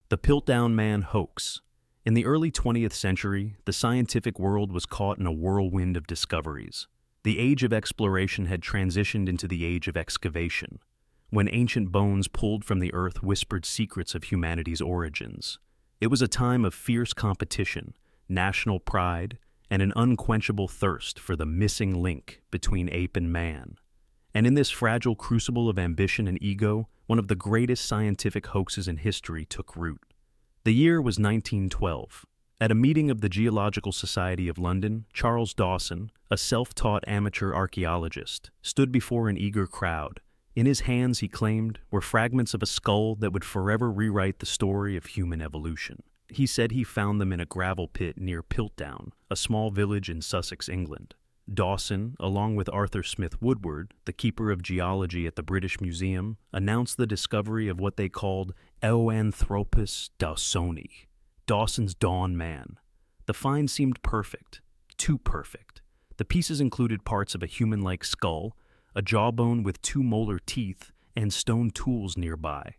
The Piltdown Man Hoax. In the early 20th century, the scientific world was caught in a whirlwind of discoveries. The age of exploration had transitioned into the age of excavation, when ancient bones pulled from the earth whispered secrets of humanity's origins. It was a time of fierce competition, national pride, and an unquenchable thirst for the missing link between ape and man. And in this fragile crucible of ambition and ego, one of the greatest scientific hoaxes in history took root. The year was 1912. At a meeting of the Geological Society of London, Charles Dawson, a self-taught amateur archaeologist, stood before an eager crowd. In his hands, he claimed, were fragments of a skull that would forever rewrite the story of human evolution. He said he found them in a gravel pit near Piltdown, a small village in Sussex, England. Dawson, along with Arthur Smith Woodward, the keeper of geology at the British Museum, announced the discovery of what they called Eoanthropus dawsoni, Dawson's Dawn Man. The find seemed perfect, too perfect. The pieces included parts of a human-like skull, a jawbone with 2 molar teeth, and stone tools nearby.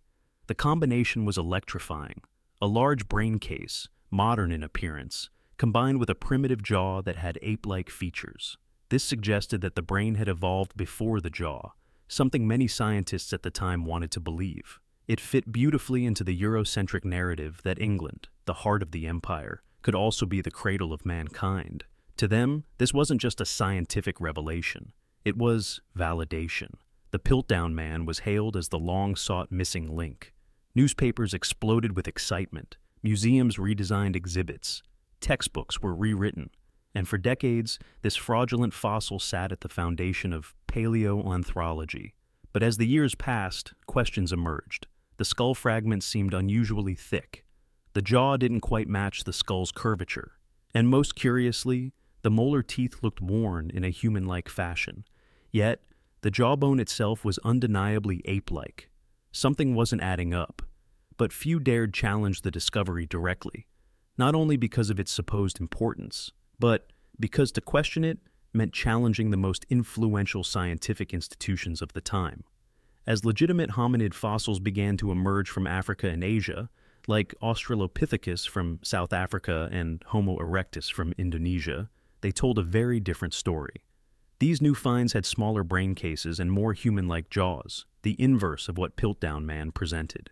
The combination was electrifying. A large brain case, modern in appearance, combined with a primitive jaw that had ape-like features. This suggested that the brain had evolved before the jaw, something many scientists at the time wanted to believe. It fit beautifully into the Eurocentric narrative that England, the heart of the empire, could also be the cradle of mankind. To them, this wasn't just a scientific revelation. It was validation. The Piltdown Man was hailed as the long-sought missing link. Newspapers exploded with excitement. Museums redesigned exhibits. Textbooks were rewritten, and for decades, this fraudulent fossil sat at the foundation of paleoanthropology. But as the years passed, questions emerged. The skull fragments seemed unusually thick. The jaw didn't quite match the skull's curvature. And most curiously, the molar teeth looked worn in a human-like fashion. Yet, the jawbone itself was undeniably ape-like. Something wasn't adding up. But few dared challenge the discovery directly. Not only because of its supposed importance, but because to question it meant challenging the most influential scientific institutions of the time. As legitimate hominid fossils began to emerge from Africa and Asia, like Australopithecus from South Africa and Homo erectus from Indonesia, they told a very different story. These new finds had smaller brain cases and more human-like jaws, the inverse of what Piltdown Man presented.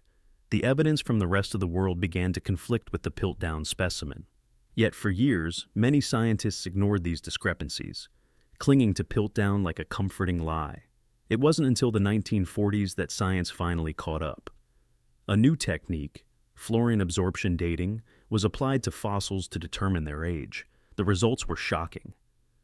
The evidence from the rest of the world began to conflict with the Piltdown specimen. Yet for years, many scientists ignored these discrepancies, clinging to Piltdown like a comforting lie. It wasn't until the 1940s that science finally caught up. A new technique, fluorine absorption dating, was applied to fossils to determine their age. The results were shocking.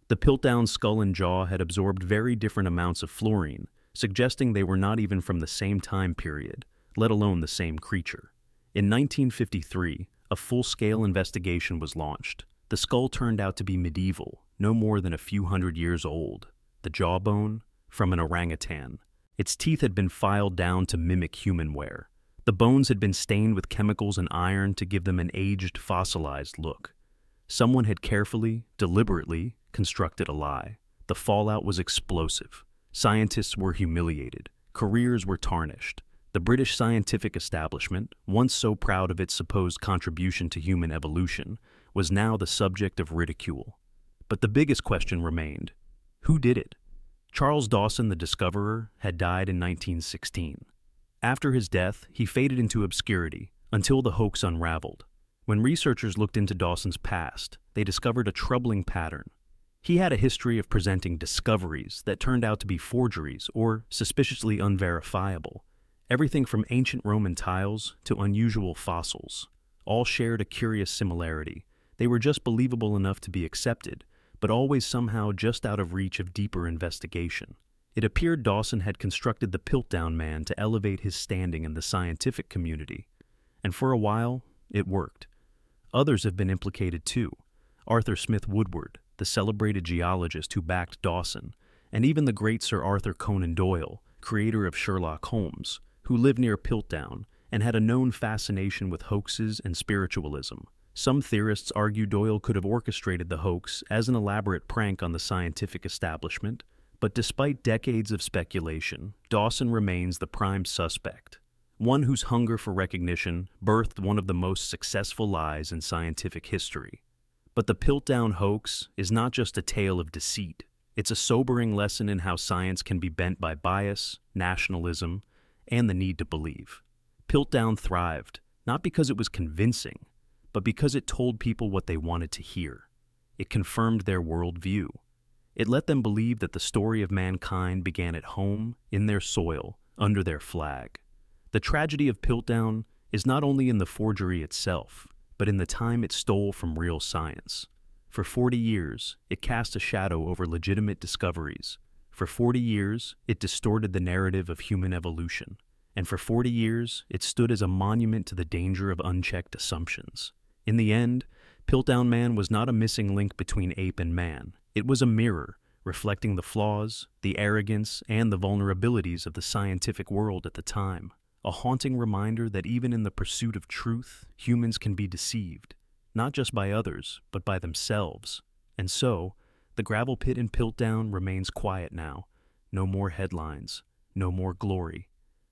The Piltdown skull and jaw had absorbed very different amounts of fluorine, suggesting they were not even from the same time period, let alone the same creature. In 1953, a full-scale investigation was launched. The skull turned out to be medieval, no more than a few hundred years old. The jawbone, from an orangutan. Its teeth had been filed down to mimic human wear. The bones had been stained with chemicals and iron to give them an aged, fossilized look. Someone had carefully, deliberately, constructed a lie. The fallout was explosive. Scientists were humiliated. Careers were tarnished. The British scientific establishment, once so proud of its supposed contribution to human evolution, was now the subject of ridicule. But the biggest question remained: who did it? Charles Dawson, the discoverer, had died in 1916. After his death, he faded into obscurity until the hoax unraveled. When researchers looked into Dawson's past, they discovered a troubling pattern. He had a history of presenting discoveries that turned out to be forgeries or suspiciously unverifiable. Everything from ancient Roman tiles to unusual fossils. All shared a curious similarity. They were just believable enough to be accepted, but always somehow just out of reach of deeper investigation. It appeared Dawson had constructed the Piltdown Man to elevate his standing in the scientific community. And for a while, it worked. Others have been implicated too. Arthur Smith Woodward, the celebrated geologist who backed Dawson, and even the great Sir Arthur Conan Doyle, creator of Sherlock Holmes, who lived near Piltdown and had a known fascination with hoaxes and spiritualism. Some theorists argue Doyle could have orchestrated the hoax as an elaborate prank on the scientific establishment, but despite decades of speculation, Dawson remains the prime suspect. one whose hunger for recognition birthed one of the most successful lies in scientific history. But the Piltdown hoax is not just a tale of deceit. It's a sobering lesson in how science can be bent by bias, nationalism, and the need to believe. Piltdown thrived, not because it was convincing, but because it told people what they wanted to hear. It confirmed their worldview. It let them believe that the story of mankind began at home, in their soil, under their flag. The tragedy of Piltdown is not only in the forgery itself, but in the time it stole from real science. For 40 years, it cast a shadow over legitimate discoveries. For 40 years, it distorted the narrative of human evolution. And for 40 years, it stood as a monument to the danger of unchecked assumptions. In the end, Piltdown Man was not a missing link between ape and man. It was a mirror, reflecting the flaws, the arrogance, and the vulnerabilities of the scientific world at the time. A haunting reminder that even in the pursuit of truth, humans can be deceived, not just by others, but by themselves. And so, the gravel pit in Piltdown remains quiet now. No more headlines, no more glory.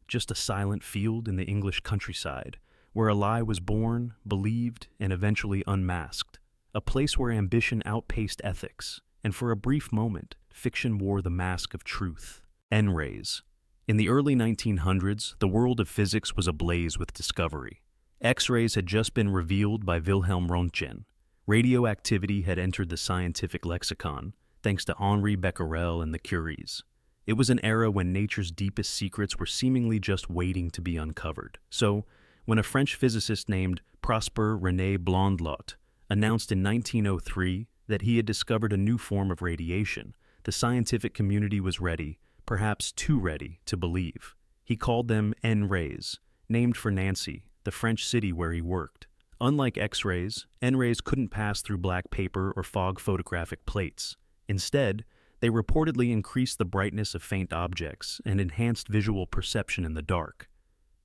Just a silent field in the English countryside, where a lie was born, believed, and eventually unmasked. A place where ambition outpaced ethics, and for a brief moment, fiction wore the mask of truth. N-rays. In the early 1900s, the world of physics was ablaze with discovery. X-rays had just been revealed by Wilhelm Röntgen. Radioactivity had entered the scientific lexicon, thanks to Henri Becquerel and the Curies. It was an era when nature's deepest secrets were seemingly just waiting to be uncovered. So, when a French physicist named Prosper René Blondlot announced in 1903 that he had discovered a new form of radiation, the scientific community was ready, perhaps too ready, to believe. He called them N-rays, named for Nancy, the French city where he worked. Unlike X-rays, N-rays couldn't pass through black paper or fog photographic plates. Instead, they reportedly increased the brightness of faint objects and enhanced visual perception in the dark.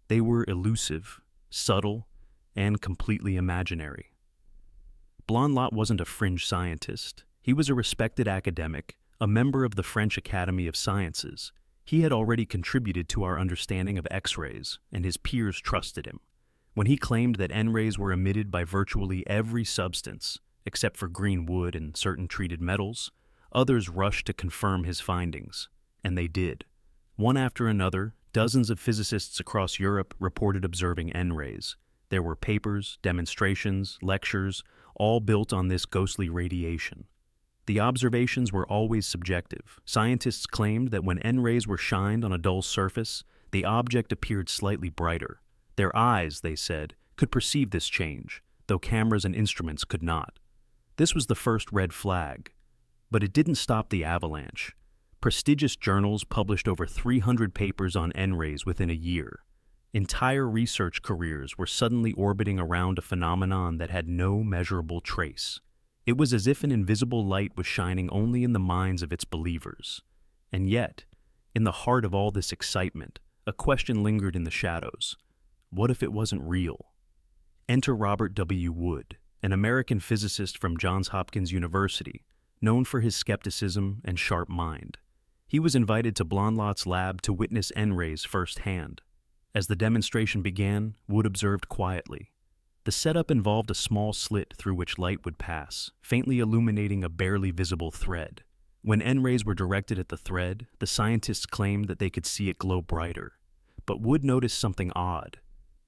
They were elusive, subtle, and completely imaginary. Blondlot wasn't a fringe scientist. He was a respected academic, a member of the French Academy of Sciences. He had already contributed to our understanding of X-rays, and his peers trusted him. When he claimed that N-rays were emitted by virtually every substance, except for green wood and certain treated metals, others rushed to confirm his findings, and they did. One after another, dozens of physicists across Europe reported observing N-rays. There were papers, demonstrations, lectures, all built on this ghostly radiation. The observations were always subjective. Scientists claimed that when N-rays were shined on a dull surface, the object appeared slightly brighter. Their eyes, they said, could perceive this change, though cameras and instruments could not. This was the first red flag. But it didn't stop the avalanche. Prestigious journals published over 300 papers on N-rays within a year. Entire research careers were suddenly orbiting around a phenomenon that had no measurable trace. It was as if an invisible light was shining only in the minds of its believers. And yet, in the heart of all this excitement, a question lingered in the shadows. What if it wasn't real? Enter Robert W. Wood, an American physicist from Johns Hopkins University, known for his skepticism and sharp mind. He was invited to Blondlot's lab to witness N-rays firsthand. As the demonstration began, Wood observed quietly. The setup involved a small slit through which light would pass, faintly illuminating a barely visible thread. When N-rays were directed at the thread, the scientists claimed that they could see it glow brighter. But Wood noticed something odd.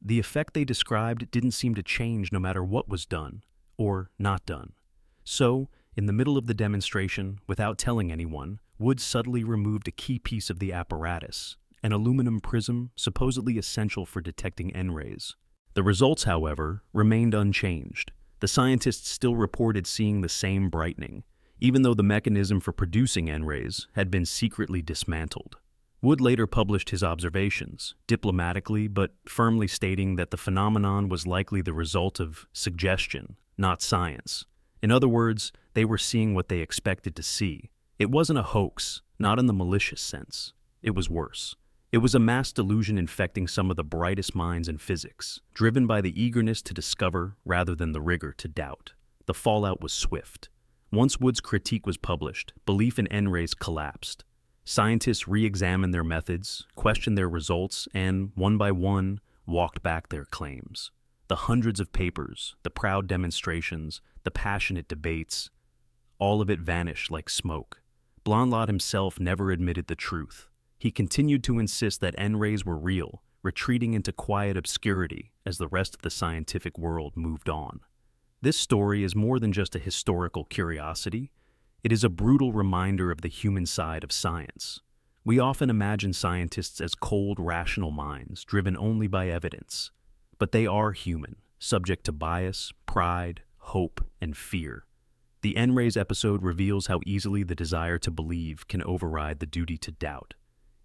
The effect they described didn't seem to change no matter what was done, or not done. So, in the middle of the demonstration, without telling anyone, Wood subtly removed a key piece of the apparatus, an aluminum prism supposedly essential for detecting N-rays. The results, however, remained unchanged. The scientists still reported seeing the same brightening, even though the mechanism for producing N-rays had been secretly dismantled. Wood later published his observations, diplomatically but firmly stating that the phenomenon was likely the result of suggestion, not science. In other words, they were seeing what they expected to see. It wasn't a hoax, not in the malicious sense. It was worse. It was a mass delusion infecting some of the brightest minds in physics, driven by the eagerness to discover rather than the rigor to doubt. The fallout was swift. Once Wood's critique was published, belief in N-rays collapsed. Scientists re-examined their methods, questioned their results, and, one by one, walked back their claims. The hundreds of papers, the proud demonstrations, the passionate debates, all of it vanished like smoke. Blondlot himself never admitted the truth. He continued to insist that N-rays were real, retreating into quiet obscurity as the rest of the scientific world moved on. This story is more than just a historical curiosity. It is a brutal reminder of the human side of science. We often imagine scientists as cold, rational minds, driven only by evidence. But they are human, subject to bias, pride, hope, and fear. The N-rays episode reveals how easily the desire to believe can override the duty to doubt.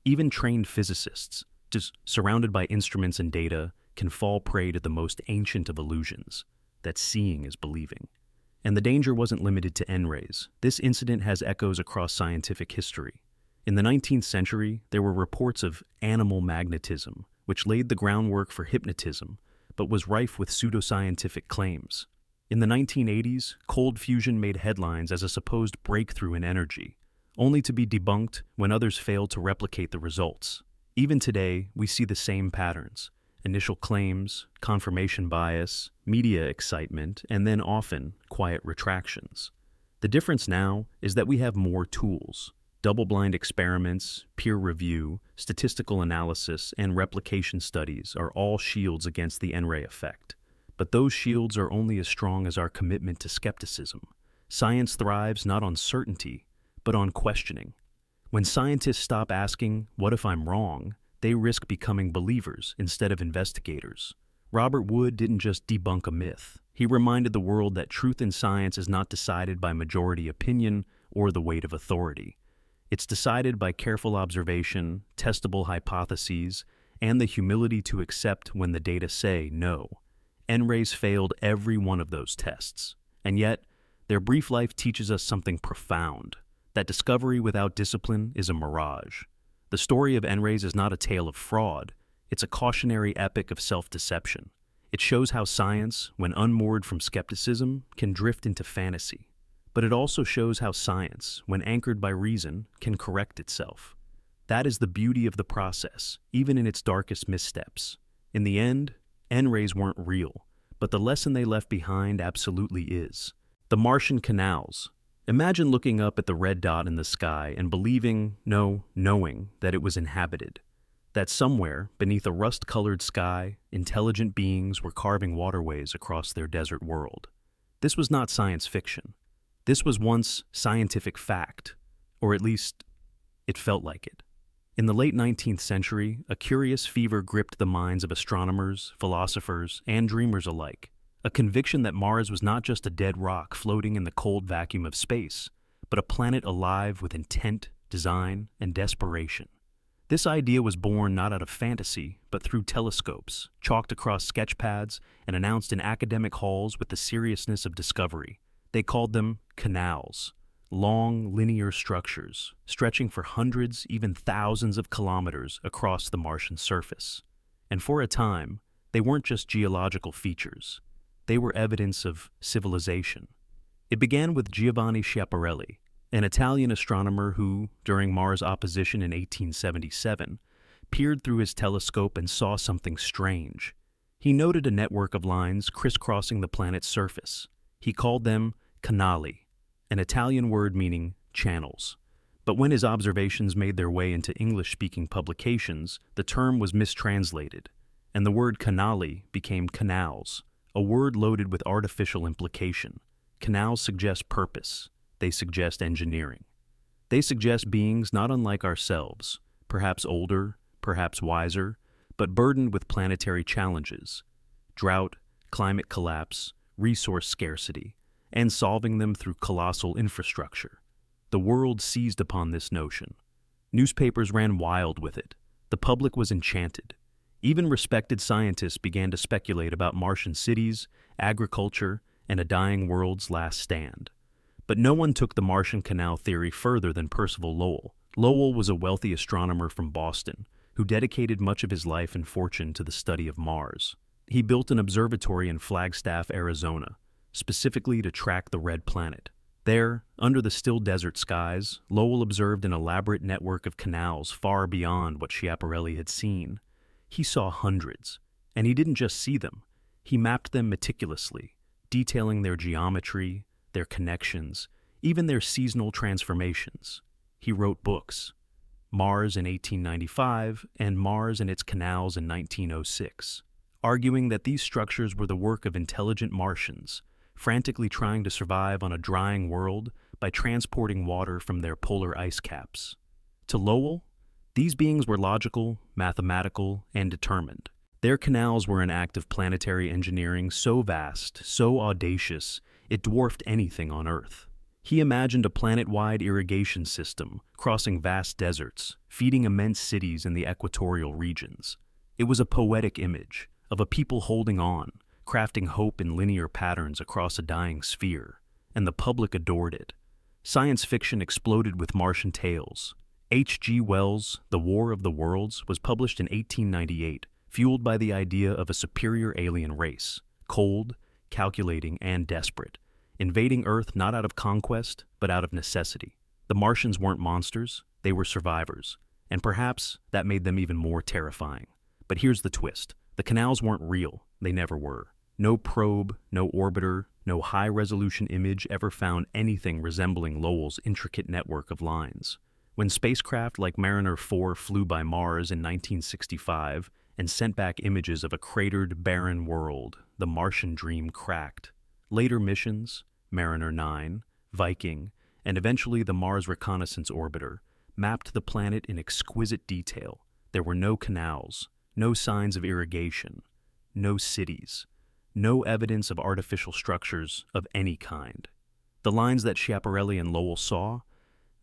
Even trained physicists, just surrounded by instruments and data, can fall prey to the most ancient of illusions, that seeing is believing. And the danger wasn't limited to N-rays. This incident has echoes across scientific history. In the 19th century, there were reports of animal magnetism, which laid the groundwork for hypnotism, but was rife with pseudoscientific claims. In the 1980s, cold fusion made headlines as a supposed breakthrough in energy, only to be debunked when others failed to replicate the results. Even today, we see the same patterns: initial claims, confirmation bias, media excitement, and then often quiet retractions. The difference now is that we have more tools. Double-blind experiments, peer review, statistical analysis, and replication studies are all shields against the N-ray effect. But those shields are only as strong as our commitment to skepticism. Science thrives not on certainty, but on questioning. When scientists stop asking, "What if I'm wrong?" they risk becoming believers instead of investigators. Robert Wood didn't just debunk a myth. He reminded the world that truth in science is not decided by majority opinion or the weight of authority. It's decided by careful observation, testable hypotheses, and the humility to accept when the data say no. N-rays failed every one of those tests. And yet, their brief life teaches us something profound: that discovery without discipline is a mirage. The story of N-rays is not a tale of fraud. It's a cautionary epic of self-deception. It shows how science, when unmoored from skepticism, can drift into fantasy. But it also shows how science, when anchored by reason, can correct itself. That is the beauty of the process, even in its darkest missteps. In the end, N-rays weren't real, but the lesson they left behind absolutely is. The Martian Canals. Imagine looking up at the red dot in the sky and believing, no, knowing, that it was inhabited. That somewhere, beneath a rust-colored sky, intelligent beings were carving waterways across their desert world. This was not science fiction. This was once scientific fact, or at least, it felt like it. In the late 19th century, a curious fever gripped the minds of astronomers, philosophers, and dreamers alike. A conviction that Mars was not just a dead rock floating in the cold vacuum of space, but a planet alive with intent, design, and desperation. This idea was born not out of fantasy, but through telescopes, chalked across sketchpads, and announced in academic halls with the seriousness of discovery. They called them canals, long, linear structures, stretching for hundreds, even thousands of kilometers across the Martian surface. And for a time, they weren't just geological features. They were evidence of civilization. It began with Giovanni Schiaparelli, an Italian astronomer who, during Mars' opposition in 1877, peered through his telescope and saw something strange. He noted a network of lines crisscrossing the planet's surface. He called them canali, an Italian word meaning channels. But when his observations made their way into English-speaking publications, the term was mistranslated, and the word canali became canals, a word loaded with artificial implication. Canals suggest purpose. They suggest engineering. They suggest beings not unlike ourselves, perhaps older, perhaps wiser, but burdened with planetary challenges: drought, climate collapse, resource scarcity, and solving them through colossal infrastructure. The world seized upon this notion. Newspapers ran wild with it. The public was enchanted. Even respected scientists began to speculate about Martian cities, agriculture, and a dying world's last stand. But no one took the Martian Canal theory further than Percival Lowell. Lowell was a wealthy astronomer from Boston who dedicated much of his life and fortune to the study of Mars. He built an observatory in Flagstaff, Arizona, specifically to track the red planet. There, under the still desert skies, Lowell observed an elaborate network of canals far beyond what Schiaparelli had seen. He saw hundreds, And he didn't just see them, he mapped them meticulously, detailing their geometry, their connections, even their seasonal transformations. He wrote books, Mars in 1895 and Mars and its Canals in 1906, arguing that these structures were the work of intelligent Martians, frantically trying to survive on a drying world by transporting water from their polar ice caps. To Lowell, these beings were logical, mathematical, and determined. Their canals were an act of planetary engineering so vast, so audacious, it dwarfed anything on Earth. He imagined a planet-wide irrigation system, crossing vast deserts, feeding immense cities in the equatorial regions. It was a poetic image of a people holding on, crafting hope in linear patterns across a dying sphere, and the public adored it. Science fiction exploded with Martian tales. H.G. Wells' The War of the Worlds was published in 1898, fueled by the idea of a superior alien race, cold, calculating, and desperate, invading Earth not out of conquest, but out of necessity. The Martians weren't monsters, they were survivors, and perhaps that made them even more terrifying. But here's the twist. The canals weren't real, they never were. No probe, no orbiter, no high-resolution image ever found anything resembling Lowell's intricate network of lines. When spacecraft like Mariner 4 flew by Mars in 1965 and sent back images of a cratered, barren world, the Martian dream cracked. Later missions, Mariner 9, Viking, and eventually the Mars Reconnaissance Orbiter, mapped the planet in exquisite detail. There were no canals, no signs of irrigation, no cities, no evidence of artificial structures of any kind. The lines that Schiaparelli and Lowell saw,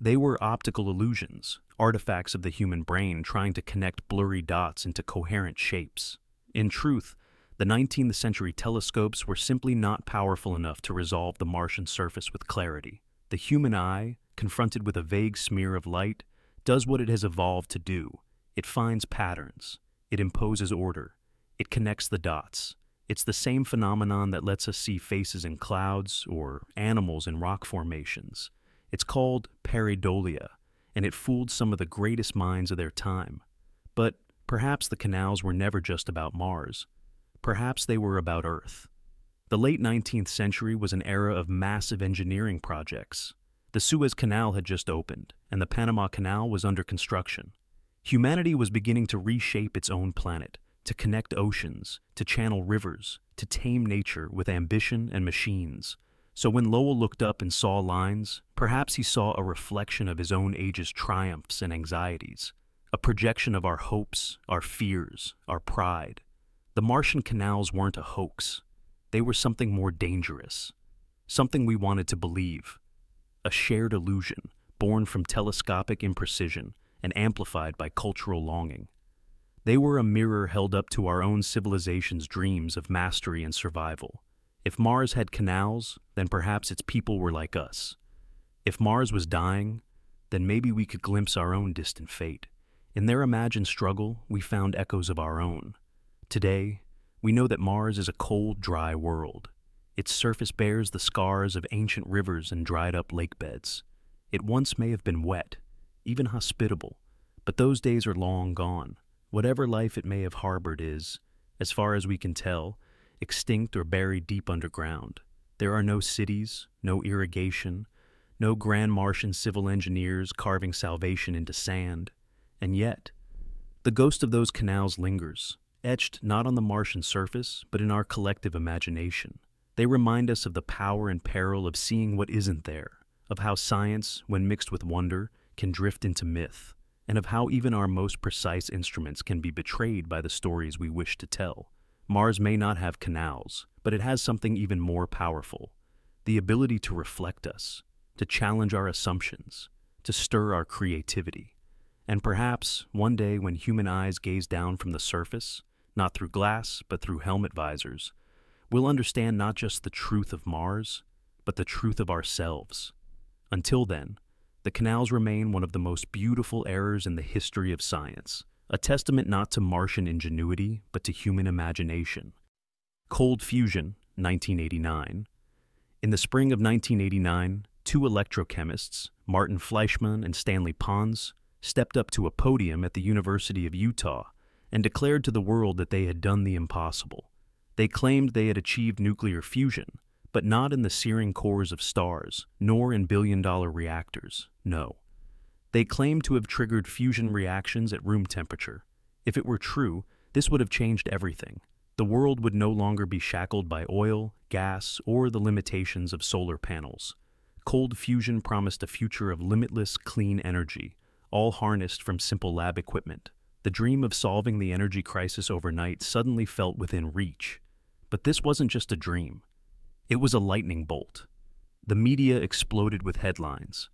they were optical illusions, artifacts of the human brain trying to connect blurry dots into coherent shapes. In truth, the 19th century telescopes were simply not powerful enough to resolve the Martian surface with clarity. The human eye, confronted with a vague smear of light, does what it has evolved to do. It finds patterns. It imposes order. It connects the dots. It's the same phenomenon that lets us see faces in clouds or animals in rock formations. It's called pareidolia, and it fooled some of the greatest minds of their time. But perhaps the canals were never just about Mars. Perhaps they were about Earth. The late 19th century was an era of massive engineering projects. The Suez Canal had just opened, and the Panama Canal was under construction. Humanity was beginning to reshape its own planet, to connect oceans, to channel rivers, to tame nature with ambition and machines. So when Lowell looked up and saw lines, perhaps he saw a reflection of his own age's triumphs and anxieties, a projection of our hopes, our fears, our pride. The Martian canals weren't a hoax. They were something more dangerous, something we wanted to believe, a shared illusion born from telescopic imprecision and amplified by cultural longing. They were a mirror held up to our own civilization's dreams of mastery and survival. If Mars had canals, then perhaps its people were like us. If Mars was dying, then maybe we could glimpse our own distant fate. In their imagined struggle, we found echoes of our own. Today, we know that Mars is a cold, dry world. Its surface bears the scars of ancient rivers and dried-up lake beds. It once may have been wet, even hospitable, but those days are long gone. Whatever life it may have harbored is, as far as we can tell, extinct or buried deep underground. There are no cities, no irrigation, no grand Martian civil engineers carving salvation into sand. And yet, the ghost of those canals lingers, etched not on the Martian surface, but in our collective imagination. They remind us of the power and peril of seeing what isn't there, of how science, when mixed with wonder, can drift into myth, and of how even our most precise instruments can be betrayed by the stories we wish to tell. Mars may not have canals, but it has something even more powerful, the ability to reflect us, to challenge our assumptions, to stir our creativity. And perhaps, one day when human eyes gaze down from the surface, not through glass, but through helmet visors, we'll understand not just the truth of Mars, but the truth of ourselves. Until then, the canals remain one of the most beautiful errors in the history of science, a testament not to Martian ingenuity, but to human imagination. Cold fusion, 1989. In the spring of 1989, two electrochemists, Martin Fleischmann and Stanley Pons, stepped up to a podium at the University of Utah and declared to the world that they had done the impossible. They claimed they had achieved nuclear fusion, but not in the searing cores of stars, nor in billion-dollar reactors, no. They claimed to have triggered fusion reactions at room temperature. If it were true, this would have changed everything. The world would no longer be shackled by oil, gas, or the limitations of solar panels. Cold fusion promised a future of limitless, clean energy, all harnessed from simple lab equipment. The dream of solving the energy crisis overnight suddenly felt within reach. But this wasn't just a dream. It was a lightning bolt. The media exploded with headlines.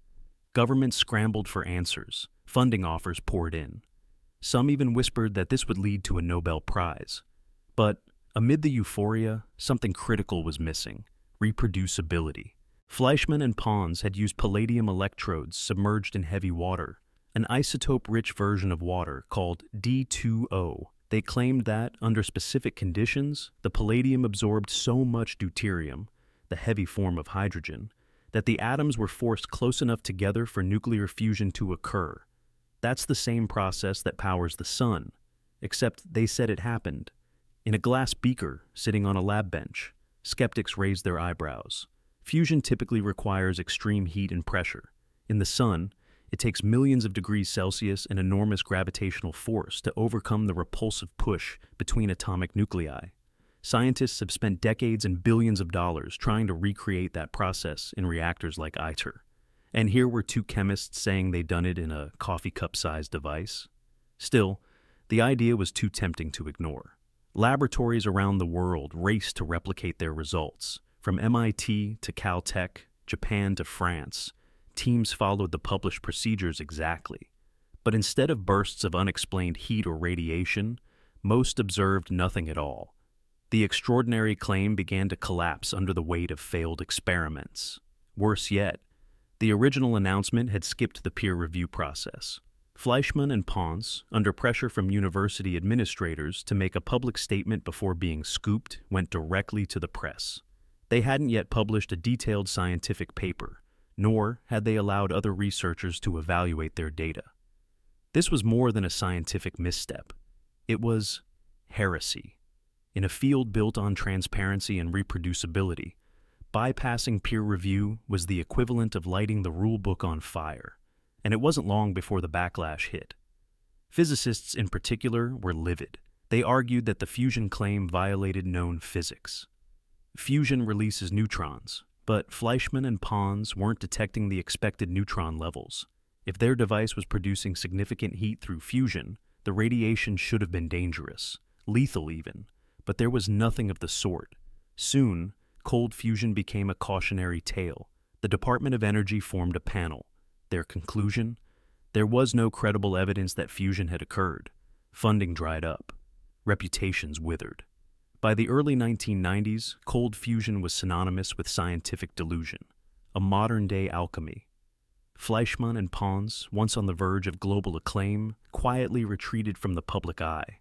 Governments scrambled for answers. Funding offers poured in. Some even whispered that this would lead to a Nobel Prize. But amid the euphoria, something critical was missing: reproducibility. Fleischmann and Pons had used palladium electrodes submerged in heavy water, an isotope-rich version of water called D2O. They claimed that, under specific conditions, the palladium absorbed so much deuterium, the heavy form of hydrogen, that the atoms were forced close enough together for nuclear fusion to occur. That's the same process that powers the sun, except they said it happened in a glass beaker sitting on a lab bench. Skeptics raised their eyebrows. Fusion typically requires extreme heat and pressure. In the sun, it takes millions of degrees Celsius and enormous gravitational force to overcome the repulsive push between atomic nuclei. Scientists have spent decades and billions of dollars trying to recreate that process in reactors like ITER. And here were two chemists saying they'd done it in a coffee cup-sized device. Still, the idea was too tempting to ignore. Laboratories around the world raced to replicate their results. From MIT to Caltech, Japan to France, teams followed the published procedures exactly. But instead of bursts of unexplained heat or radiation, most observed nothing at all. The extraordinary claim began to collapse under the weight of failed experiments. Worse yet, the original announcement had skipped the peer review process. Fleischmann and Pons, under pressure from university administrators to make a public statement before being scooped, went directly to the press. They hadn't yet published a detailed scientific paper, nor had they allowed other researchers to evaluate their data. This was more than a scientific misstep. It was heresy. In a field built on transparency and reproducibility, bypassing peer review was the equivalent of lighting the rulebook on fire, and it wasn't long before the backlash hit. Physicists in particular were livid. They argued that the fusion claim violated known physics. Fusion releases neutrons, but Fleischmann and Pons weren't detecting the expected neutron levels. If their device was producing significant heat through fusion, the radiation should have been dangerous, lethal even, but there was nothing of the sort. Soon, cold fusion became a cautionary tale. The Department of Energy formed a panel. Their conclusion? There was no credible evidence that fusion had occurred. Funding dried up. Reputations withered. By the early 1990s, cold fusion was synonymous with scientific delusion, a modern-day alchemy. Fleischmann and Pons, once on the verge of global acclaim, quietly retreated from the public eye.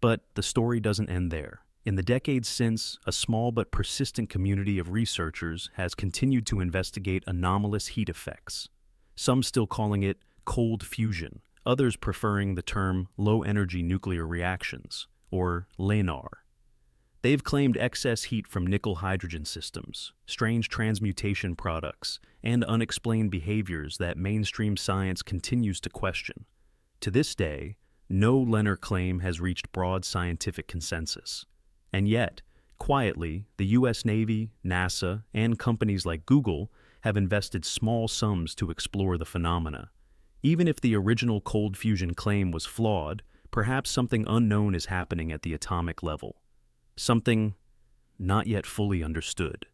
But the story doesn't end there. In the decades since, a small but persistent community of researchers has continued to investigate anomalous heat effects, some still calling it cold fusion, others preferring the term low-energy nuclear reactions, or LENR. They've claimed excess heat from nickel-hydrogen systems, strange transmutation products, and unexplained behaviors that mainstream science continues to question. To this day, no LENR claim has reached broad scientific consensus. And yet, quietly, the U.S. Navy, NASA, and companies like Google have invested small sums to explore the phenomena. Even if the original cold fusion claim was flawed, perhaps something unknown is happening at the atomic level. Something not yet fully understood.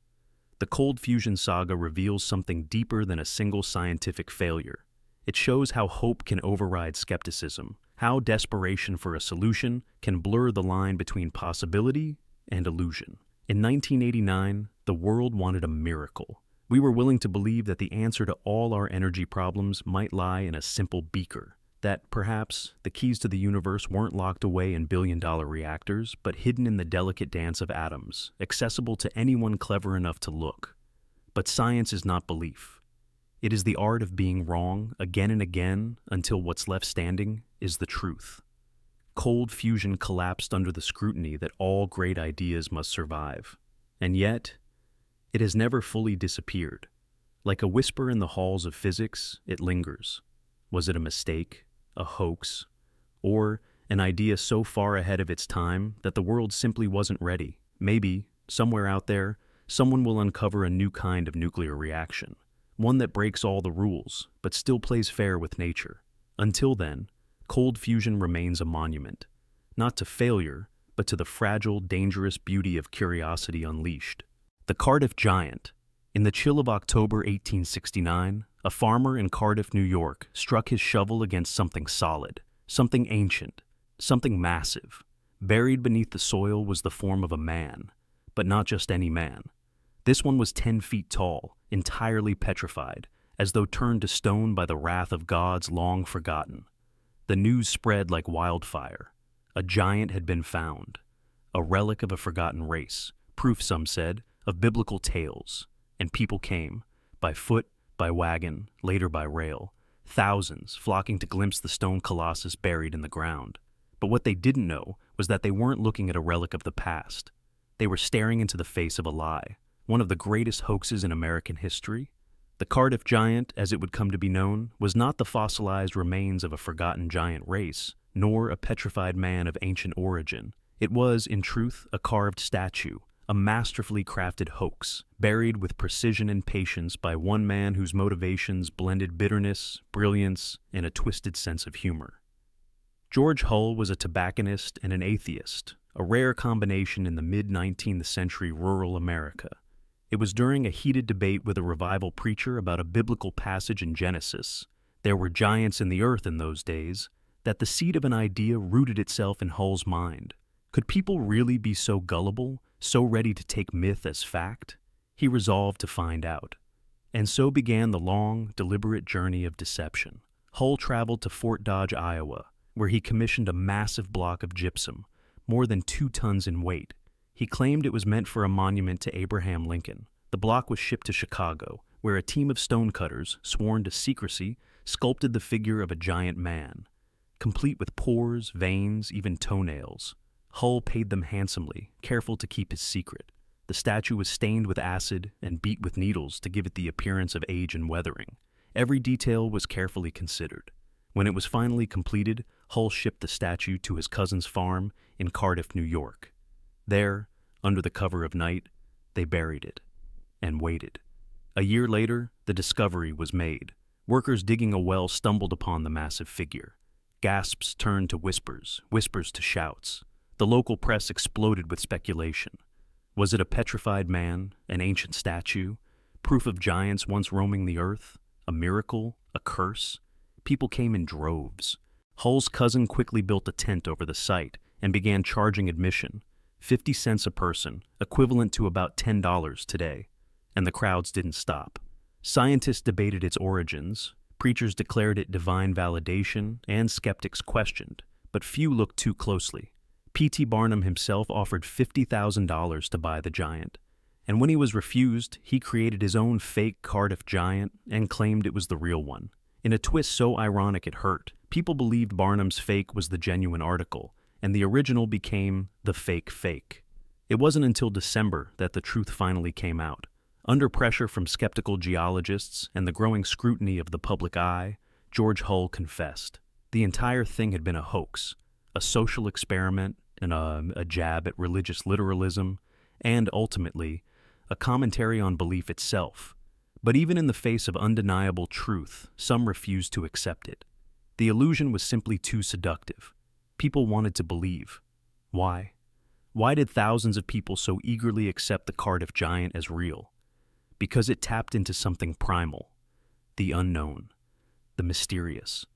The cold fusion saga reveals something deeper than a single scientific failure. It shows how hope can override skepticism, how desperation for a solution can blur the line between possibility and illusion. In 1989, the world wanted a miracle. We were willing to believe that the answer to all our energy problems might lie in a simple beaker, that perhaps the keys to the universe weren't locked away in billion-dollar reactors, but hidden in the delicate dance of atoms, accessible to anyone clever enough to look. But science is not belief. It is the art of being wrong again and again until what's left standing is the truth. cold fusion collapsed under the scrutiny that all great ideas must survive. And yet, it has never fully disappeared. Like a whisper in the halls of physics, it lingers. Was it a mistake, a hoax, or an idea so far ahead of its time that the world simply wasn't ready? Maybe, somewhere out there, someone will uncover a new kind of nuclear reaction, one that breaks all the rules, but still plays fair with nature. Until then, cold fusion remains a monument, not to failure, but to the fragile, dangerous beauty of curiosity unleashed. The Cardiff Giant. In the chill of October 1869, a farmer in Cardiff, New York, struck his shovel against something solid, something ancient, something massive. Buried beneath the soil was the form of a man, but not just any man. This one was 10 feet tall, entirely petrified, as though turned to stone by the wrath of gods long forgotten. The news spread like wildfire. A giant had been found, a relic of a forgotten race, proof, some said, of biblical tales. And people came, by foot, by wagon, later by rail, thousands flocking to glimpse the stone colossus buried in the ground. But what they didn't know was that they weren't looking at a relic of the past. They were staring into the face of a lie, one of the greatest hoaxes in American history. The Cardiff Giant, as it would come to be known, was not the fossilized remains of a forgotten giant race, nor a petrified man of ancient origin. It was, in truth, a carved statue, a masterfully crafted hoax, buried with precision and patience by one man whose motivations blended bitterness, brilliance, and a twisted sense of humor. George Hull was a tobacconist and an atheist, a rare combination in the mid-19th century rural America. It was during a heated debate with a revival preacher about a biblical passage in Genesis, there were giants in the earth in those days, that the seed of an idea rooted itself in Hull's mind. Could people really be so gullible, so ready to take myth as fact? He resolved to find out. And so began the long, deliberate journey of deception. Hull traveled to Fort Dodge, Iowa, where he commissioned a massive block of gypsum, more than 2 tons in weight. He claimed it was meant for a monument to Abraham Lincoln. The block was shipped to Chicago, where a team of stonecutters, sworn to secrecy, sculpted the figure of a giant man, complete with pores, veins, even toenails. Hull paid them handsomely, careful to keep his secret. The statue was stained with acid and beat with needles to give it the appearance of age and weathering. Every detail was carefully considered. When it was finally completed, Hull shipped the statue to his cousin's farm in Cardiff, New York. There, under the cover of night, they buried it and waited. A year later, the discovery was made. Workers digging a well stumbled upon the massive figure. Gasps turned to whispers, whispers to shouts. The local press exploded with speculation. Was it a petrified man, an ancient statue, proof of giants once roaming the earth, a miracle, a curse? People came in droves. Hull's cousin quickly built a tent over the site and began charging admission, 50 cents a person, equivalent to about $10 today. And the crowds didn't stop. Scientists debated its origins, preachers declared it divine validation, and skeptics questioned, but few looked too closely. P.T. Barnum himself offered $50,000 to buy the giant, and when he was refused, he created his own fake Cardiff Giant and claimed it was the real one. In a twist so ironic it hurt, people believed Barnum's fake was the genuine article, and the original became the fake fake. It wasn't until December that the truth finally came out. Under pressure from skeptical geologists and the growing scrutiny of the public eye, George Hull confessed. The entire thing had been a hoax, a social experiment, and a jab at religious literalism, and ultimately, a commentary on belief itself. But even in the face of undeniable truth, some refused to accept it. The illusion was simply too seductive. People wanted to believe. Why? Why did thousands of people so eagerly accept the Cardiff Giant as real? Because it tapped into something primal, the unknown, the mysterious,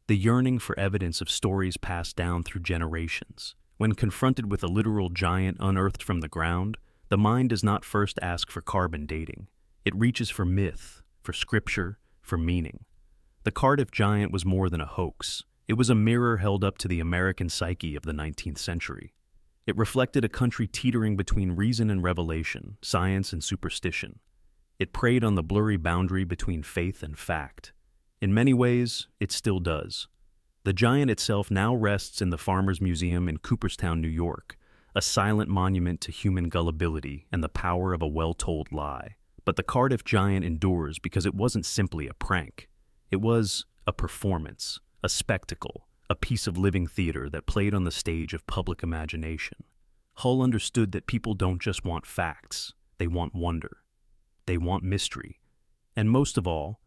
the yearning for evidence of stories passed down through generations. When confronted with a literal giant unearthed from the ground, the mind does not first ask for carbon dating. It reaches for myth, for scripture, for meaning. The Cardiff Giant was more than a hoax. It was a mirror held up to the American psyche of the 19th century. It reflected a country teetering between reason and revelation, science and superstition. It preyed on the blurry boundary between faith and fact. In many ways, it still does. The giant itself now rests in the Farmers Museum in Cooperstown, New York, a silent monument to human gullibility and the power of a well-told lie. But the Cardiff Giant endures because it wasn't simply a prank. It was a performance, a spectacle, a piece of living theater that played on the stage of public imagination. Hull understood that people don't just want facts, they want wonder. They want mystery. And most of all,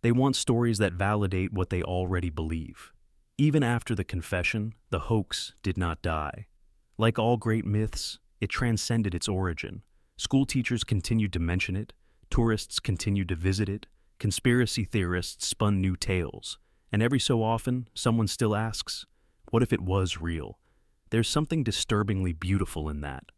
they want stories that validate what they already believe. Even after the confession, the hoax did not die. Like all great myths, it transcended its origin. School teachers continued to mention it, tourists continued to visit it, conspiracy theorists spun new tales, and every so often, someone still asks, what if it was real? There's something disturbingly beautiful in that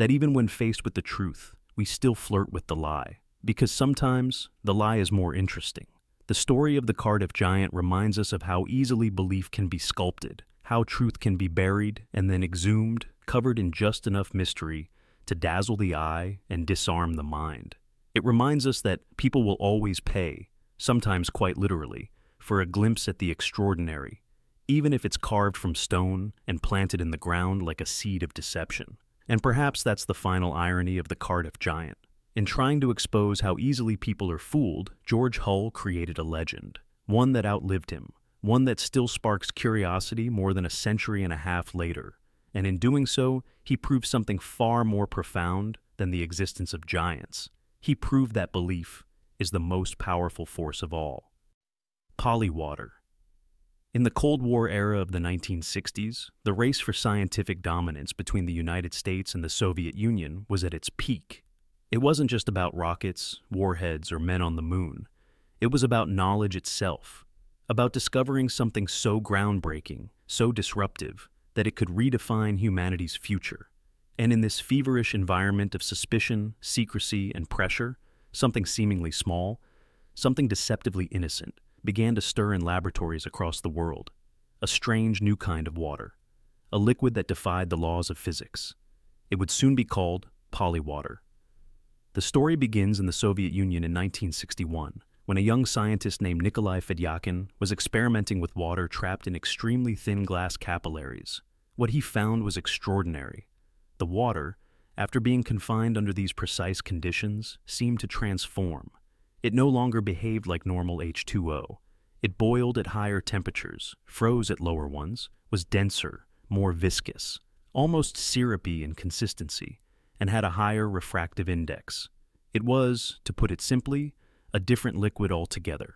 even when faced with the truth, we still flirt with the lie. Because sometimes, the lie is more interesting. The story of the Cardiff Giant reminds us of how easily belief can be sculpted, how truth can be buried and then exhumed, covered in just enough mystery to dazzle the eye and disarm the mind. It reminds us that people will always pay, sometimes quite literally, for a glimpse at the extraordinary, even if it's carved from stone and planted in the ground like a seed of deception. And perhaps that's the final irony of the Cardiff Giant. In trying to expose how easily people are fooled, George Hull created a legend, one that outlived him, one that still sparks curiosity more than a century and a half later. And in doing so, he proved something far more profound than the existence of giants. He proved that belief is the most powerful force of all. Polywater. In the Cold War era of the 1960s, the race for scientific dominance between the United States and the Soviet Union was at its peak. It wasn't just about rockets, warheads, or men on the moon. It was about knowledge itself, about discovering something so groundbreaking, so disruptive, that it could redefine humanity's future. And in this feverish environment of suspicion, secrecy, and pressure, something seemingly small, something deceptively innocent, began to stir in laboratories across the world. A strange new kind of water, a liquid that defied the laws of physics. It would soon be called Polywater. The story begins in the Soviet Union in 1961, when a young scientist named Nikolai Fedyakin was experimenting with water trapped in extremely thin glass capillaries. What he found was extraordinary. The water, after being confined under these precise conditions, seemed to transform. It no longer behaved like normal H2O. It boiled at higher temperatures, froze at lower ones, was denser, more viscous, almost syrupy in consistency, and had a higher refractive index. It was, to put it simply, a different liquid altogether.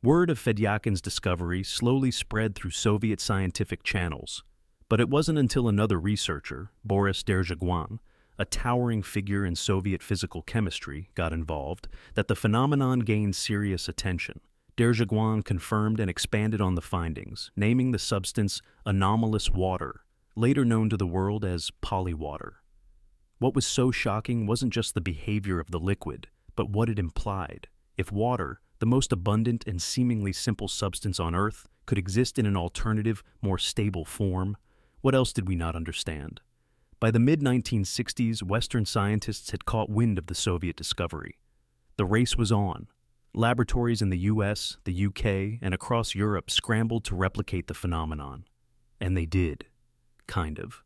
Word of Fedyakin's discovery slowly spread through Soviet scientific channels, but it wasn't until another researcher, Boris Derjaguin, a towering figure in Soviet physical chemistry, got involved, that the phenomenon gained serious attention. Derjaguin confirmed and expanded on the findings, naming the substance anomalous water, later known to the world as polywater. What was so shocking wasn't just the behavior of the liquid, but what it implied. If water, the most abundant and seemingly simple substance on Earth, could exist in an alternative, more stable form, what else did we not understand? By the mid-1960s, Western scientists had caught wind of the Soviet discovery. The race was on. Laboratories in the US, the UK, and across Europe scrambled to replicate the phenomenon. And they did. Kind of.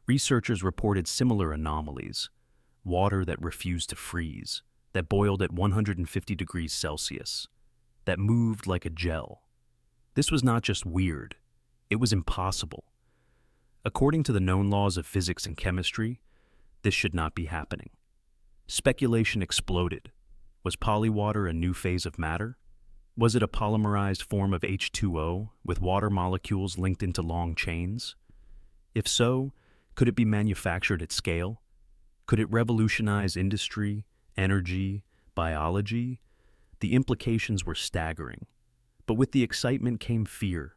Researchers reported similar anomalies. Water that refused to freeze, that boiled at 150 degrees Celsius, that moved like a gel. This was not just weird. It was impossible. According to the known laws of physics and chemistry, this should not be happening. Speculation exploded. Was polywater a new phase of matter? Was it a polymerized form of H2O with water molecules linked into long chains? If so, could it be manufactured at scale? Could it revolutionize industry, energy, biology? The implications were staggering. But with the excitement came fear.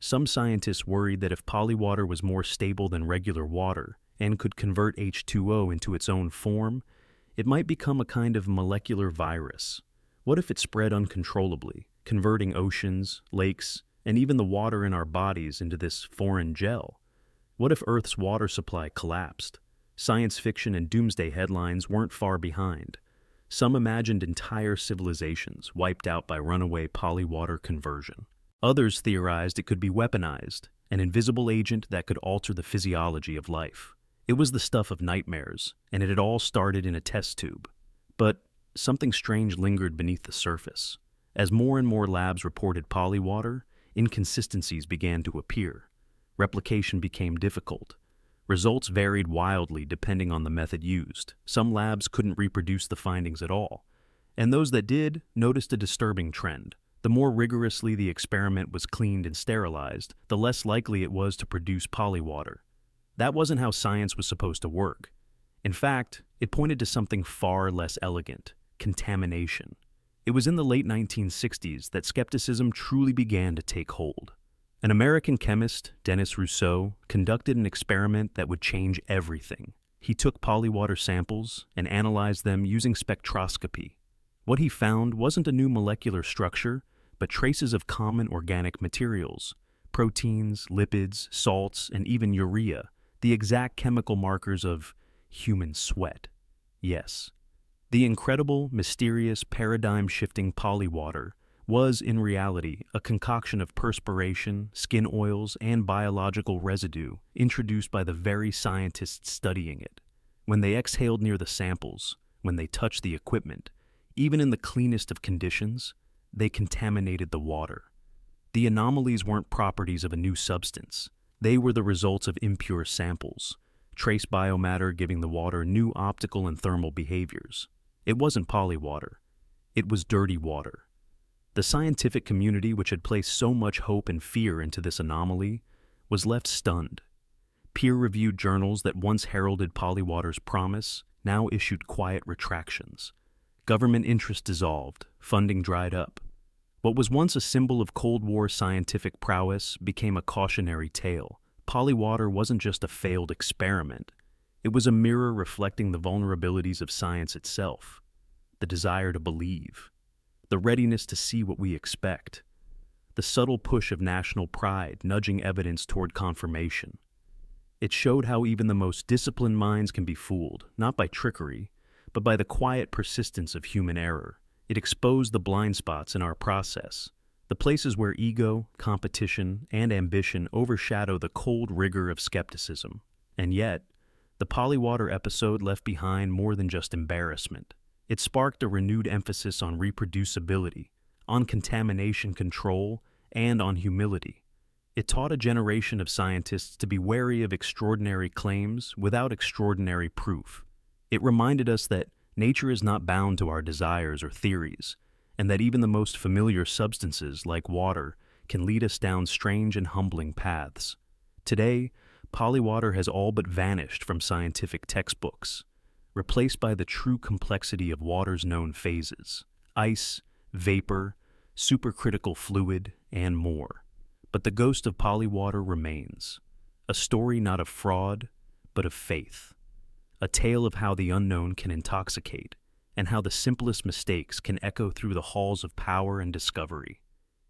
Some scientists worried that if polywater was more stable than regular water and could convert H2O into its own form, it might become a kind of molecular virus. What if it spread uncontrollably, converting oceans, lakes, and even the water in our bodies into this foreign gel? What if Earth's water supply collapsed? Science fiction and doomsday headlines weren't far behind. Some imagined entire civilizations wiped out by runaway polywater conversion. Others theorized it could be weaponized, an invisible agent that could alter the physiology of life. It was the stuff of nightmares, and it had all started in a test tube. But something strange lingered beneath the surface. As more and more labs reported polywater, inconsistencies began to appear. Replication became difficult. Results varied wildly depending on the method used. Some labs couldn't reproduce the findings at all, and those that did noticed a disturbing trend. The more rigorously the experiment was cleaned and sterilized, the less likely it was to produce polywater. That wasn't how science was supposed to work. In fact, it pointed to something far less elegant: contamination. It was in the late 1960s that skepticism truly began to take hold. An American chemist, Denis Rousseau, conducted an experiment that would change everything. He took polywater samples and analyzed them using spectroscopy. What he found wasn't a new molecular structure, but traces of common organic materials: proteins, lipids, salts, and even urea, the exact chemical markers of human sweat. Yes, the incredible, mysterious, paradigm-shifting polywater was, in reality, a concoction of perspiration, skin oils, and biological residue introduced by the very scientists studying it. When they exhaled near the samples, when they touched the equipment, even in the cleanest of conditions, they contaminated the water. The anomalies weren't properties of a new substance. They were the results of impure samples, trace biomatter giving the water new optical and thermal behaviors. It wasn't polywater. It was dirty water. The scientific community, which had placed so much hope and fear into this anomaly, was left stunned. Peer-reviewed journals that once heralded polywater's promise now issued quiet retractions. Government interest dissolved, funding dried up. What was once a symbol of Cold War scientific prowess became a cautionary tale. Polywater wasn't just a failed experiment. It was a mirror reflecting the vulnerabilities of science itself, the desire to believe, the readiness to see what we expect, the subtle push of national pride nudging evidence toward confirmation. It showed how even the most disciplined minds can be fooled, not by trickery, but by the quiet persistence of human error. It exposed the blind spots in our process, the places where ego, competition, and ambition overshadow the cold rigor of skepticism. And yet, the polywater episode left behind more than just embarrassment. It sparked a renewed emphasis on reproducibility, on contamination control, and on humility. It taught a generation of scientists to be wary of extraordinary claims without extraordinary proof. It reminded us that nature is not bound to our desires or theories, and that even the most familiar substances, like water, can lead us down strange and humbling paths. Today, polywater has all but vanished from scientific textbooks, replaced by the true complexity of water's known phases: ice, vapor, supercritical fluid, and more. But the ghost of polywater remains, a story not of fraud, but of faith. A tale of how the unknown can intoxicate, and how the simplest mistakes can echo through the halls of power and discovery.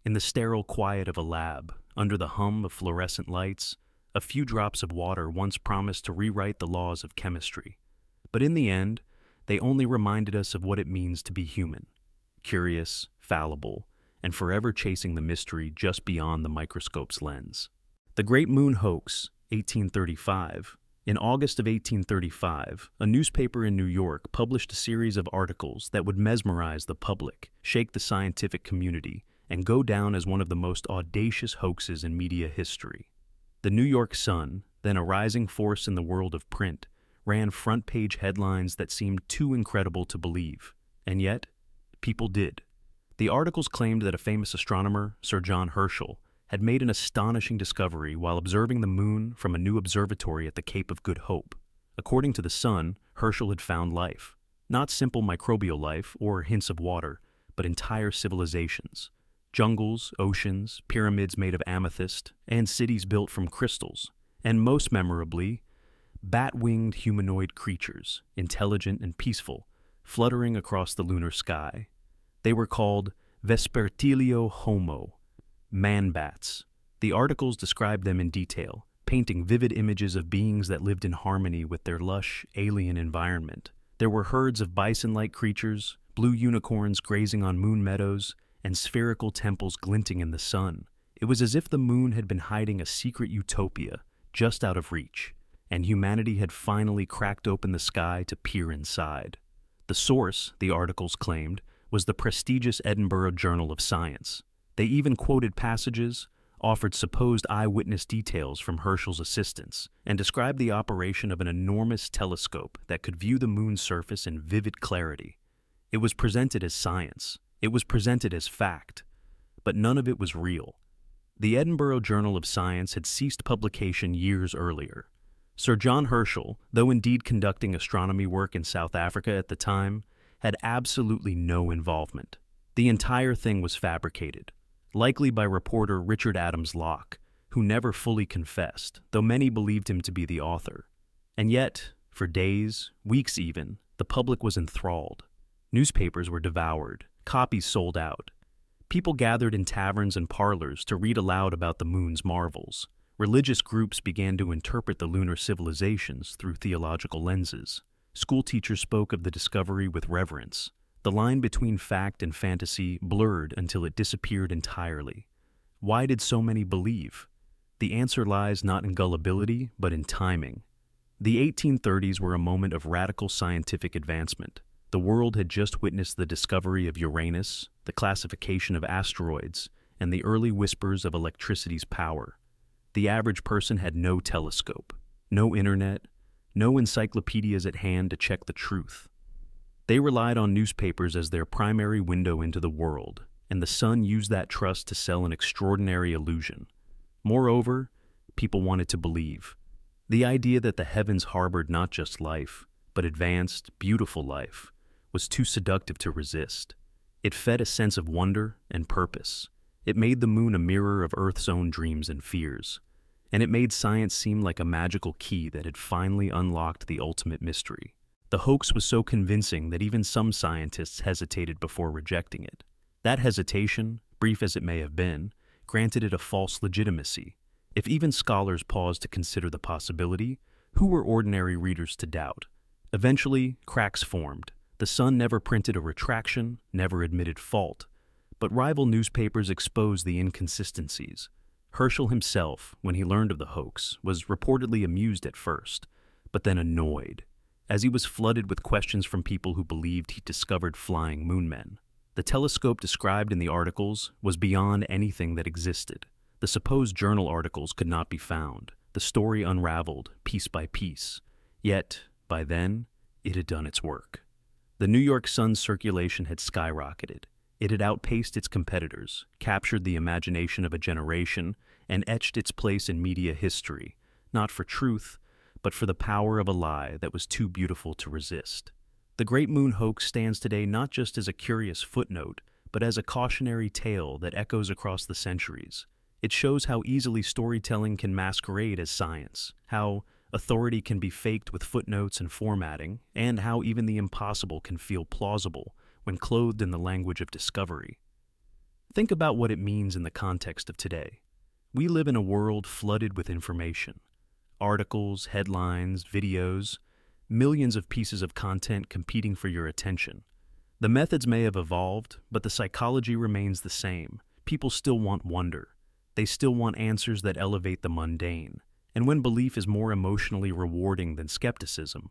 In the sterile quiet of a lab, under the hum of fluorescent lights, a few drops of water once promised to rewrite the laws of chemistry. But in the end, they only reminded us of what it means to be human, curious, fallible, and forever chasing the mystery just beyond the microscope's lens. The Great Moon Hoax, 1835. In August of 1835, a newspaper in New York published a series of articles that would mesmerize the public, shake the scientific community, and go down as one of the most audacious hoaxes in media history. The New York Sun, then a rising force in the world of print, ran front-page headlines that seemed too incredible to believe. And yet, people did. The articles claimed that a famous astronomer, Sir John Herschel, had made an astonishing discovery while observing the moon from a new observatory at the Cape of Good Hope. According to the Sun, Herschel had found life. Not simple microbial life or hints of water, but entire civilizations. Jungles, oceans, pyramids made of amethyst, and cities built from crystals. And most memorably, bat-winged humanoid creatures, intelligent and peaceful, fluttering across the lunar sky. They were called Vespertilio Homo, man-bats. The articles described them in detail, painting vivid images of beings that lived in harmony with their lush, alien environment. There were herds of bison-like creatures, blue unicorns grazing on moon meadows, and spherical temples glinting in the sun, It was as if the moon had been hiding a secret utopia just out of reach, and humanity had finally cracked open the sky to peer inside. The source, the articles claimed, was the prestigious Edinburgh Journal of Science. They even quoted passages, offered supposed eyewitness details from Herschel's assistants, and described the operation of an enormous telescope that could view the moon's surface in vivid clarity. It was presented as science. It was presented as fact. But none of it was real. The Edinburgh Journal of Science had ceased publication years earlier. Sir John Herschel, though indeed conducting astronomy work in South Africa at the time, had absolutely no involvement. The entire thing was fabricated, likely by reporter Richard Adams Locke, who never fully confessed, though many believed him to be the author. And yet, for days, weeks even, the public was enthralled. Newspapers were devoured, copies sold out. People gathered in taverns and parlors to read aloud about the moon's marvels. Religious groups began to interpret the lunar civilizations through theological lenses. School teachers spoke of the discovery with reverence. The line between fact and fantasy blurred until it disappeared entirely. Why did so many believe? The answer lies not in gullibility, but in timing. The 1830s were a moment of radical scientific advancement. The world had just witnessed the discovery of Uranus, the classification of asteroids, and the early whispers of electricity's power. The average person had no telescope, no internet, no encyclopedias at hand to check the truth. They relied on newspapers as their primary window into the world, and the Sun used that trust to sell an extraordinary illusion. Moreover, people wanted to believe. The idea that the heavens harbored not just life, but advanced, beautiful life, was too seductive to resist. It fed a sense of wonder and purpose. It made the moon a mirror of Earth's own dreams and fears. And it made science seem like a magical key that had finally unlocked the ultimate mystery. The hoax was so convincing that even some scientists hesitated before rejecting it. That hesitation, brief as it may have been, granted it a false legitimacy. If even scholars paused to consider the possibility, who were ordinary readers to doubt? Eventually, cracks formed. The Sun never printed a retraction, never admitted fault, but rival newspapers exposed the inconsistencies. Herschel himself, when he learned of the hoax, was reportedly amused at first, but then annoyed, as he was flooded with questions from people who believed he discovered flying moonmen. The telescope described in the articles was beyond anything that existed. The supposed journal articles could not be found. The story unraveled, piece by piece. Yet, by then, it had done its work. The New York Sun's circulation had skyrocketed. It had outpaced its competitors, captured the imagination of a generation, and etched its place in media history, not for truth, but for the power of a lie that was too beautiful to resist. The Great Moon Hoax stands today not just as a curious footnote, but as a cautionary tale that echoes across the centuries. It shows how easily storytelling can masquerade as science, how authority can be faked with footnotes and formatting, and how even the impossible can feel plausible when clothed in the language of discovery. Think about what it means in the context of today. We live in a world flooded with information. Articles, headlines, videos, millions of pieces of content competing for your attention. The methods may have evolved, but the psychology remains the same. People still want wonder. They still want answers that elevate the mundane. And when belief is more emotionally rewarding than skepticism,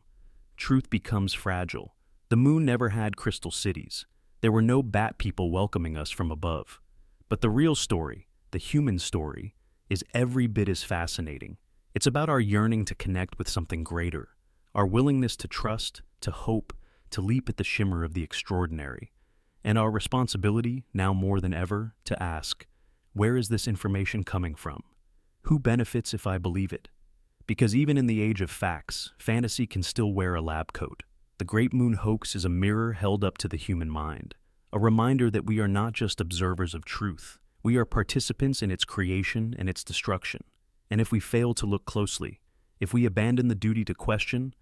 truth becomes fragile. The moon never had crystal cities. There were no bat people welcoming us from above. But the real story, the human story, is every bit as fascinating. It's about our yearning to connect with something greater, our willingness to trust, to hope, to leap at the shimmer of the extraordinary, and our responsibility, now more than ever, to ask, where is this information coming from? Who benefits if I believe it? Because even in the age of facts, fantasy can still wear a lab coat. The Great Moon Hoax is a mirror held up to the human mind, a reminder that we are not just observers of truth. We are participants in its creation and its destruction. And if we fail to look closely, if we abandon the duty to question,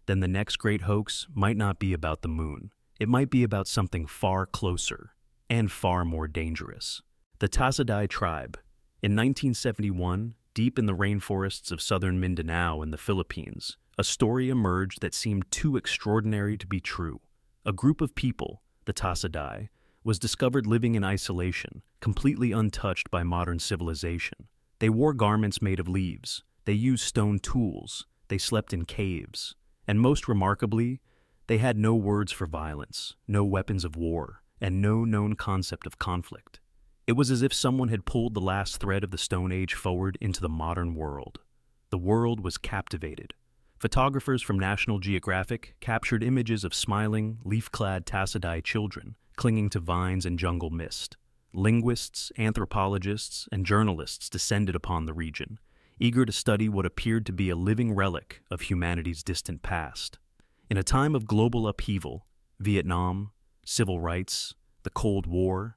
then the next great hoax might not be about the moon. It might be about something far closer and far more dangerous. The Tasaday Tribe. In 1971, deep in the rainforests of southern Mindanao in the Philippines, a story emerged that seemed too extraordinary to be true. A group of people, the Tasaday, was discovered living in isolation, completely untouched by modern civilization. They wore garments made of leaves, they used stone tools, they slept in caves, and most remarkably, they had no words for violence, no weapons of war, and no known concept of conflict. It was as if someone had pulled the last thread of the Stone Age forward into the modern world. The world was captivated. Photographers from National Geographic captured images of smiling, leaf-clad Tasaday children clinging to vines and jungle mist. Linguists, anthropologists, and journalists descended upon the region, eager to study what appeared to be a living relic of humanity's distant past. In a time of global upheaval, Vietnam, civil rights, the Cold War,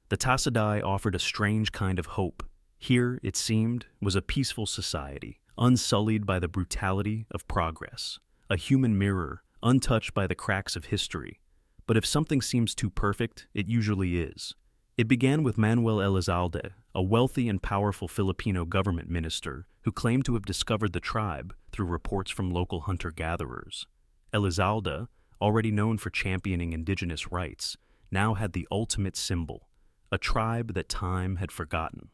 the Tasaday offered a strange kind of hope. Here, it seemed, was a peaceful society, unsullied by the brutality of progress, a human mirror, untouched by the cracks of history. But if something seems too perfect, it usually is. It began with Manuel Elizalde, a wealthy and powerful Filipino government minister who claimed to have discovered the tribe through reports from local hunter-gatherers. Elizalde, already known for championing indigenous rights, now had the ultimate symbol, a tribe that time had forgotten.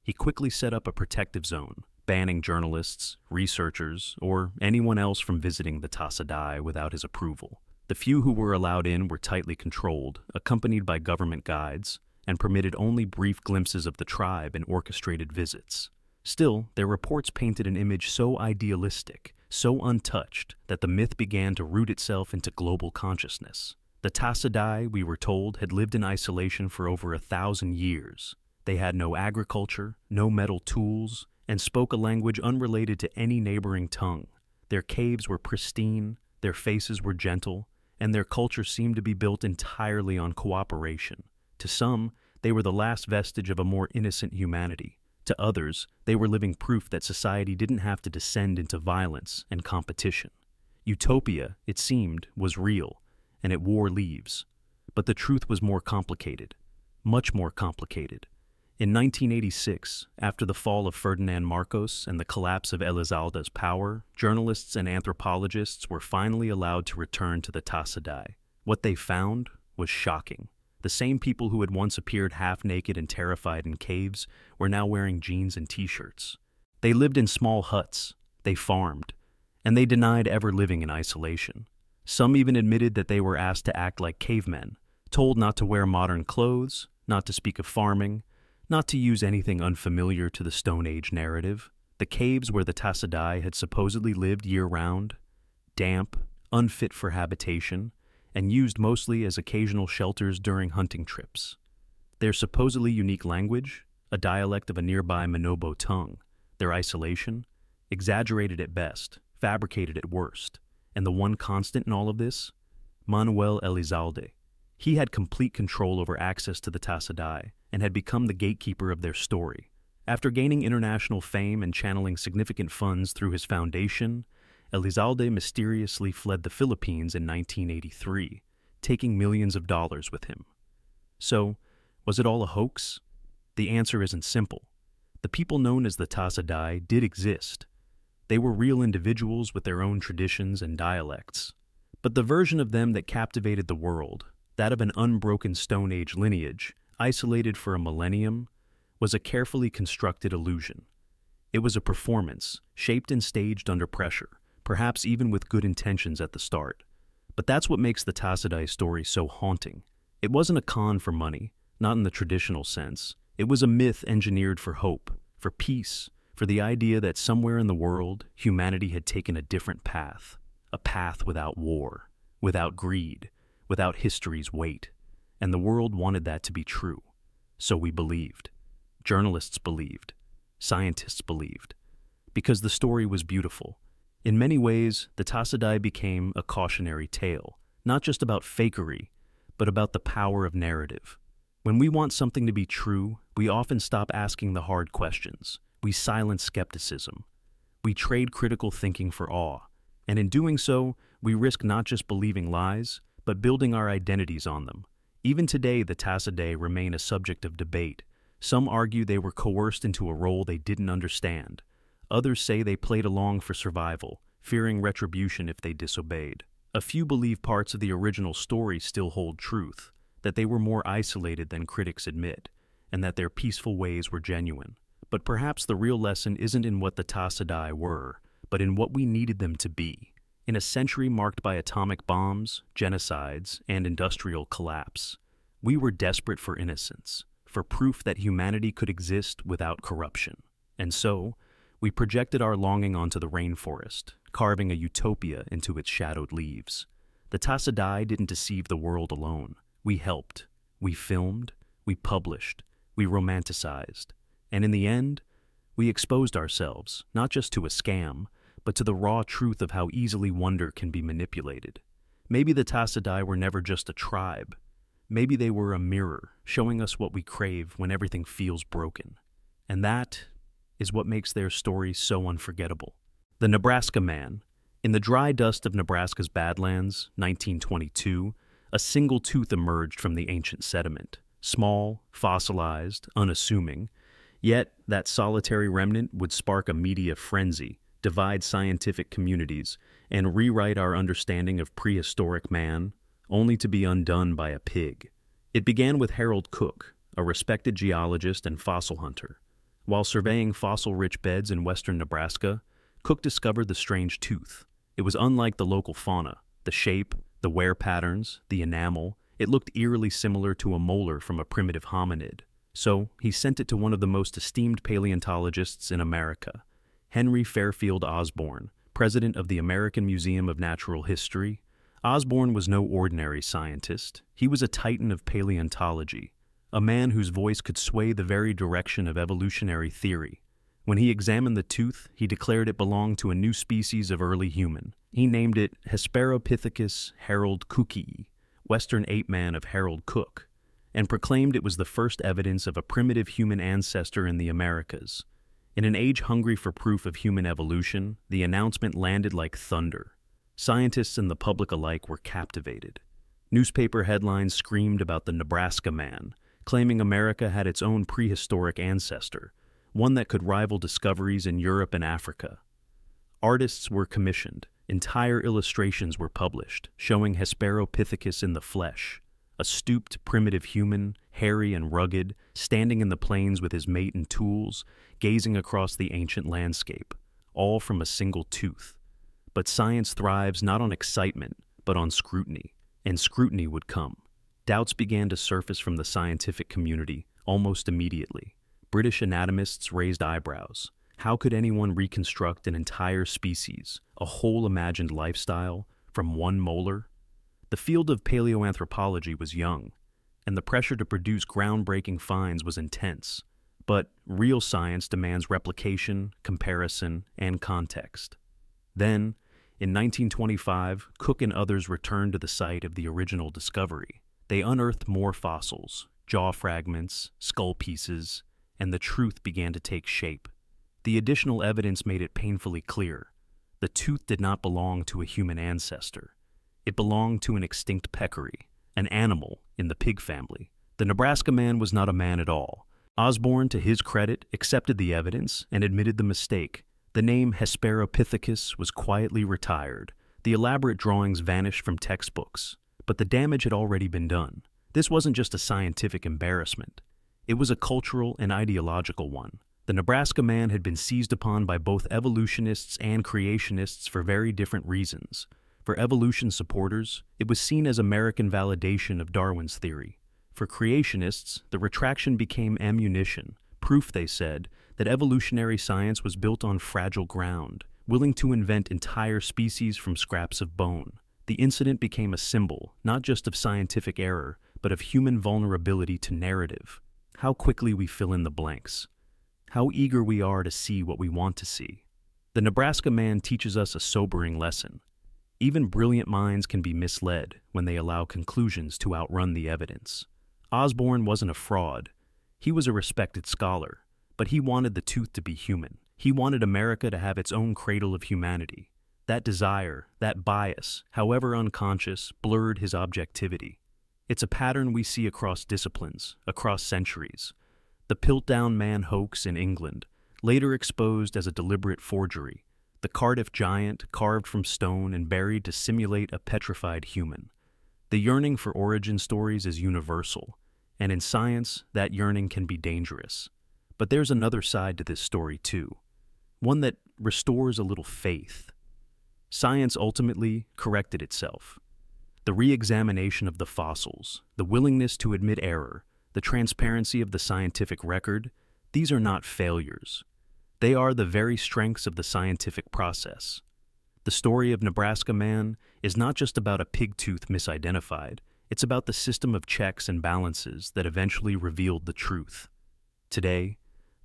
He quickly set up a protective zone, banning journalists, researchers, or anyone else from visiting the Tasaday without his approval. The few who were allowed in were tightly controlled, accompanied by government guides, and permitted only brief glimpses of the tribe in orchestrated visits. Still, their reports painted an image so idealistic, so untouched, that the myth began to root itself into global consciousness. The Tasaday, we were told, had lived in isolation for over 1,000 years. They had no agriculture, no metal tools, and spoke a language unrelated to any neighboring tongue. Their caves were pristine, their faces were gentle, and their culture seemed to be built entirely on cooperation. To some, they were the last vestige of a more innocent humanity. To others, they were living proof that society didn't have to descend into violence and competition. Utopia, it seemed, was real, and it wore leaves. But the truth was more complicated, much more complicated. In 1986, after the fall of Ferdinand Marcos and the collapse of Elizalde's power, journalists and anthropologists were finally allowed to return to the Tasaday. What they found was shocking. The same people who had once appeared half-naked and terrified in caves were now wearing jeans and t-shirts. They lived in small huts, they farmed, and they denied ever living in isolation. Some even admitted that they were asked to act like cavemen, told not to wear modern clothes, not to speak of farming, not to use anything unfamiliar to the Stone Age narrative. The caves where the Tasaday had supposedly lived year-round, damp, unfit for habitation, and used mostly as occasional shelters during hunting trips. Their supposedly unique language, a dialect of a nearby Manobo tongue, their isolation, exaggerated at best, fabricated at worst, and the one constant in all of this? Manuel Elizalde. He had complete control over access to the Tasaday and had become the gatekeeper of their story. After gaining international fame and channeling significant funds through his foundation, Elizalde mysteriously fled the Philippines in 1983, taking millions of dollars with him. So, was it all a hoax? The answer isn't simple. The people known as the Tasaday did exist. They were real individuals with their own traditions and dialects. But the version of them that captivated the world, that of an unbroken Stone Age lineage, isolated for a millennium, was a carefully constructed illusion. It was a performance, shaped and staged under pressure, perhaps even with good intentions at the start. But that's what makes the Tasaday story so haunting. It wasn't a con for money, not in the traditional sense. It was a myth engineered for hope, for peace, for the idea that somewhere in the world, humanity had taken a different path, a path without war, without greed, without history's weight. And the world wanted that to be true. So we believed. Journalists believed. Scientists believed. Because the story was beautiful. In many ways, the Tasaday became a cautionary tale, not just about fakery, but about the power of narrative. When we want something to be true, we often stop asking the hard questions. We silence skepticism. We trade critical thinking for awe. And in doing so, we risk not just believing lies, but building our identities on them. Even today, the Tasaday remain a subject of debate. Some argue they were coerced into a role they didn't understand. Others say they played along for survival, fearing retribution if they disobeyed. A few believe parts of the original story still hold truth, that they were more isolated than critics admit, and that their peaceful ways were genuine. But perhaps the real lesson isn't in what the Tasaday were, but in what we needed them to be. In a century marked by atomic bombs, genocides, and industrial collapse, we were desperate for innocence, for proof that humanity could exist without corruption. And so, we projected our longing onto the rainforest, carving a utopia into its shadowed leaves. The Tasaday didn't deceive the world alone. We helped, we filmed, we published, we romanticized, and in the end, we exposed ourselves, not just to a scam, but to the raw truth of how easily wonder can be manipulated. Maybe the Tasaday were never just a tribe. Maybe they were a mirror, showing us what we crave when everything feels broken. And that is what makes their story so unforgettable. The Nebraska Man. In the dry dust of Nebraska's Badlands, 1922, a single tooth emerged from the ancient sediment. Small, fossilized, unassuming. Yet, that solitary remnant would spark a media frenzy, divide scientific communities, and rewrite our understanding of prehistoric man, only to be undone by a pig. It began with Harold Cook, a respected geologist and fossil hunter. While surveying fossil-rich beds in western Nebraska, Cook discovered the strange tooth. It was unlike the local fauna. The shape, the wear patterns, the enamel, it looked eerily similar to a molar from a primitive hominid. So, he sent it to one of the most esteemed paleontologists in America, Henry Fairfield Osborn, president of the American Museum of Natural History. Osborn was no ordinary scientist. He was a titan of paleontology, a man whose voice could sway the very direction of evolutionary theory. When he examined the tooth, he declared it belonged to a new species of early human. He named it Hesperopithecus haroldcookii, Western ape man of Harold Cook, and proclaimed it was the first evidence of a primitive human ancestor in the Americas. In an age hungry for proof of human evolution, the announcement landed like thunder. Scientists and the public alike were captivated. Newspaper headlines screamed about the Nebraska Man, claiming America had its own prehistoric ancestor, one that could rival discoveries in Europe and Africa. Artists were commissioned. Entire illustrations were published, showing Hesperopithecus in the flesh, a stooped, primitive human, hairy and rugged, standing in the plains with his mate and tools, gazing across the ancient landscape, all from a single tooth. But science thrives not on excitement, but on scrutiny, and scrutiny would come. Doubts began to surface from the scientific community almost immediately. British anatomists raised eyebrows. How could anyone reconstruct an entire species, a whole imagined lifestyle, from one molar? The field of paleoanthropology was young, and the pressure to produce groundbreaking finds was intense. But real science demands replication, comparison, and context. Then, in 1925, Cook and others returned to the site of the original discovery. They unearthed more fossils, jaw fragments, skull pieces, and the truth began to take shape. The additional evidence made it painfully clear. The tooth did not belong to a human ancestor. It belonged to an extinct peccary, an animal in the pig family. The Nebraska Man was not a man at all. Osborn, to his credit, accepted the evidence and admitted the mistake. The name Hesperopithecus was quietly retired. The elaborate drawings vanished from textbooks. But the damage had already been done. This wasn't just a scientific embarrassment. It was a cultural and ideological one. The Nebraska Man had been seized upon by both evolutionists and creationists for very different reasons. For evolution supporters, it was seen as American validation of Darwin's theory. For creationists, the retraction became ammunition, proof, they said, that evolutionary science was built on fragile ground, willing to invent entire species from scraps of bone. The incident became a symbol, not just of scientific error, but of human vulnerability to narrative. How quickly we fill in the blanks. How eager we are to see what we want to see. The Nebraska Man teaches us a sobering lesson. Even brilliant minds can be misled when they allow conclusions to outrun the evidence. Osborn wasn't a fraud. He was a respected scholar, but he wanted the tooth to be human. He wanted America to have its own cradle of humanity. That desire, that bias, however unconscious, blurred his objectivity. It's a pattern we see across disciplines, across centuries. The Piltdown Man Hoax in England, later exposed as a deliberate forgery. The Cardiff Giant, carved from stone and buried to simulate a petrified human. The yearning for origin stories is universal, and in science, that yearning can be dangerous. But there's another side to this story too, one that restores a little faith. Science ultimately corrected itself. The re-examination of the fossils, the willingness to admit error, the transparency of the scientific record, these are not failures. They are the very strengths of the scientific process. The story of Nebraska Man is not just about a pig tooth misidentified, it's about the system of checks and balances that eventually revealed the truth. Today,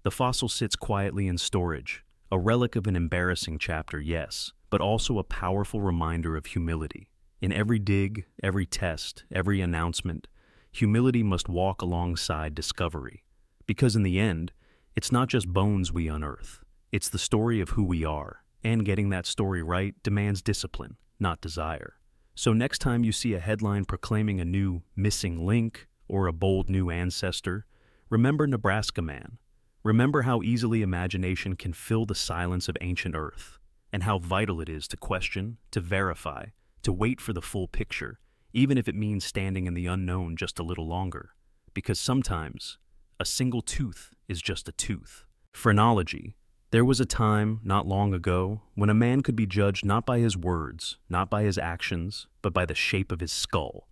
the fossil sits quietly in storage, a relic of an embarrassing chapter, yes, but also a powerful reminder of humility. In every dig, every test, every announcement, humility must walk alongside discovery. Because in the end, it's not just bones we unearth, it's the story of who we are, and getting that story right demands discipline, not desire. So next time you see a headline proclaiming a new missing link or a bold new ancestor, remember Nebraska Man. Remember how easily imagination can fill the silence of ancient Earth, and how vital it is to question, to verify, to wait for the full picture, even if it means standing in the unknown just a little longer. Because sometimes, a single tooth is just a tooth. Phrenology. There was a time, not long ago, when a man could be judged not by his words, not by his actions, but by the shape of his skull,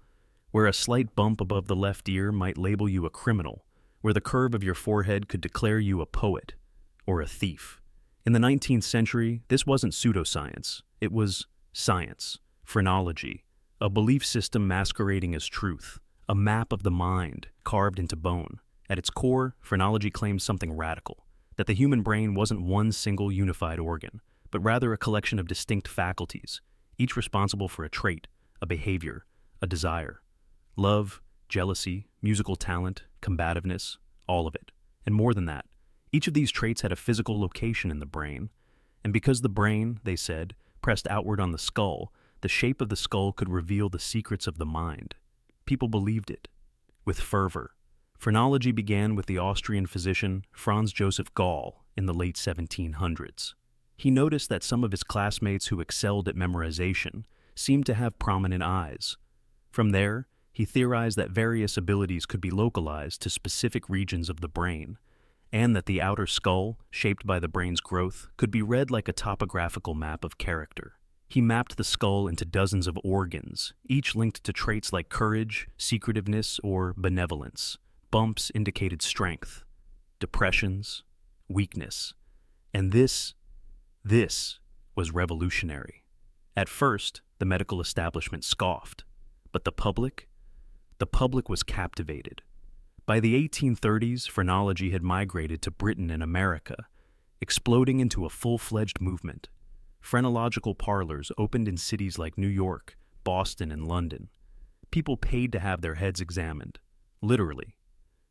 where a slight bump above the left ear might label you a criminal, where the curve of your forehead could declare you a poet or a thief. In the 19th century, this wasn't pseudoscience, it was science. Phrenology, a belief system masquerading as truth, a map of the mind carved into bone. At its core, phrenology claimed something radical, that the human brain wasn't one single unified organ, but rather a collection of distinct faculties, each responsible for a trait, a behavior, a desire. Love, jealousy, musical talent, combativeness, all of it. And more than that, each of these traits had a physical location in the brain, and because the brain, they said, pressed outward on the skull, the shape of the skull could reveal the secrets of the mind. People believed it, with fervor. Phrenology began with the Austrian physician Franz Joseph Gall in the late 1700s. He noticed that some of his classmates who excelled at memorization seemed to have prominent eyes. From there, he theorized that various abilities could be localized to specific regions of the brain, and that the outer skull, shaped by the brain's growth, could be read like a topographical map of character. He mapped the skull into dozens of organs, each linked to traits like courage, secretiveness, or benevolence. Bumps indicated strength, depressions, weakness. And this was revolutionary. At first, the medical establishment scoffed, but the public was captivated. By the 1830s, phrenology had migrated to Britain and America, exploding into a full-fledged movement. Phrenological parlors opened in cities like New York, Boston, and London. People paid to have their heads examined, literally.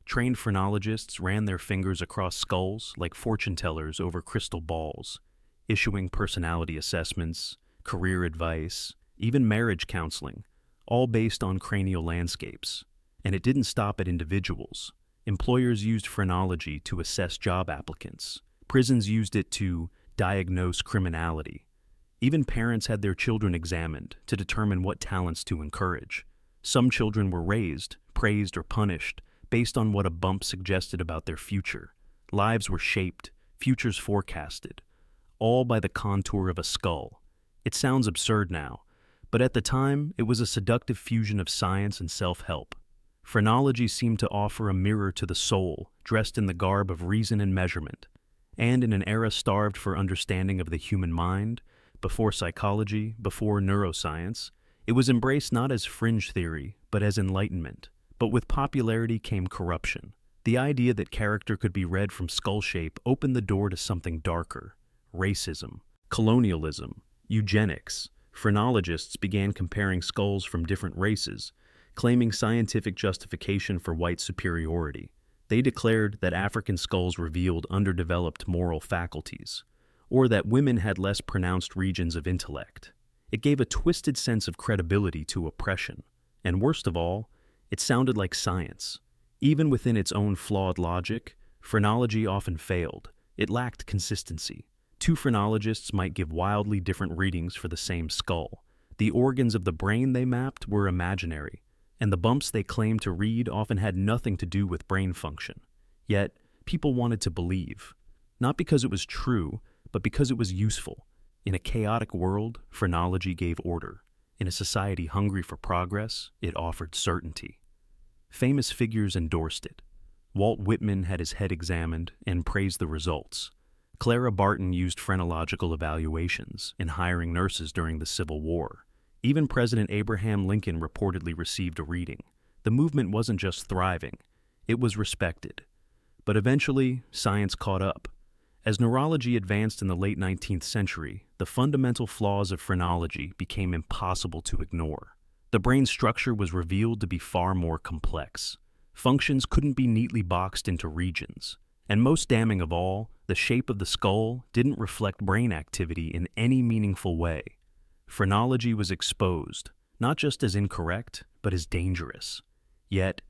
Trained phrenologists ran their fingers across skulls like fortune tellers over crystal balls, issuing personality assessments, career advice, even marriage counseling, all based on cranial landscapes. And it didn't stop at individuals. Employers used phrenology to assess job applicants. Prisons used it to diagnose criminality. Even parents had their children examined to determine what talents to encourage. Some children were raised, praised, or punished based on what a bump suggested about their future. Lives were shaped, futures forecasted, all by the contour of a skull. It sounds absurd now, but at the time, it was a seductive fusion of science and self-help. Phrenology seemed to offer a mirror to the soul, dressed in the garb of reason and measurement. And in an era starved for understanding of the human mind, before psychology, before neuroscience, it was embraced not as fringe theory, but as enlightenment. But with popularity came corruption. The idea that character could be read from skull shape opened the door to something darker: racism, colonialism, eugenics. Phrenologists began comparing skulls from different races, claiming scientific justification for white superiority. They declared that African skulls revealed underdeveloped moral faculties, or that women had less pronounced regions of intellect. It gave a twisted sense of credibility to oppression, and worst of all, it sounded like science. Even within its own flawed logic, phrenology often failed. It lacked consistency. Two phrenologists might give wildly different readings for the same skull. The organs of the brain they mapped were imaginary, and the bumps they claimed to read often had nothing to do with brain function. Yet, people wanted to believe, not because it was true, but because it was useful. In a chaotic world, phrenology gave order. In a society hungry for progress, it offered certainty. Famous figures endorsed it. Walt Whitman had his head examined and praised the results. Clara Barton used phrenological evaluations in hiring nurses during the Civil War. Even President Abraham Lincoln reportedly received a reading. The movement wasn't just thriving, it was respected. But eventually, science caught up. As neurology advanced in the late 19th century, the fundamental flaws of phrenology became impossible to ignore. The brain's structure was revealed to be far more complex. Functions couldn't be neatly boxed into regions. And most damning of all, the shape of the skull didn't reflect brain activity in any meaningful way. Phrenology was exposed, not just as incorrect, but as dangerous. Yet,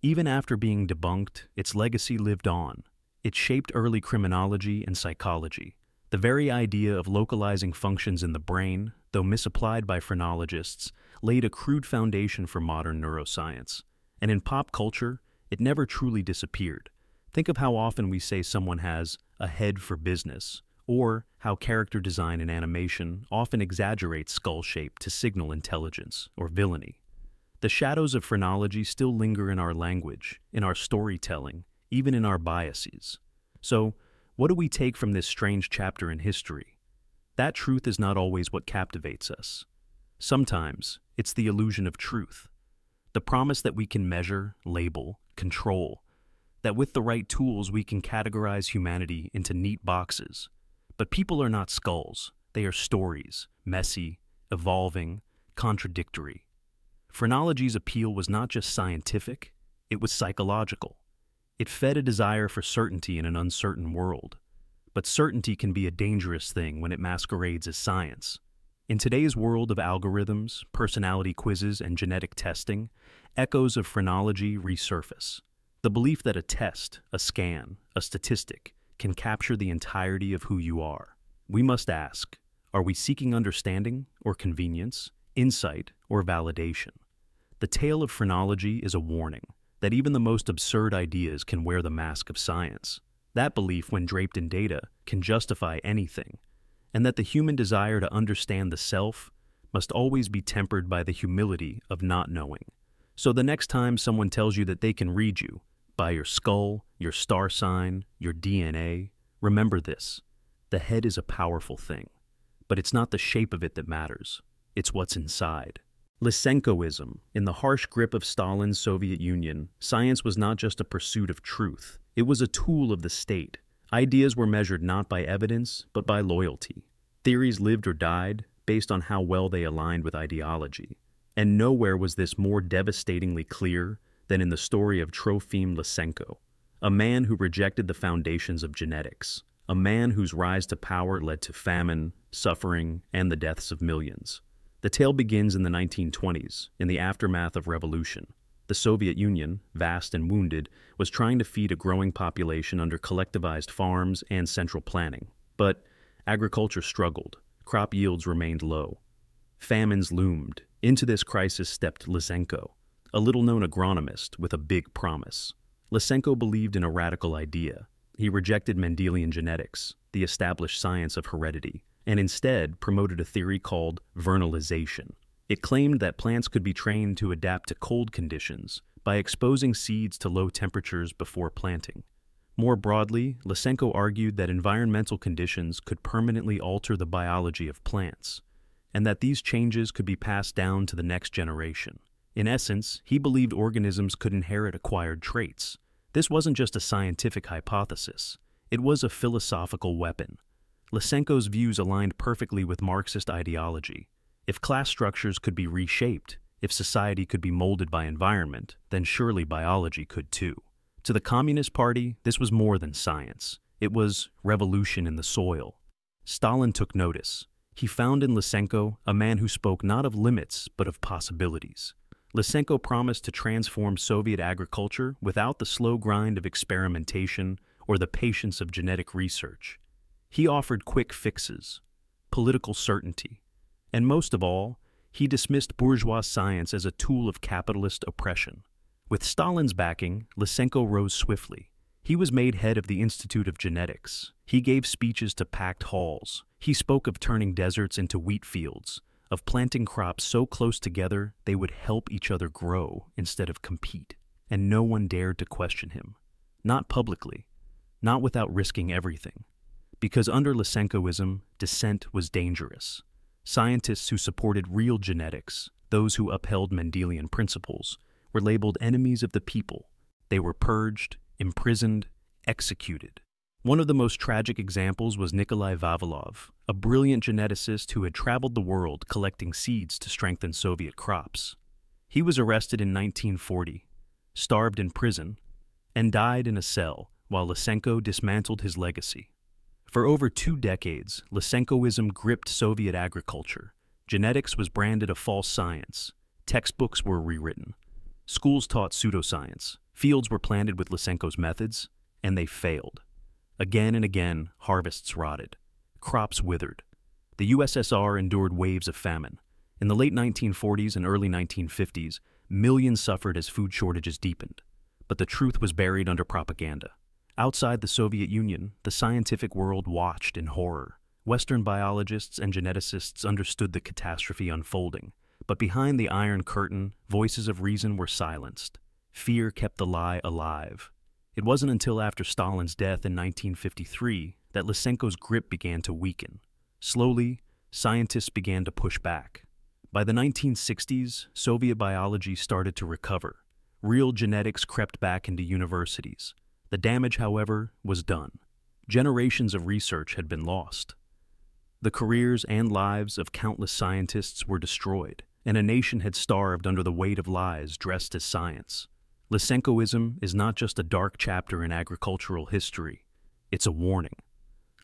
even after being debunked, its legacy lived on. It shaped early criminology and psychology. The very idea of localizing functions in the brain, though misapplied by phrenologists, laid a crude foundation for modern neuroscience. And in pop culture, it never truly disappeared. Think of how often we say someone has a head for business, or how character design in animation often exaggerates skull shape to signal intelligence or villainy. The shadows of phrenology still linger in our language, in our storytelling, even in our biases. So, what do we take from this strange chapter in history? That truth is not always what captivates us. Sometimes, it's the illusion of truth. The promise that we can measure, label, control, that with the right tools we can categorize humanity into neat boxes. But people are not skulls. They are stories, messy, evolving, contradictory. Phrenology's appeal was not just scientific, it was psychological. It fed a desire for certainty in an uncertain world. But certainty can be a dangerous thing when it masquerades as science. In today's world of algorithms, personality quizzes, and genetic testing, echoes of phrenology resurface. The belief that a test, a scan, a statistic can capture the entirety of who you are. We must ask, are we seeking understanding or convenience, insight or validation? The tale of phrenology is a warning that even the most absurd ideas can wear the mask of science. That belief, when draped in data, can justify anything, and that the human desire to understand the self must always be tempered by the humility of not knowing. So the next time someone tells you that they can read you, by your skull, your star sign, your DNA, remember this: the head is a powerful thing, but it's not the shape of it that matters, it's what's inside. Lysenkoism. In the harsh grip of Stalin's Soviet Union, science was not just a pursuit of truth, it was a tool of the state. Ideas were measured not by evidence, but by loyalty. Theories lived or died based on how well they aligned with ideology. And nowhere was this more devastatingly clear than in the story of Trofim Lysenko, a man who rejected the foundations of genetics, a man whose rise to power led to famine, suffering, and the deaths of millions. The tale begins in the 1920s, in the aftermath of revolution. The Soviet Union, vast and wounded, was trying to feed a growing population under collectivized farms and central planning. But agriculture struggled, crop yields remained low. Famines loomed. Into this crisis stepped Lysenko, a little-known agronomist with a big promise. Lysenko believed in a radical idea. He rejected Mendelian genetics, the established science of heredity, and instead promoted a theory called vernalization. It claimed that plants could be trained to adapt to cold conditions by exposing seeds to low temperatures before planting. More broadly, Lysenko argued that environmental conditions could permanently alter the biology of plants, and that these changes could be passed down to the next generation. In essence, he believed organisms could inherit acquired traits. This wasn't just a scientific hypothesis, it was a philosophical weapon. Lysenko's views aligned perfectly with Marxist ideology. If class structures could be reshaped, if society could be molded by environment, then surely biology could too. To the Communist Party, this was more than science. It was revolution in the soil. Stalin took notice. He found in Lysenko a man who spoke not of limits, but of possibilities. Lysenko promised to transform Soviet agriculture without the slow grind of experimentation or the patience of genetic research. He offered quick fixes, political certainty, and most of all, He dismissed bourgeois science as a tool of capitalist oppression. With Stalin's backing, Lysenko rose swiftly. He was made head of the Institute of Genetics. He gave speeches to packed halls. He spoke of turning deserts into wheat fields, of planting crops so close together they would help each other grow instead of compete. And no one dared to question him. Not publicly, not without risking everything. Because under Lysenkoism, dissent was dangerous. Scientists who supported real genetics, those who upheld Mendelian principles, were labeled enemies of the people. They were purged, imprisoned, executed. One of the most tragic examples was Nikolai Vavilov, a brilliant geneticist who had traveled the world collecting seeds to strengthen Soviet crops. He was arrested in 1940, starved in prison, and died in a cell while Lysenko dismantled his legacy. For over 2 decades, Lysenkoism gripped Soviet agriculture. Genetics was branded a false science. Textbooks were rewritten. Schools taught pseudoscience. Fields were planted with Lysenko's methods, and they failed. Again and again, harvests rotted. Crops withered. The USSR endured waves of famine. In the late 1940s and early 1950s, millions suffered as food shortages deepened. But the truth was buried under propaganda. Outside the Soviet Union, the scientific world watched in horror. Western biologists and geneticists understood the catastrophe unfolding. But behind the Iron Curtain, voices of reason were silenced. Fear kept the lie alive. It wasn't until after Stalin's death in 1953 that Lysenko's grip began to weaken. Slowly, scientists began to push back. By the 1960s, Soviet biology started to recover. Real genetics crept back into universities. The damage, however, was done. Generations of research had been lost. The careers and lives of countless scientists were destroyed, and a nation had starved under the weight of lies dressed as science. Lysenkoism is not just a dark chapter in agricultural history. It's a warning.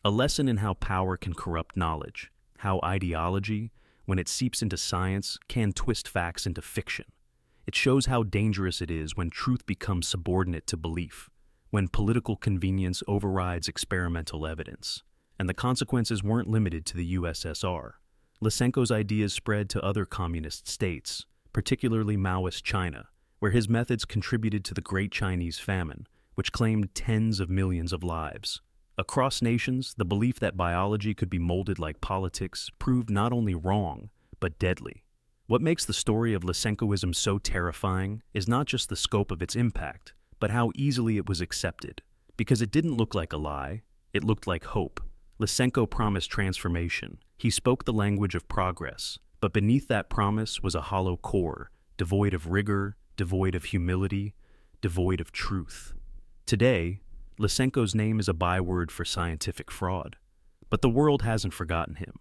A lesson in how power can corrupt knowledge, how ideology, when it seeps into science, can twist facts into fiction. It shows how dangerous it is when truth becomes subordinate to belief, when political convenience overrides experimental evidence. And the consequences weren't limited to the USSR. Lysenko's ideas spread to other communist states, particularly Maoist China, where his methods contributed to the Great Chinese Famine, which claimed tens of millions of lives. Across nations, the belief that biology could be molded like politics proved not only wrong, but deadly. What makes the story of Lysenkoism so terrifying is not just the scope of its impact, but how easily it was accepted. Because it didn't look like a lie, it looked like hope. Lysenko promised transformation. He spoke the language of progress, but beneath that promise was a hollow core, devoid of rigor, devoid of humility, devoid of truth. Today, Lysenko's name is a byword for scientific fraud, but the world hasn't forgotten him.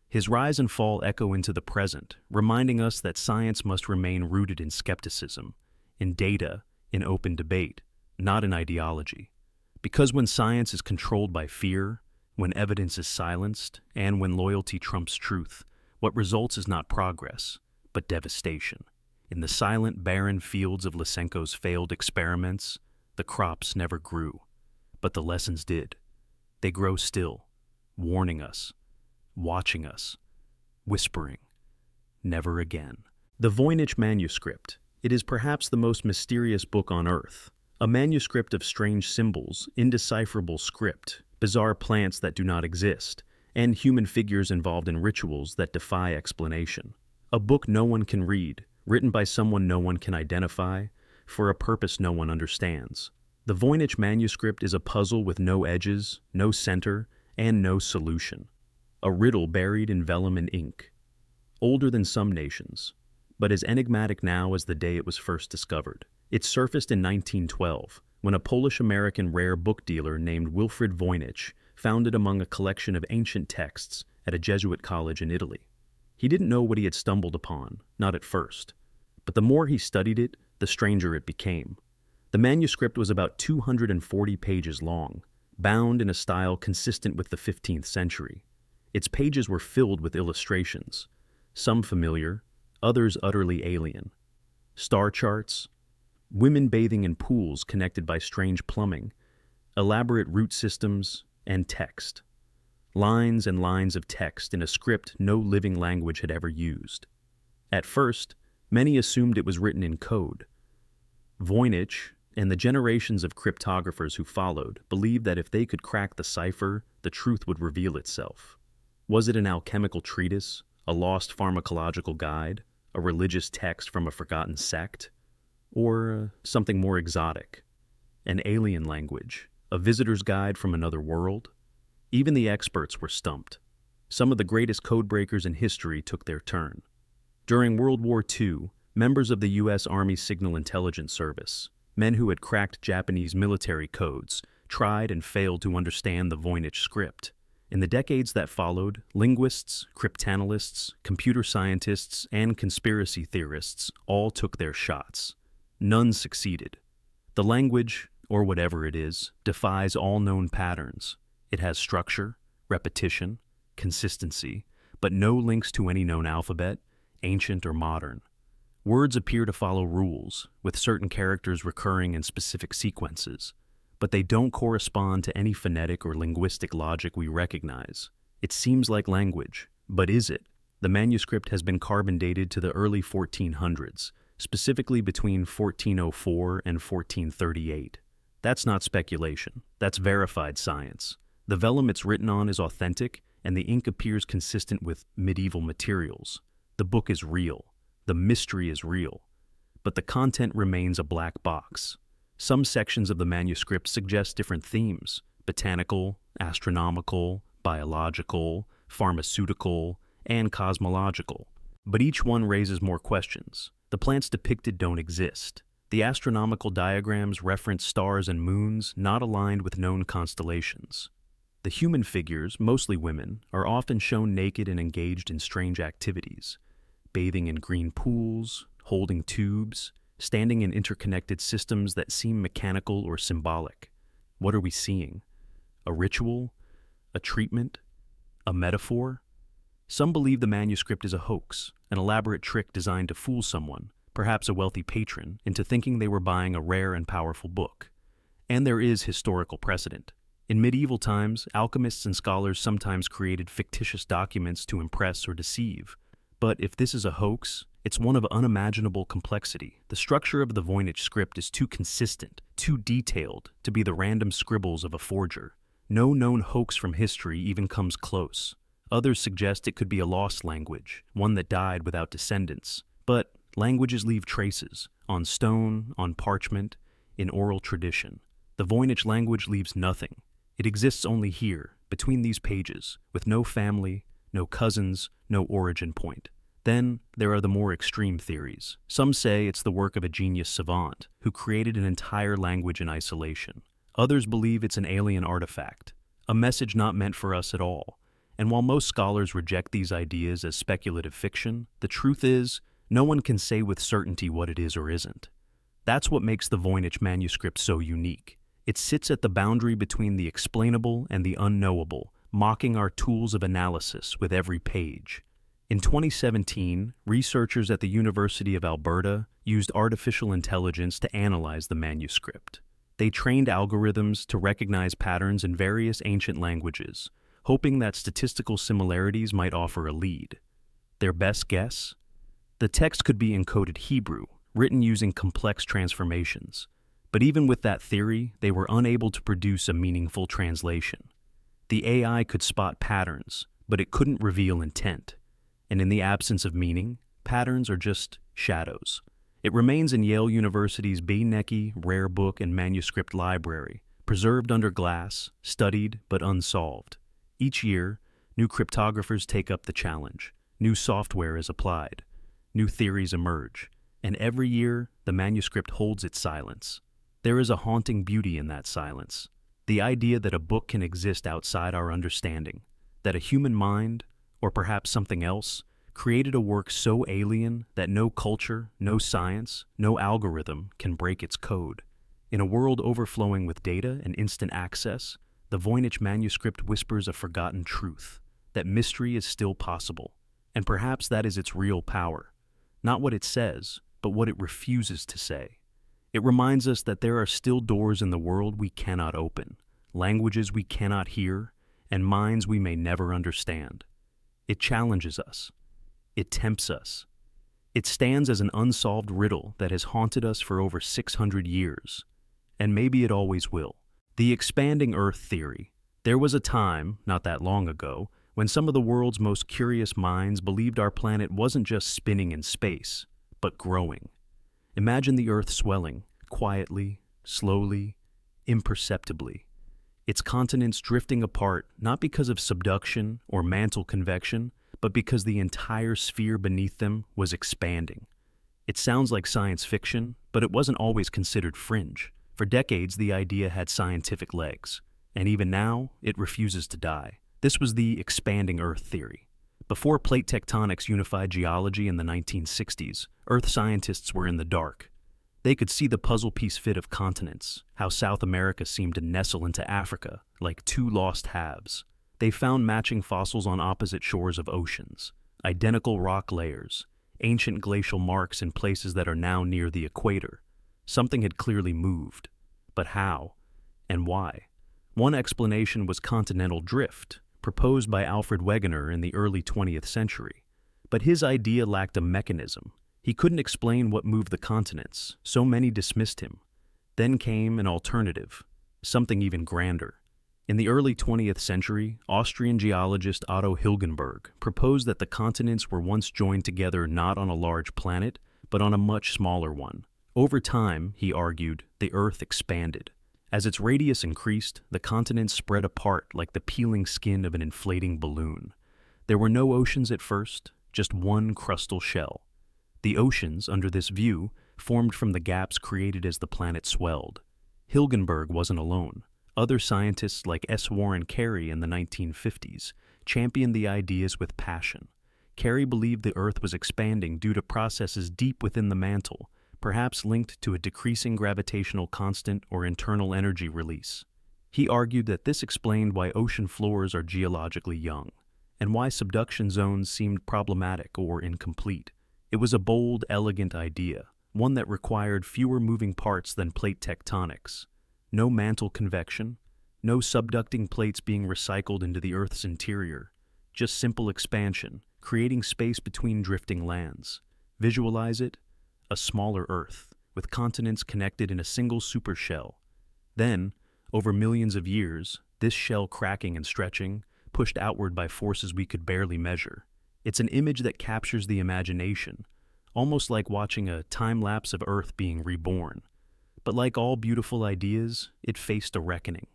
His rise and fall echo into the present, reminding us that science must remain rooted in skepticism, in data, in open debate, not in ideology. Because when science is controlled by fear, when evidence is silenced, and when loyalty trumps truth, what results is not progress, but devastation. In the silent, barren fields of Lysenko's failed experiments, the crops never grew, but the lessons did. They grow still, warning us, watching us, whispering, never again. The Voynich Manuscript. It is perhaps the most mysterious book on Earth. A manuscript of strange symbols, indecipherable script, bizarre plants that do not exist, and human figures involved in rituals that defy explanation. A book no one can read, written by someone no one can identify, for a purpose no one understands. The Voynich Manuscript is a puzzle with no edges, no center, and no solution. A riddle buried in vellum and ink. Older than some nations, but as enigmatic now as the day it was first discovered. It surfaced in 1912, when a Polish-American rare book dealer named Wilfrid Voynich found it among a collection of ancient texts at a Jesuit college in Italy. He didn't know what he had stumbled upon, not at first. But the more he studied it, the stranger it became. The manuscript was about 240 pages long, bound in a style consistent with the 15th century. Its pages were filled with illustrations, some familiar, others utterly alien. Star charts, women bathing in pools connected by strange plumbing, elaborate root systems, and text. Lines and lines of text in a script no living language had ever used. At first, many assumed it was written in code. Voynich and the generations of cryptographers who followed believed that if they could crack the cipher, the truth would reveal itself. Was it an alchemical treatise, a lost pharmacological guide, a religious text from a forgotten sect, or something more exotic? An alien language, a visitor's guide from another world? Even the experts were stumped. Some of the greatest codebreakers in history took their turn. During World War II, members of the U.S. Army Signal Intelligence Service, men who had cracked Japanese military codes, tried and failed to understand the Voynich script. In the decades that followed, linguists, cryptanalysts, computer scientists, and conspiracy theorists all took their shots. None succeeded. The language, or whatever it is, defies all known patterns. It has structure, repetition, consistency, but no links to any known alphabet, ancient or modern. Words appear to follow rules, with certain characters recurring in specific sequences, but they don't correspond to any phonetic or linguistic logic we recognize. It seems like language, but is it? The manuscript has been carbon dated to the early 1400s, specifically between 1404 and 1438. That's not speculation, that's verified science. The vellum it's written on is authentic, and the ink appears consistent with medieval materials. The book is real. The mystery is real. But the content remains a black box. Some sections of the manuscript suggest different themes: botanical, astronomical, biological, pharmaceutical, and cosmological. But each one raises more questions. The plants depicted don't exist. The astronomical diagrams reference stars and moons not aligned with known constellations. The human figures, mostly women, are often shown naked and engaged in strange activities, bathing in green pools, holding tubes, standing in interconnected systems that seem mechanical or symbolic. What are we seeing? A ritual? A treatment? A metaphor? Some believe the manuscript is a hoax, an elaborate trick designed to fool someone, perhaps a wealthy patron, into thinking they were buying a rare and powerful book. And there is historical precedent. In medieval times, alchemists and scholars sometimes created fictitious documents to impress or deceive. But if this is a hoax, it's one of unimaginable complexity. The structure of the Voynich script is too consistent, too detailed, to be the random scribbles of a forger. No known hoax from history even comes close. Others suggest it could be a lost language, one that died without descendants. But languages leave traces, on stone, on parchment, in oral tradition. The Voynich language leaves nothing. It exists only here, between these pages, with no family, no cousins, no origin point. Then, there are the more extreme theories. Some say it's the work of a genius savant, who created an entire language in isolation. Others believe it's an alien artifact, a message not meant for us at all. And while most scholars reject these ideas as speculative fiction, the truth is, no one can say with certainty what it is or isn't. That's what makes the Voynich manuscript so unique. It sits at the boundary between the explainable and the unknowable, mocking our tools of analysis with every page. In 2017, researchers at the University of Alberta used artificial intelligence to analyze the manuscript. They trained algorithms to recognize patterns in various ancient languages, hoping that statistical similarities might offer a lead. Their best guess? The text could be encoded Hebrew, written using complex transformations. But even with that theory, they were unable to produce a meaningful translation. The AI could spot patterns, but it couldn't reveal intent. And in the absence of meaning, patterns are just shadows. It remains in Yale University's Beinecke Rare Book and Manuscript Library, preserved under glass, studied but unsolved. Each year, new cryptographers take up the challenge. New software is applied. New theories emerge. And every year, the manuscript holds its silence. There is a haunting beauty in that silence. The idea that a book can exist outside our understanding, that a human mind, or perhaps something else, created a work so alien that no culture, no science, no algorithm can break its code. In a world overflowing with data and instant access, the Voynich manuscript whispers a forgotten truth, that mystery is still possible, and perhaps that is its real power. Not what it says, but what it refuses to say. It reminds us that there are still doors in the world we cannot open, languages we cannot hear, and minds we may never understand. It challenges us. It tempts us. It stands as an unsolved riddle that has haunted us for over 600 years. And maybe it always will. The expanding Earth theory. There was a time, not that long ago, when some of the world's most curious minds believed our planet wasn't just spinning in space, but growing. Imagine the Earth swelling, quietly, slowly, imperceptibly. Its continents drifting apart not because of subduction or mantle convection, but because the entire sphere beneath them was expanding. It sounds like science fiction, but it wasn't always considered fringe. For decades, the idea had scientific legs, and even now, it refuses to die. This was the expanding Earth theory. Before plate tectonics unified geology in the 1960s, Earth scientists were in the dark. They could see the puzzle piece fit of continents, how South America seemed to nestle into Africa like two lost halves. They found matching fossils on opposite shores of oceans, identical rock layers, ancient glacial marks in places that are now near the equator. Something had clearly moved. But how? And why? One explanation was continental drift, proposed by Alfred Wegener in the early 20th century. But his idea lacked a mechanism. He couldn't explain what moved the continents, so many dismissed him. Then came an alternative, something even grander. In the early 20th century, Austrian geologist Otto Hilgenberg proposed that the continents were once joined together not on a large planet, but on a much smaller one. Over time, he argued, the Earth expanded. As its radius increased, the continents spread apart like the peeling skin of an inflating balloon. There were no oceans at first, just one crustal shell. The oceans, under this view, formed from the gaps created as the planet swelled. Hilgenberg wasn't alone. Other scientists like S. Warren Carey in the 1950s championed the ideas with passion. Carey believed the Earth was expanding due to processes deep within the mantle, perhaps linked to a decreasing gravitational constant or internal energy release. He argued that this explained why ocean floors are geologically young, and why subduction zones seemed problematic or incomplete. It was a bold, elegant idea, one that required fewer moving parts than plate tectonics. No mantle convection, no subducting plates being recycled into the Earth's interior, just simple expansion, creating space between drifting lands. Visualize it, a smaller Earth, with continents connected in a single supershell. Then, over millions of years, this shell cracking and stretching, pushed outward by forces we could barely measure. It's an image that captures the imagination, almost like watching a time-lapse of Earth being reborn. But like all beautiful ideas, it faced a reckoning.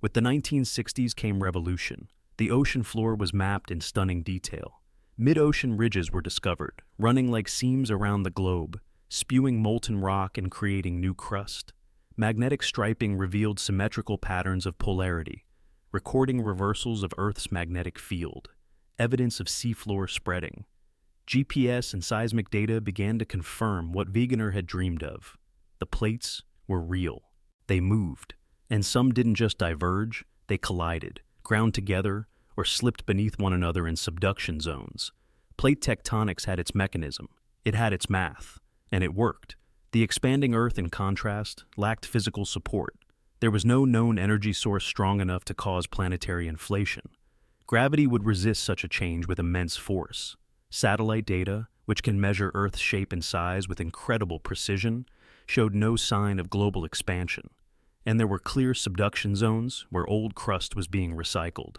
With the 1960s came revolution. The ocean floor was mapped in stunning detail. Mid-ocean ridges were discovered, running like seams around the globe, spewing molten rock and creating new crust. Magnetic striping revealed symmetrical patterns of polarity, recording reversals of Earth's magnetic field, evidence of seafloor spreading. GPS and seismic data began to confirm what Wegener had dreamed of. The plates were real. They moved. And some didn't just diverge, they collided, ground together, or slipped beneath one another in subduction zones. Plate tectonics had its mechanism. It had its math. And it worked. The expanding Earth, in contrast, lacked physical support. There was no known energy source strong enough to cause planetary inflation. Gravity would resist such a change with immense force. Satellite data, which can measure Earth's shape and size with incredible precision, showed no sign of global expansion, and there were clear subduction zones where old crust was being recycled.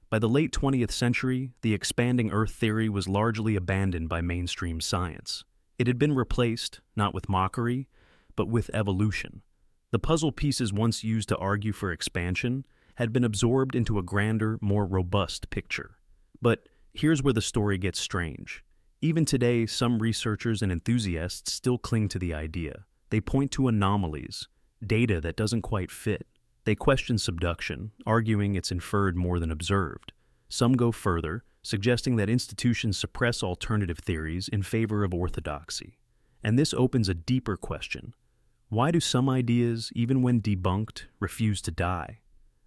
By the late 20th century, the expanding Earth theory was largely abandoned by mainstream science. It had been replaced, not with mockery, but with evolution. The puzzle pieces once used to argue for expansion had been absorbed into a grander, more robust picture. But here's where the story gets strange. Even today, some researchers and enthusiasts still cling to the idea. They point to anomalies, data that doesn't quite fit. They question subduction, arguing it's inferred more than observed. Some go further, suggesting that institutions suppress alternative theories in favor of orthodoxy. And this opens a deeper question. Why do some ideas, even when debunked, refuse to die?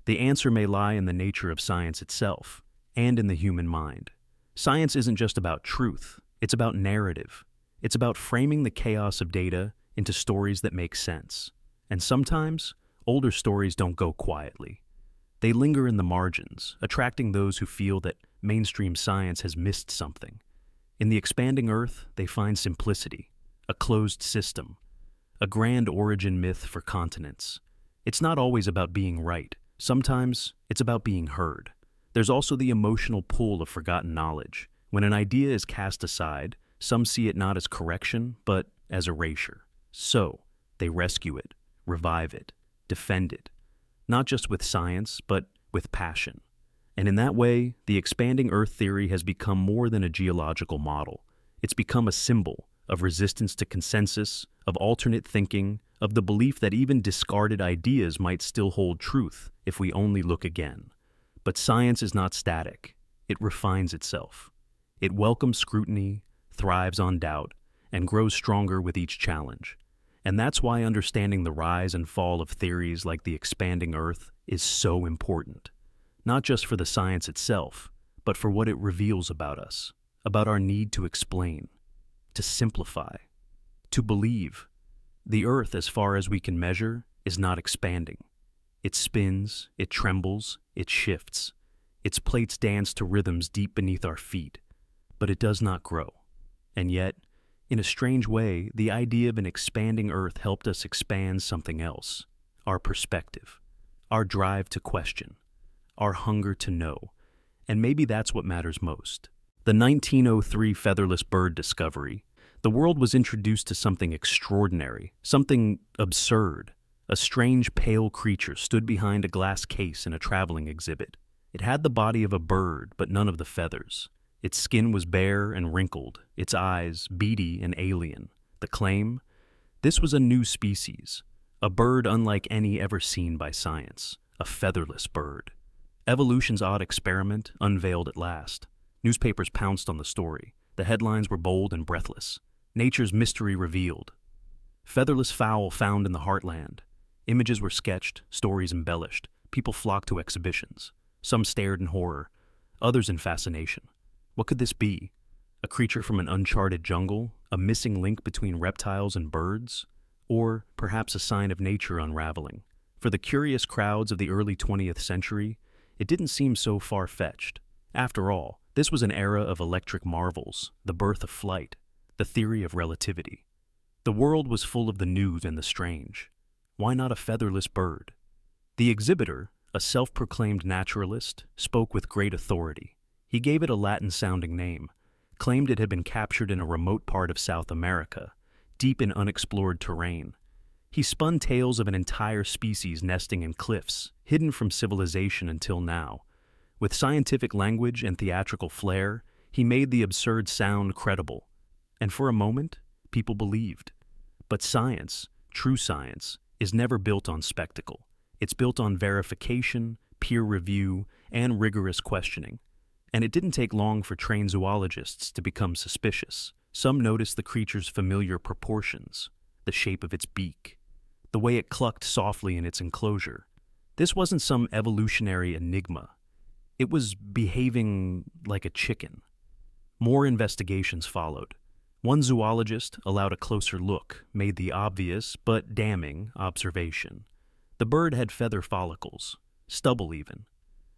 The answer may lie in the nature of science itself, and in the human mind. Science isn't just about truth, it's about narrative. It's about framing the chaos of data into stories that make sense. And sometimes, older stories don't go quietly. They linger in the margins, attracting those who feel that mainstream science has missed something. In the expanding Earth, they find simplicity, a closed system, a grand origin myth for continents. It's not always about being right. Sometimes it's about being heard. There's also the emotional pull of forgotten knowledge. When an idea is cast aside, some see it not as correction, but as erasure. So, they rescue it, revive it, defend it, not just with science, but with passion. And in that way, the expanding Earth theory has become more than a geological model. It's become a symbol of resistance to consensus, of alternate thinking, of the belief that even discarded ideas might still hold truth if we only look again. But science is not static. It refines itself. It welcomes scrutiny, thrives on doubt, and grows stronger with each challenge. And that's why understanding the rise and fall of theories like the expanding Earth is so important. Not just for the science itself, but for what it reveals about us, about our need to explain, to simplify, to believe. The Earth, as far as we can measure, is not expanding. It spins, it trembles, it shifts. Its plates dance to rhythms deep beneath our feet, but it does not grow. And yet, in a strange way, the idea of an expanding Earth helped us expand something else: our perspective, our drive to question, our hunger to know. And maybe that's what matters most. The 1903 featherless bird discovery. The world was introduced to something extraordinary, something absurd. A strange, pale creature stood behind a glass case in a traveling exhibit. It had the body of a bird, but none of the feathers. Its skin was bare and wrinkled, its eyes beady and alien. The claim? This was a new species, a bird unlike any ever seen by science, a featherless bird. Evolution's odd experiment unveiled at last. Newspapers pounced on the story. The headlines were bold and breathless. Nature's mystery revealed. Featherless fowl found in the heartland. Images were sketched, stories embellished. People flocked to exhibitions. Some stared in horror, others in fascination. What could this be? A creature from an uncharted jungle? A missing link between reptiles and birds? Or perhaps a sign of nature unraveling? For the curious crowds of the early 20th century, it didn't seem so far-fetched. After all, this was an era of electric marvels, the birth of flight, the theory of relativity. The world was full of the new and the strange. Why not a featherless bird? The exhibitor, a self-proclaimed naturalist, spoke with great authority. He gave it a Latin-sounding name, claimed it had been captured in a remote part of South America, deep in unexplored terrain. He spun tales of an entire species nesting in cliffs, hidden from civilization until now. With scientific language and theatrical flair, he made the absurd sound credible. And for a moment, people believed. But science, true science, is never built on spectacle. It's built on verification, peer review, and rigorous questioning. And it didn't take long for trained zoologists to become suspicious. Some noticed the creature's familiar proportions, the shape of its beak, the way it clucked softly in its enclosure. This wasn't some evolutionary enigma. It was behaving like a chicken. More investigations followed. One zoologist allowed a closer look, made the obvious but damning observation. The bird had feather follicles, stubble even.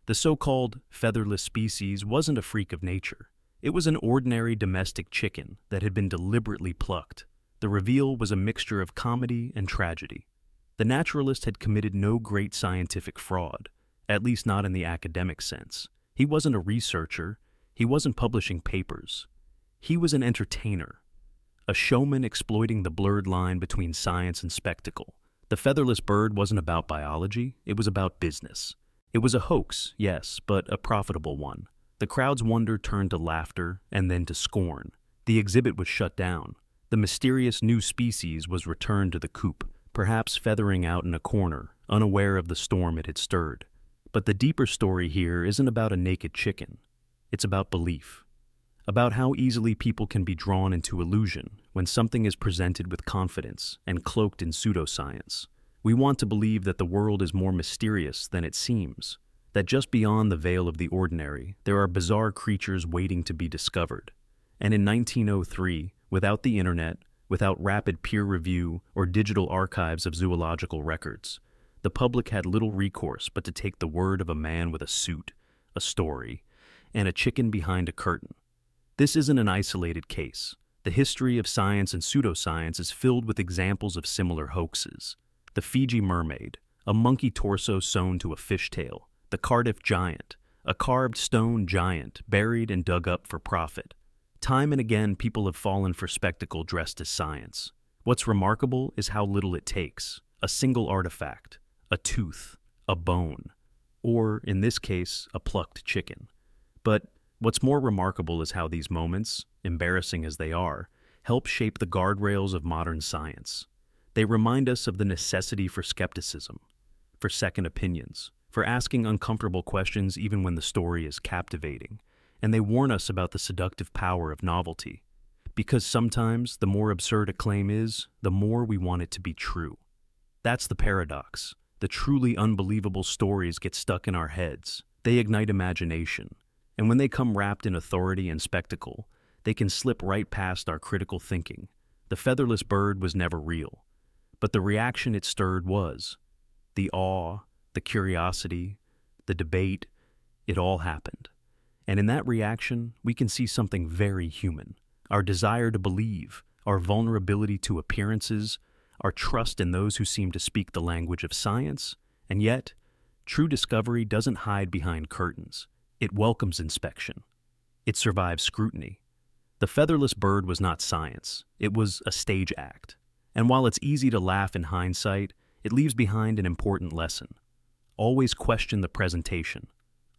The so-called featherless species wasn't a freak of nature. It was an ordinary domestic chicken that had been deliberately plucked. The reveal was a mixture of comedy and tragedy. The naturalist had committed no great scientific fraud, at least not in the academic sense. He wasn't a researcher. He wasn't publishing papers. He was an entertainer, a showman exploiting the blurred line between science and spectacle. The featherless bird wasn't about biology. It was about business. It was a hoax, yes, but a profitable one. The crowd's wonder turned to laughter and then to scorn. The exhibit was shut down. The mysterious new species was returned to the coop, perhaps feathering out in a corner, unaware of the storm it had stirred. But the deeper story here isn't about a naked chicken. It's about belief. About how easily people can be drawn into illusion when something is presented with confidence and cloaked in pseudoscience. We want to believe that the world is more mysterious than it seems, that just beyond the veil of the ordinary, there are bizarre creatures waiting to be discovered. And in 1903, without the internet, without rapid peer review or digital archives of zoological records, the public had little recourse but to take the word of a man with a suit, a story, and a chicken behind a curtain. This isn't an isolated case. The history of science and pseudoscience is filled with examples of similar hoaxes. The Fiji mermaid, a monkey torso sewn to a fishtail. The Cardiff Giant, a carved stone giant buried and dug up for profit. Time and again, people have fallen for spectacle dressed as science. What's remarkable is how little it takes. A single artifact, a tooth, a bone, or, in this case, a plucked chicken. But what's more remarkable is how these moments, embarrassing as they are, help shape the guardrails of modern science. They remind us of the necessity for skepticism, for second opinions, for asking uncomfortable questions even when the story is captivating, and they warn us about the seductive power of novelty. Because sometimes, the more absurd a claim is, the more we want it to be true. That's the paradox. The truly unbelievable stories get stuck in our heads. They ignite imagination. And when they come wrapped in authority and spectacle, they can slip right past our critical thinking. The featherless bird was never real. But the reaction it stirred was. The awe, the curiosity, the debate, it all happened. And in that reaction, we can see something very human. Our desire to believe, our vulnerability to appearances, our trust in those who seem to speak the language of science, and yet, true discovery doesn't hide behind curtains. It welcomes inspection. It survives scrutiny. The featherless bird was not science. It was a stage act. And while it's easy to laugh in hindsight, it leaves behind an important lesson. Always question the presentation.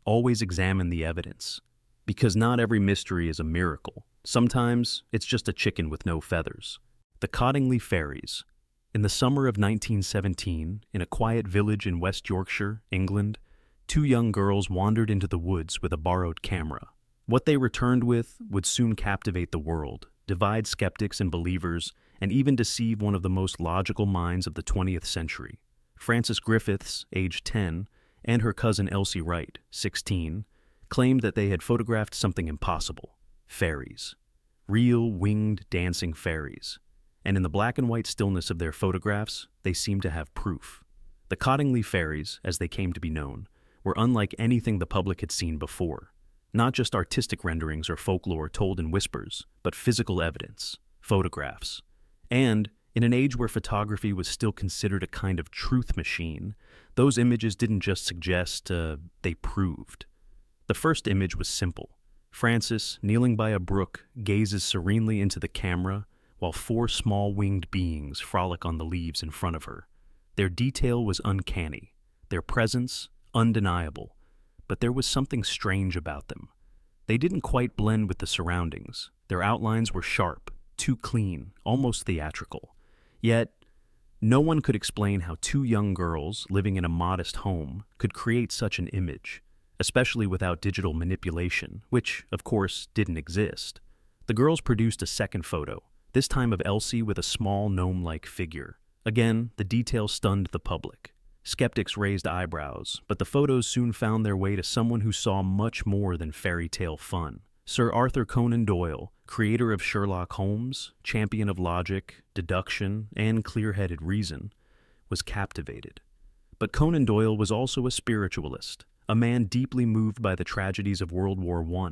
Always examine the evidence. Because not every mystery is a miracle. Sometimes it's just a chicken with no feathers. The Cottingley Fairies. In the summer of 1917, in a quiet village in West Yorkshire, England, two young girls wandered into the woods with a borrowed camera. What they returned with would soon captivate the world, divide skeptics and believers, and even deceive one of the most logical minds of the 20th century. Frances Griffiths, aged 10, and her cousin Elsie Wright, 16, claimed that they had photographed something impossible: fairies. Real, winged, dancing fairies. And in the black and white stillness of their photographs, they seemed to have proof. The Cottingley Fairies, as they came to be known, were unlike anything the public had seen before. Not just artistic renderings or folklore told in whispers, but physical evidence, photographs. And, in an age where photography was still considered a kind of truth machine, those images didn't just suggest, they proved. The first image was simple. Frances, kneeling by a brook, gazes serenely into the camera, while four small winged beings frolic on the leaves in front of her. Their detail was uncanny, their presence undeniable, but there was something strange about them. They didn't quite blend with the surroundings. Their outlines were sharp, too clean, almost theatrical. Yet, no one could explain how two young girls living in a modest home could create such an image, especially without digital manipulation, which, of course, didn't exist. The girls produced a second photo, this time of Elsie with a small gnome-like figure. Again, the detail stunned the public. Skeptics raised eyebrows, but the photos soon found their way to someone who saw much more than fairy tale fun. Sir Arthur Conan Doyle, creator of Sherlock Holmes, champion of logic, deduction, and clear-headed reason, was captivated. But Conan Doyle was also a spiritualist, a man deeply moved by the tragedies of World War I,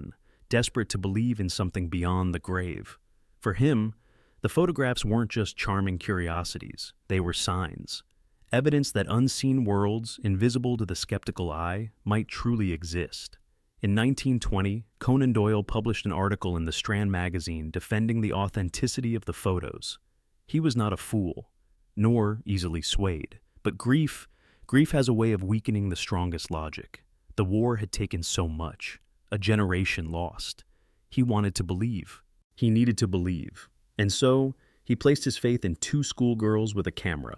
desperate to believe in something beyond the grave. For him, the photographs weren't just charming curiosities, they were signs. Evidence that unseen worlds, invisible to the skeptical eye, might truly exist. In 1920, Conan Doyle published an article in the Strand magazine defending the authenticity of the photos. He was not a fool, nor easily swayed. But grief has a way of weakening the strongest logic. The war had taken so much, a generation lost. He wanted to believe. He needed to believe. And so, he placed his faith in two schoolgirls with a camera.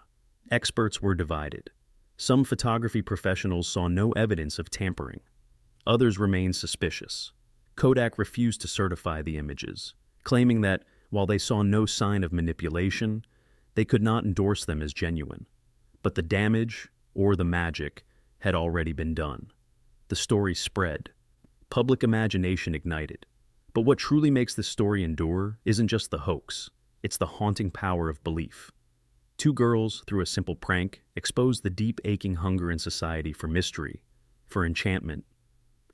Experts were divided. Some photography professionals saw no evidence of tampering. Others remained suspicious. Kodak refused to certify the images, claiming that, while they saw no sign of manipulation, they could not endorse them as genuine. But the damage, or the magic, had already been done. The story spread. Public imagination ignited. But what truly makes this story endure isn't just the hoax, it's the haunting power of belief. Two girls, through a simple prank, exposed the deep aching hunger in society for mystery, for enchantment,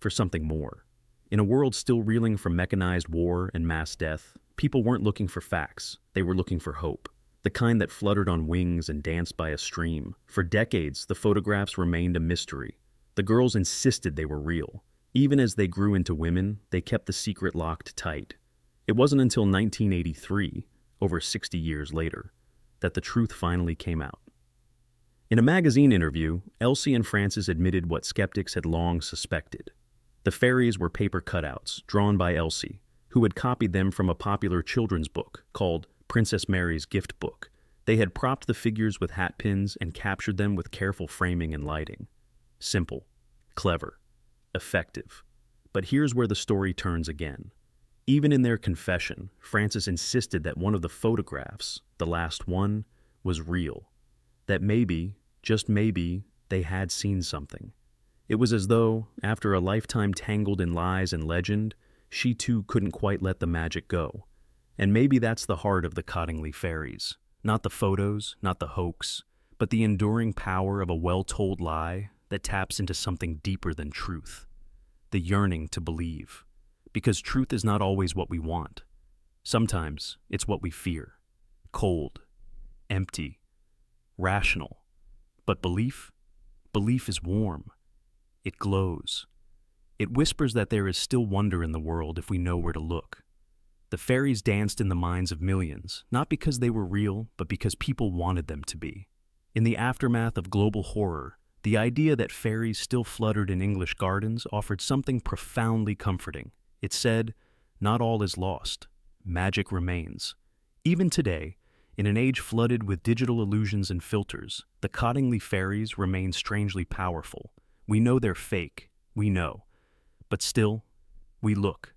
for something more. In a world still reeling from mechanized war and mass death, people weren't looking for facts, they were looking for hope. The kind that fluttered on wings and danced by a stream. For decades, the photographs remained a mystery. The girls insisted they were real. Even as they grew into women, they kept the secret locked tight. It wasn't until 1983, over 60 years later, that the truth finally came out. In a magazine interview, Elsie and Frances admitted what skeptics had long suspected. The fairies were paper cutouts, drawn by Elsie, who had copied them from a popular children's book called Princess Mary's Gift Book. They had propped the figures with hat pins and captured them with careful framing and lighting. Simple, clever, effective. But here's where the story turns again. Even in their confession, Frances insisted that one of the photographs, the last one, was real. That maybe, just maybe, they had seen something. It was as though, after a lifetime tangled in lies and legend, she too couldn't quite let the magic go. And maybe that's the heart of the Cottingley Fairies. Not the photos, not the hoax, but the enduring power of a well-told lie that taps into something deeper than truth. The yearning to believe. Because truth is not always what we want. Sometimes it's what we fear. Cold, empty, rational. But belief? Belief is warm. It glows. It whispers that there is still wonder in the world if we know where to look. The fairies danced in the minds of millions, not because they were real, but because people wanted them to be. In the aftermath of global horror, the idea that fairies still fluttered in English gardens offered something profoundly comforting. It said, not all is lost. Magic remains. Even today, in an age flooded with digital illusions and filters, the Cottingley Fairies remain strangely powerful. We know they're fake, we know. But still, we look.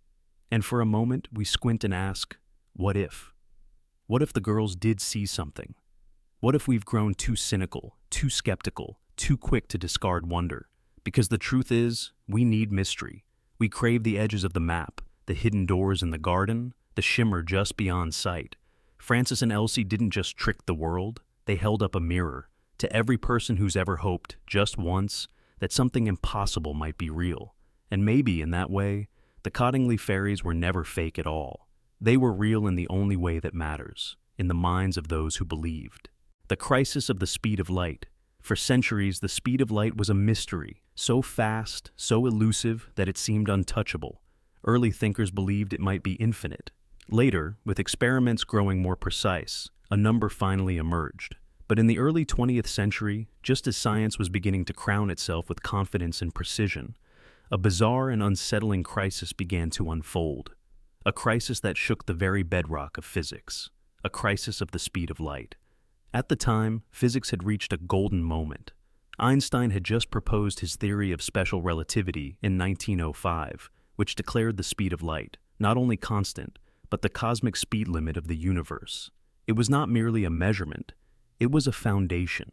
And for a moment, we squint and ask, what if? What if the girls did see something? What if we've grown too cynical, too skeptical, too quick to discard wonder? Because the truth is, we need mystery. We crave the edges of the map, the hidden doors in the garden, the shimmer just beyond sight. Frances and Elsie didn't just trick the world, they held up a mirror to every person who's ever hoped, just once, that something impossible might be real. And maybe, in that way, the Cottingley Fairies were never fake at all. They were real in the only way that matters, in the minds of those who believed. The crisis of the speed of light. For centuries, the speed of light was a mystery, so fast, so elusive that it seemed untouchable. Early thinkers believed it might be infinite. Later, with experiments growing more precise, a number finally emerged. But in the early 20th century, just as science was beginning to crown itself with confidence and precision, a bizarre and unsettling crisis began to unfold. A crisis that shook the very bedrock of physics. A crisis of the speed of light. At the time, physics had reached a golden moment. Einstein had just proposed his theory of special relativity in 1905, which declared the speed of light not only constant, but the cosmic speed limit of the universe. It was not merely a measurement, it was a foundation.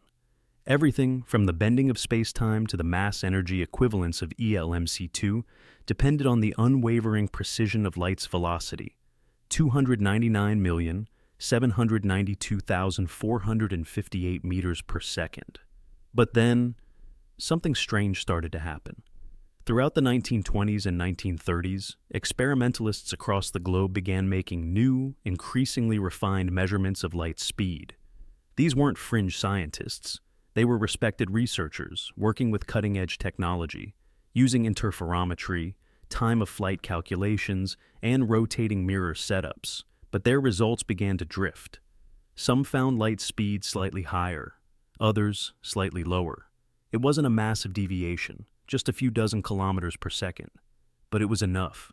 Everything from the bending of space-time to the mass energy equivalence of ELMC2 depended on the unwavering precision of light's velocity, 299,792,458 meters per second. But then, something strange started to happen. Throughout the 1920s and 1930s, experimentalists across the globe began making new, increasingly refined measurements of light speed. These weren't fringe scientists. They were respected researchers working with cutting-edge technology, using interferometry, time-of-flight calculations, and rotating mirror setups. But their results began to drift. Some found light speed slightly higher, others slightly lower. It wasn't a massive deviation, just a few dozen kilometers per second. But it was enough.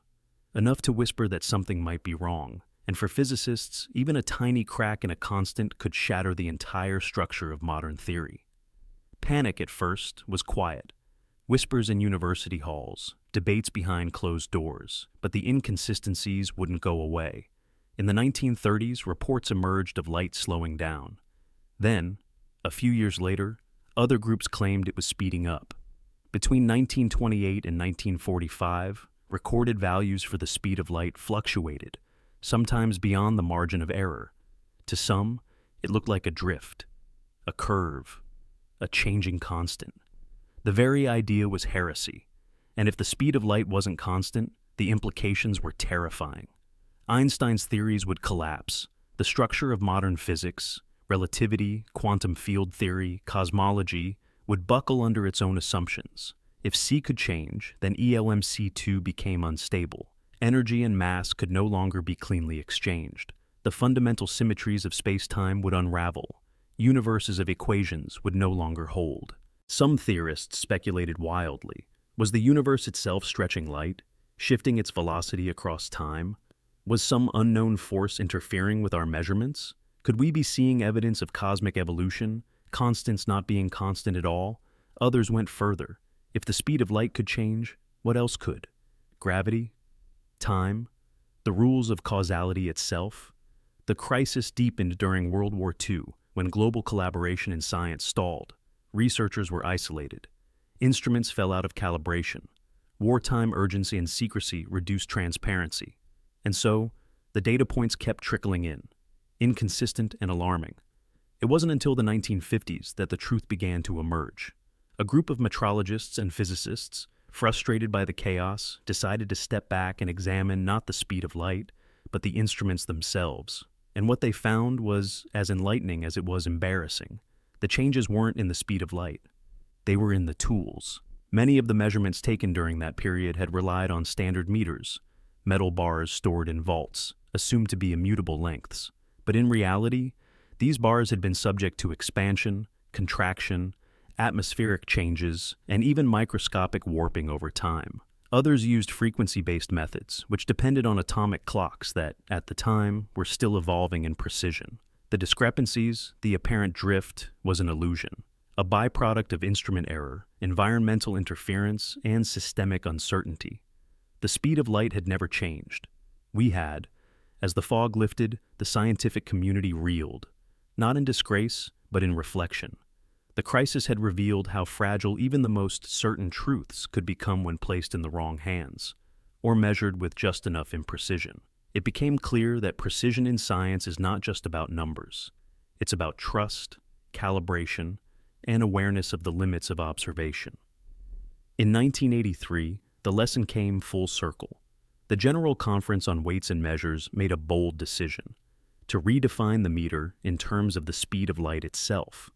Enough to whisper that something might be wrong. And for physicists, even a tiny crack in a constant could shatter the entire structure of modern theory. Panic at first was quiet. Whispers in university halls, debates behind closed doors, but the inconsistencies wouldn't go away. In the 1930s, reports emerged of light slowing down. Then, a few years later, other groups claimed it was speeding up. Between 1928 and 1945, recorded values for the speed of light fluctuated, sometimes beyond the margin of error. To some, it looked like a drift, a curve, a changing constant. The very idea was heresy, and if the speed of light wasn't constant, The implications were terrifying. Einstein's theories would collapse. The structure of modern physics, relativity, quantum field theory, cosmology, would buckle under its own assumptions. If C could change, then ELMC2 became unstable. Energy and mass could no longer be cleanly exchanged. The fundamental symmetries of space-time would unravel. Universes of equations would no longer hold. Some theorists speculated wildly. Was the universe itself stretching light, shifting its velocity across time? Was some unknown force interfering with our measurements? Could we be seeing evidence of cosmic evolution, constants not being constant at all? Others went further. If the speed of light could change, what else could? Gravity? Time? The rules of causality itself? The crisis deepened during World War II, when global collaboration in science stalled. Researchers were isolated. Instruments fell out of calibration. Wartime urgency and secrecy reduced transparency. And so, the data points kept trickling in, inconsistent and alarming. It wasn't until the 1950s that the truth began to emerge. A group of metrologists and physicists, frustrated by the chaos, decided to step back and examine not the speed of light, but the instruments themselves. And what they found was as enlightening as it was embarrassing. The changes weren't in the speed of light. They were in the tools. Many of the measurements taken during that period had relied on standard meters, metal bars stored in vaults, assumed to be immutable lengths. But in reality, these bars had been subject to expansion, contraction, atmospheric changes, and even microscopic warping over time. Others used frequency-based methods, which depended on atomic clocks that, at the time, were still evolving in precision. The discrepancies, the apparent drift, was an illusion, a byproduct of instrument error, environmental interference, and systemic uncertainty. The speed of light had never changed. We had. As the fog lifted, the scientific community reeled, not in disgrace, but in reflection. The crisis had revealed how fragile even the most certain truths could become when placed in the wrong hands, or measured with just enough imprecision. It became clear that precision in science is not just about numbers. It's about trust, calibration, and awareness of the limits of observation. In 1983, the lesson came full circle. The General Conference on Weights and Measures made a bold decision to redefine the meter in terms of the speed of light itself.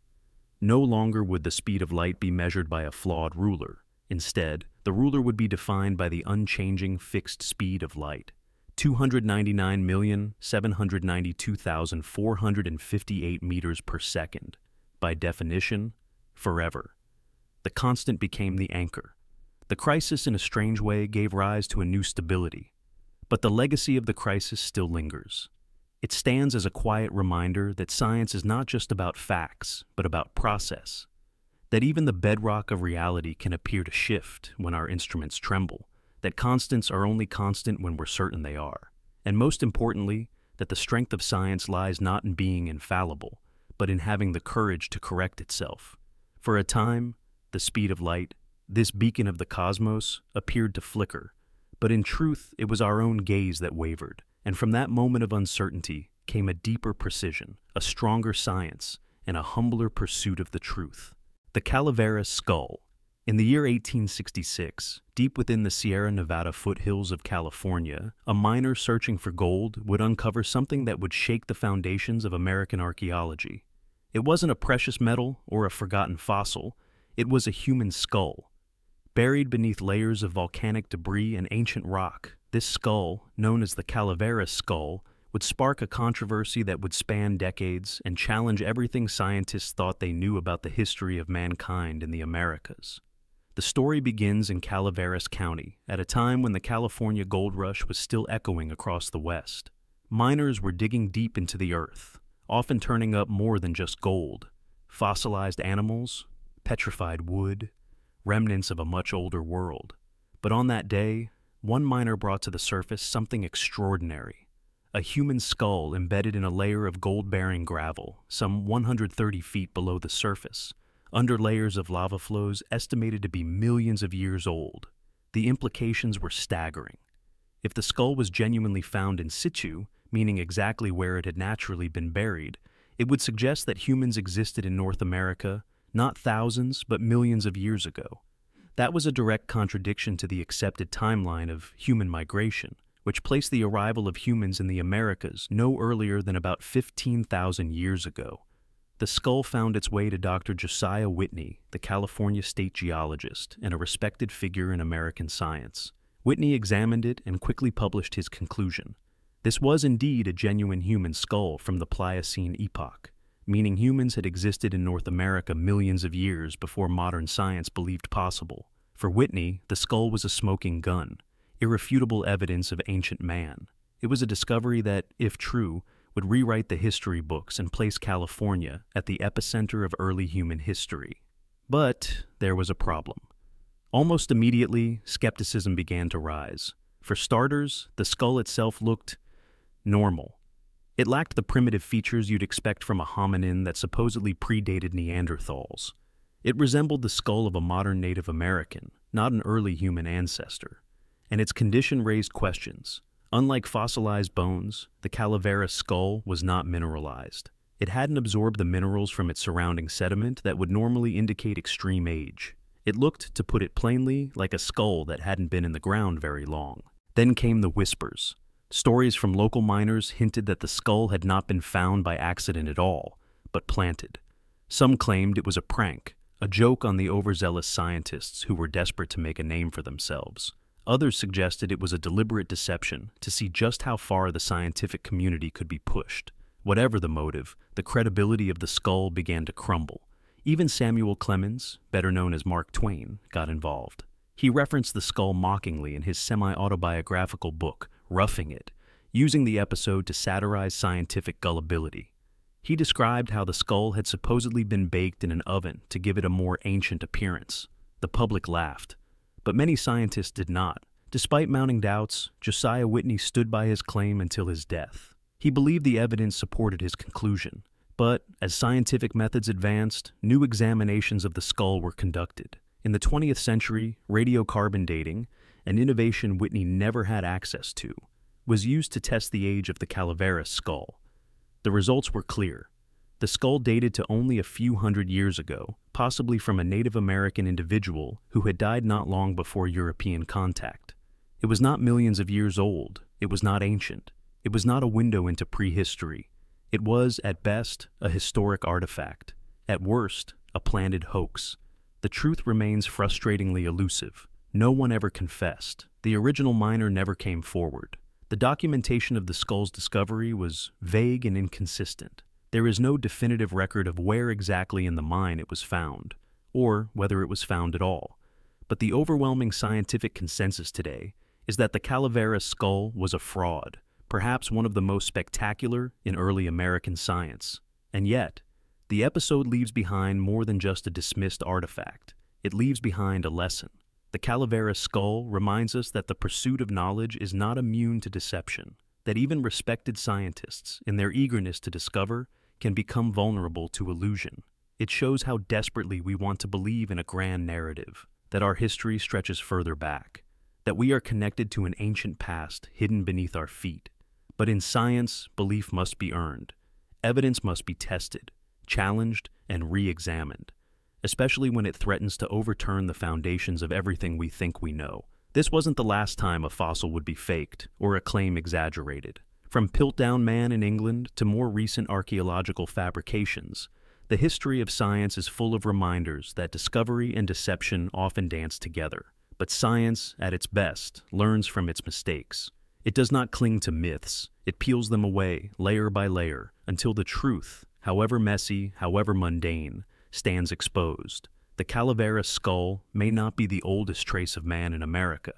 No longer would the speed of light be measured by a flawed ruler. Instead, the ruler would be defined by the unchanging fixed speed of light, 299,792,458 meters per second. By definition, forever. The constant became the anchor. The crisis, in a strange way, gave rise to a new stability. But the legacy of the crisis still lingers. It stands as a quiet reminder that science is not just about facts, but about process. That even the bedrock of reality can appear to shift when our instruments tremble. That constants are only constant when we're certain they are. And most importantly, that the strength of science lies not in being infallible, but in having the courage to correct itself. For a time, the speed of light, this beacon of the cosmos, appeared to flicker, but in truth it was our own gaze that wavered, and from that moment of uncertainty came a deeper precision, a stronger science, and a humbler pursuit of the truth. The Calaveras Skull. In the year 1866, deep within the Sierra Nevada foothills of California, a miner searching for gold would uncover something that would shake the foundations of American archaeology. It wasn't a precious metal or a forgotten fossil, it was a human skull. Buried beneath layers of volcanic debris and ancient rock, this skull, known as the Calaveras Skull, would spark a controversy that would span decades and challenge everything scientists thought they knew about the history of mankind in the Americas. The story begins in Calaveras County, at a time when the California gold rush was still echoing across the West. Miners were digging deep into the earth, often turning up more than just gold: fossilized animals, petrified wood, remnants of a much older world. But on that day, one miner brought to the surface something extraordinary: a human skull embedded in a layer of gold-bearing gravel, some 130 feet below the surface, under layers of lava flows estimated to be millions of years old. The implications were staggering. If the skull was genuinely found in situ, meaning exactly where it had naturally been buried, it would suggest that humans existed in North America not thousands, but millions of years ago. That was a direct contradiction to the accepted timeline of human migration, which placed the arrival of humans in the Americas no earlier than about 15,000 years ago. The skull found its way to Dr. Josiah Whitney, the California state geologist and a respected figure in American science. Whitney examined it and quickly published his conclusion. This was indeed a genuine human skull from the Pliocene epoch, meaning humans had existed in North America millions of years before modern science believed possible. For Whitney, the skull was a smoking gun, irrefutable evidence of ancient man. It was a discovery that, if true, would rewrite the history books and place California at the epicenter of early human history. But there was a problem. Almost immediately, skepticism began to rise. For starters, the skull itself looked normal. It lacked the primitive features you'd expect from a hominin that supposedly predated Neanderthals. It resembled the skull of a modern Native American, not an early human ancestor. And its condition raised questions. Unlike fossilized bones, the Calaveras Skull was not mineralized. It hadn't absorbed the minerals from its surrounding sediment that would normally indicate extreme age. It looked, to put it plainly, like a skull that hadn't been in the ground very long. Then came the whispers. Stories from local miners hinted that the skull had not been found by accident at all, but planted. Some claimed it was a prank, a joke on the overzealous scientists who were desperate to make a name for themselves. Others suggested it was a deliberate deception to see just how far the scientific community could be pushed. Whatever the motive, the credibility of the skull began to crumble. Even Samuel Clemens, better known as Mark Twain, got involved. He referenced the skull mockingly in his semi-autobiographical book, Roughing It, using the episode to satirize scientific gullibility. He described how the skull had supposedly been baked in an oven to give it a more ancient appearance. The public laughed, but many scientists did not. Despite mounting doubts, Josiah Whitney stood by his claim until his death. He believed the evidence supported his conclusion, but as scientific methods advanced, new examinations of the skull were conducted. In the 20th century, radiocarbon dating, an innovation Whitney never had access to, was used to test the age of the Calaveras Skull. The results were clear. The skull dated to only a few hundred years ago, possibly from a Native American individual who had died not long before European contact. It was not millions of years old. It was not ancient. It was not a window into prehistory. It was, at best, a historic artifact. At worst, a planted hoax. The truth remains frustratingly elusive. No one ever confessed. The original miner never came forward. The documentation of the skull's discovery was vague and inconsistent. There is no definitive record of where exactly in the mine it was found, or whether it was found at all. But the overwhelming scientific consensus today is that the Calaveras Skull was a fraud, perhaps one of the most spectacular in early American science. And yet, the episode leaves behind more than just a dismissed artifact. It leaves behind a lesson. The Calaveras Skull reminds us that the pursuit of knowledge is not immune to deception, that even respected scientists, in their eagerness to discover, can become vulnerable to illusion. It shows how desperately we want to believe in a grand narrative, that our history stretches further back, that we are connected to an ancient past hidden beneath our feet. But in science, belief must be earned. Evidence must be tested, challenged, and re-examined, especially when it threatens to overturn the foundations of everything we think we know. This wasn't the last time a fossil would be faked or a claim exaggerated. From Piltdown Man in England to more recent archaeological fabrications, the history of science is full of reminders that discovery and deception often dance together. But science, at its best, learns from its mistakes. It does not cling to myths. It peels them away, layer by layer, until the truth, however messy, however mundane, stands exposed. The Calaveras Skull may not be the oldest trace of man in America,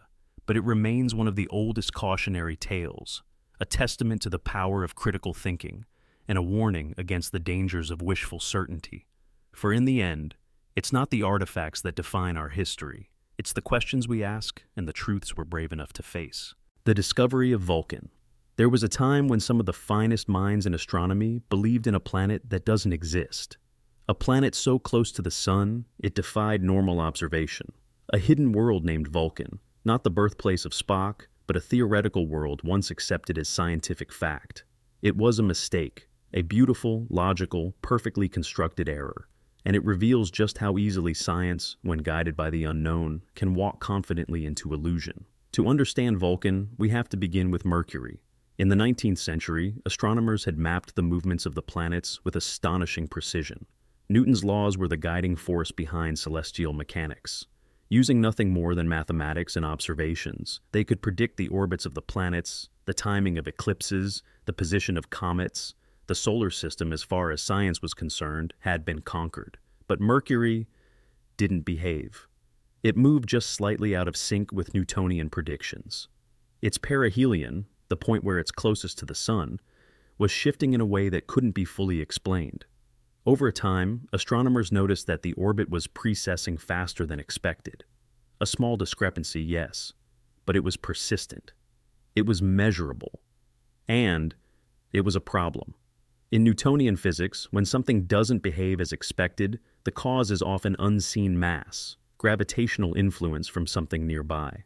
but it remains one of the oldest cautionary tales, a testament to the power of critical thinking, and a warning against the dangers of wishful certainty. For in the end, it's not the artifacts that define our history. It's the questions we ask and the truths we're brave enough to face. The Discovery of Vulcan. There was a time when some of the finest minds in astronomy believed in a planet that doesn't exist. A planet so close to the sun, it defied normal observation. A hidden world named Vulcan, not the birthplace of Spock, but a theoretical world once accepted as scientific fact. It was a mistake, a beautiful, logical, perfectly constructed error. and it reveals just how easily science, when guided by the unknown, can walk confidently into illusion. To understand Vulcan, we have to begin with Mercury. In the 19th century, astronomers had mapped the movements of the planets with astonishing precision. Newton's laws were the guiding force behind celestial mechanics. Using nothing more than mathematics and observations, they could predict the orbits of the planets, the timing of eclipses, the position of comets. The solar system, as far as science was concerned, had been conquered. But Mercury didn't behave. It moved just slightly out of sync with Newtonian predictions. Its perihelion, the point where it's closest to the Sun, was shifting in a way that couldn't be fully explained. Over time, astronomers noticed that the orbit was precessing faster than expected. A small discrepancy, yes, but it was persistent. It was measurable. And it was a problem. In Newtonian physics, when something doesn't behave as expected, the cause is often unseen mass, gravitational influence from something nearby.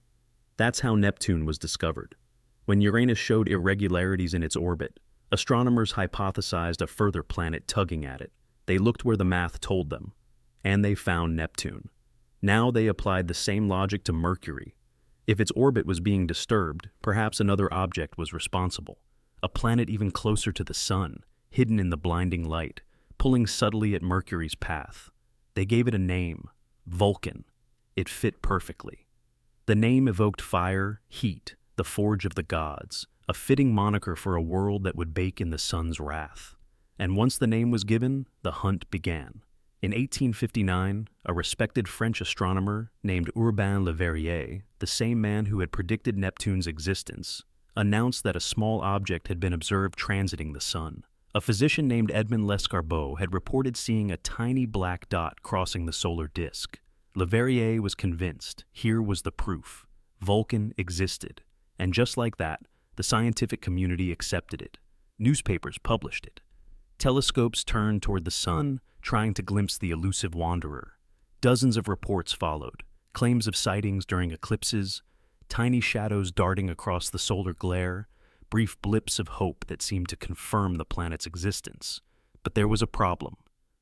That's how Neptune was discovered. When Uranus showed irregularities in its orbit, astronomers hypothesized a further planet tugging at it. They looked where the math told them, and they found Neptune. Now they applied the same logic to Mercury. If its orbit was being disturbed, perhaps another object was responsible. A planet even closer to the Sun, hidden in the blinding light, pulling subtly at Mercury's path. They gave it a name, Vulcan. It fit perfectly. The name evoked fire, heat, the forge of the gods, a fitting moniker for a world that would bake in the sun's wrath. And once the name was given, the hunt began. In 1859, a respected French astronomer named Urbain Le Verrier, the same man who had predicted Neptune's existence, announced that a small object had been observed transiting the sun. A physician named Edmond Lescarbault had reported seeing a tiny black dot crossing the solar disk. Le Verrier was convinced here was the proof. Vulcan existed. And just like that, the scientific community accepted it. Newspapers published it. Telescopes turned toward the sun, trying to glimpse the elusive wanderer. Dozens of reports followed, claims of sightings during eclipses, tiny shadows darting across the solar glare, brief blips of hope that seemed to confirm the planet's existence. But there was a problem.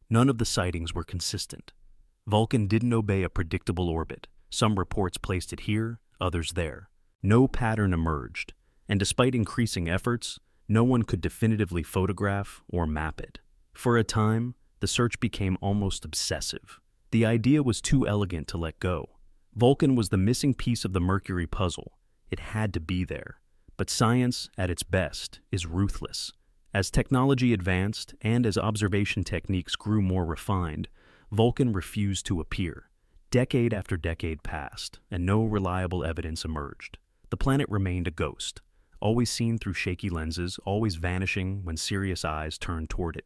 None of the sightings were consistent. Vulcan didn't obey a predictable orbit. Some reports placed it here, others there. No pattern emerged, and despite increasing efforts, no one could definitively photograph or map it. For a time, the search became almost obsessive. The idea was too elegant to let go. Vulcan was the missing piece of the Mercury puzzle. It had to be there. But science, at its best, is ruthless. As technology advanced and as observation techniques grew more refined, Vulcan refused to appear. Decade after decade passed, and no reliable evidence emerged. The planet remained a ghost, always seen through shaky lenses, always vanishing when serious eyes turned toward it.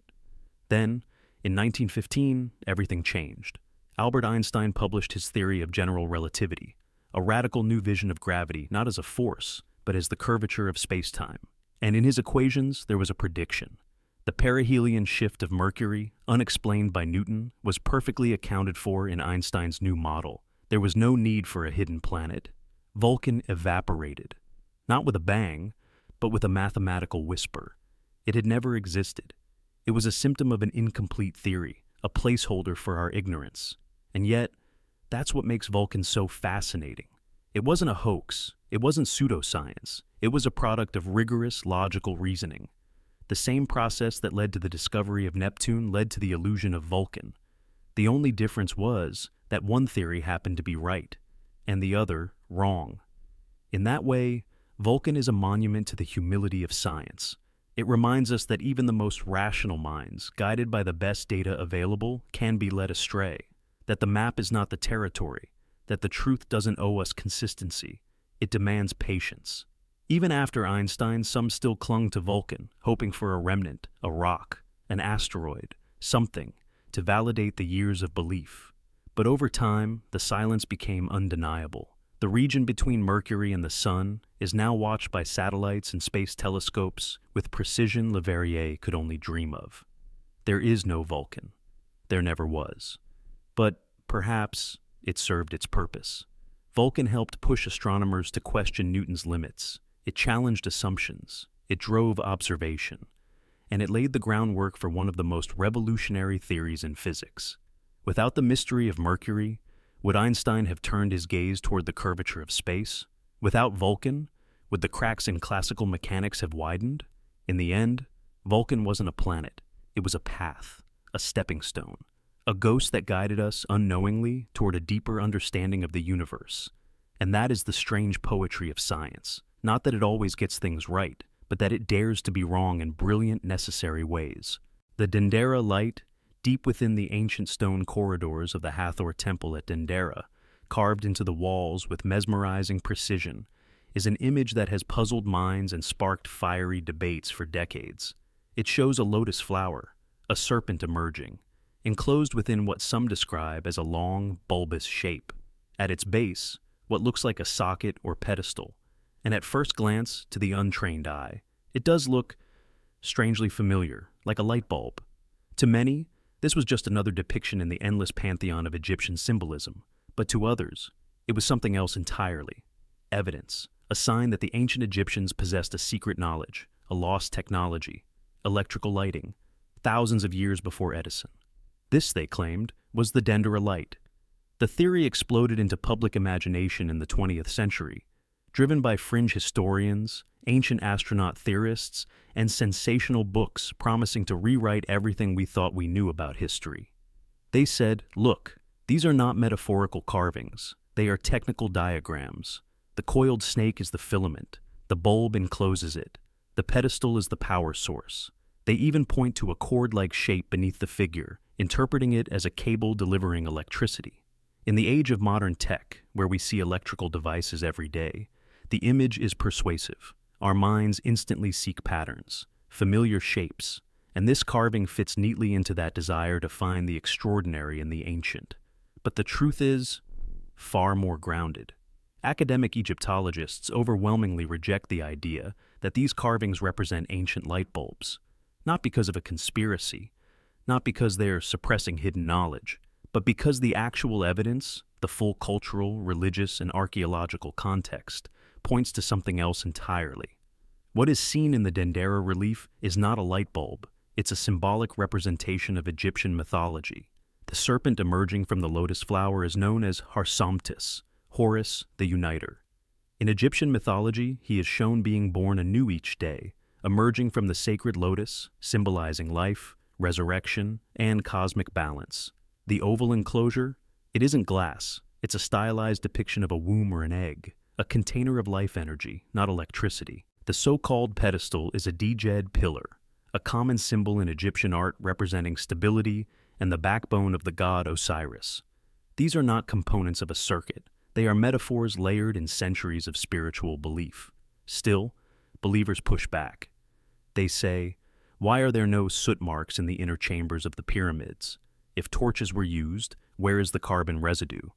Then, in 1915, everything changed. Albert Einstein published his theory of general relativity, a radical new vision of gravity not as a force, but as the curvature of space-time. And in his equations, there was a prediction. The perihelion shift of Mercury, unexplained by Newton, was perfectly accounted for in Einstein's new model. There was no need for a hidden planet. Vulcan evaporated. Not with a bang, but with a mathematical whisper. It had never existed. It was a symptom of an incomplete theory, a placeholder for our ignorance. And yet, that's what makes Vulcan so fascinating. It wasn't a hoax. It wasn't pseudoscience. It was a product of rigorous, logical reasoning. The same process that led to the discovery of Neptune led to the illusion of Vulcan. The only difference was that one theory happened to be right, and the other wrong. In that way, Vulcan is a monument to the humility of science. It reminds us that even the most rational minds, guided by the best data available, can be led astray, that the map is not the territory, that the truth doesn't owe us consistency. It demands patience. Even after Einstein, some still clung to Vulcan, hoping for a remnant, a rock, an asteroid, something, to validate the years of belief. But over time, the silence became undeniable. The region between Mercury and the Sun is now watched by satellites and space telescopes with precision Le Verrier could only dream of. There is no Vulcan. There never was. But perhaps it served its purpose. Vulcan helped push astronomers to question Newton's limits. It challenged assumptions. It drove observation. And it laid the groundwork for one of the most revolutionary theories in physics. Without the mystery of Mercury, would Einstein have turned his gaze toward the curvature of space? Without Vulcan, would the cracks in classical mechanics have widened? In the end, Vulcan wasn't a planet. It was a path, a stepping stone, a ghost that guided us unknowingly toward a deeper understanding of the universe. And that is the strange poetry of science. Not that it always gets things right, but that it dares to be wrong in brilliant, necessary ways. The Dendera Light, deep within the ancient stone corridors of the Hathor Temple at Dendera, carved into the walls with mesmerizing precision, is an image that has puzzled minds and sparked fiery debates for decades. It shows a lotus flower, a serpent emerging, enclosed within what some describe as a long, bulbous shape. At its base, what looks like a socket or pedestal, and at first glance, to the untrained eye, it does look strangely familiar, like a light bulb. To many, this was just another depiction in the endless pantheon of Egyptian symbolism, but to others, it was something else entirely. Evidence, a sign that the ancient Egyptians possessed a secret knowledge, a lost technology, electrical lighting, thousands of years before Edison. This, they claimed, was the Dendera Light. The theory exploded into public imagination in the 20th century, driven by fringe historians, ancient astronaut theorists, and sensational books promising to rewrite everything we thought we knew about history. They said, look, these are not metaphorical carvings, they are technical diagrams. The coiled snake is the filament, the bulb encloses it, the pedestal is the power source. They even point to a cord-like shape beneath the figure, interpreting it as a cable delivering electricity. In the age of modern tech, where we see electrical devices every day, the image is persuasive. Our minds instantly seek patterns, familiar shapes, and this carving fits neatly into that desire to find the extraordinary in the ancient. But the truth is far more grounded. Academic Egyptologists overwhelmingly reject the idea that these carvings represent ancient light bulbs, not because of a conspiracy, not because they're suppressing hidden knowledge, but because the actual evidence, the full cultural, religious, and archaeological context, points to something else entirely. What is seen in the Dendera relief is not a light bulb, it's a symbolic representation of Egyptian mythology. The serpent emerging from the lotus flower is known as Harsamtis, Horus the Uniter. In Egyptian mythology, he is shown being born anew each day, emerging from the sacred lotus, symbolizing life, resurrection, and cosmic balance. The oval enclosure? It isn't glass. It's a stylized depiction of a womb or an egg, a container of life energy, not electricity. The so-called pedestal is a djed pillar, a common symbol in Egyptian art representing stability and the backbone of the god Osiris. These are not components of a circuit. They are metaphors layered in centuries of spiritual belief. Still, believers push back. They say, why are there no soot marks in the inner chambers of the pyramids? If torches were used, where is the carbon residue?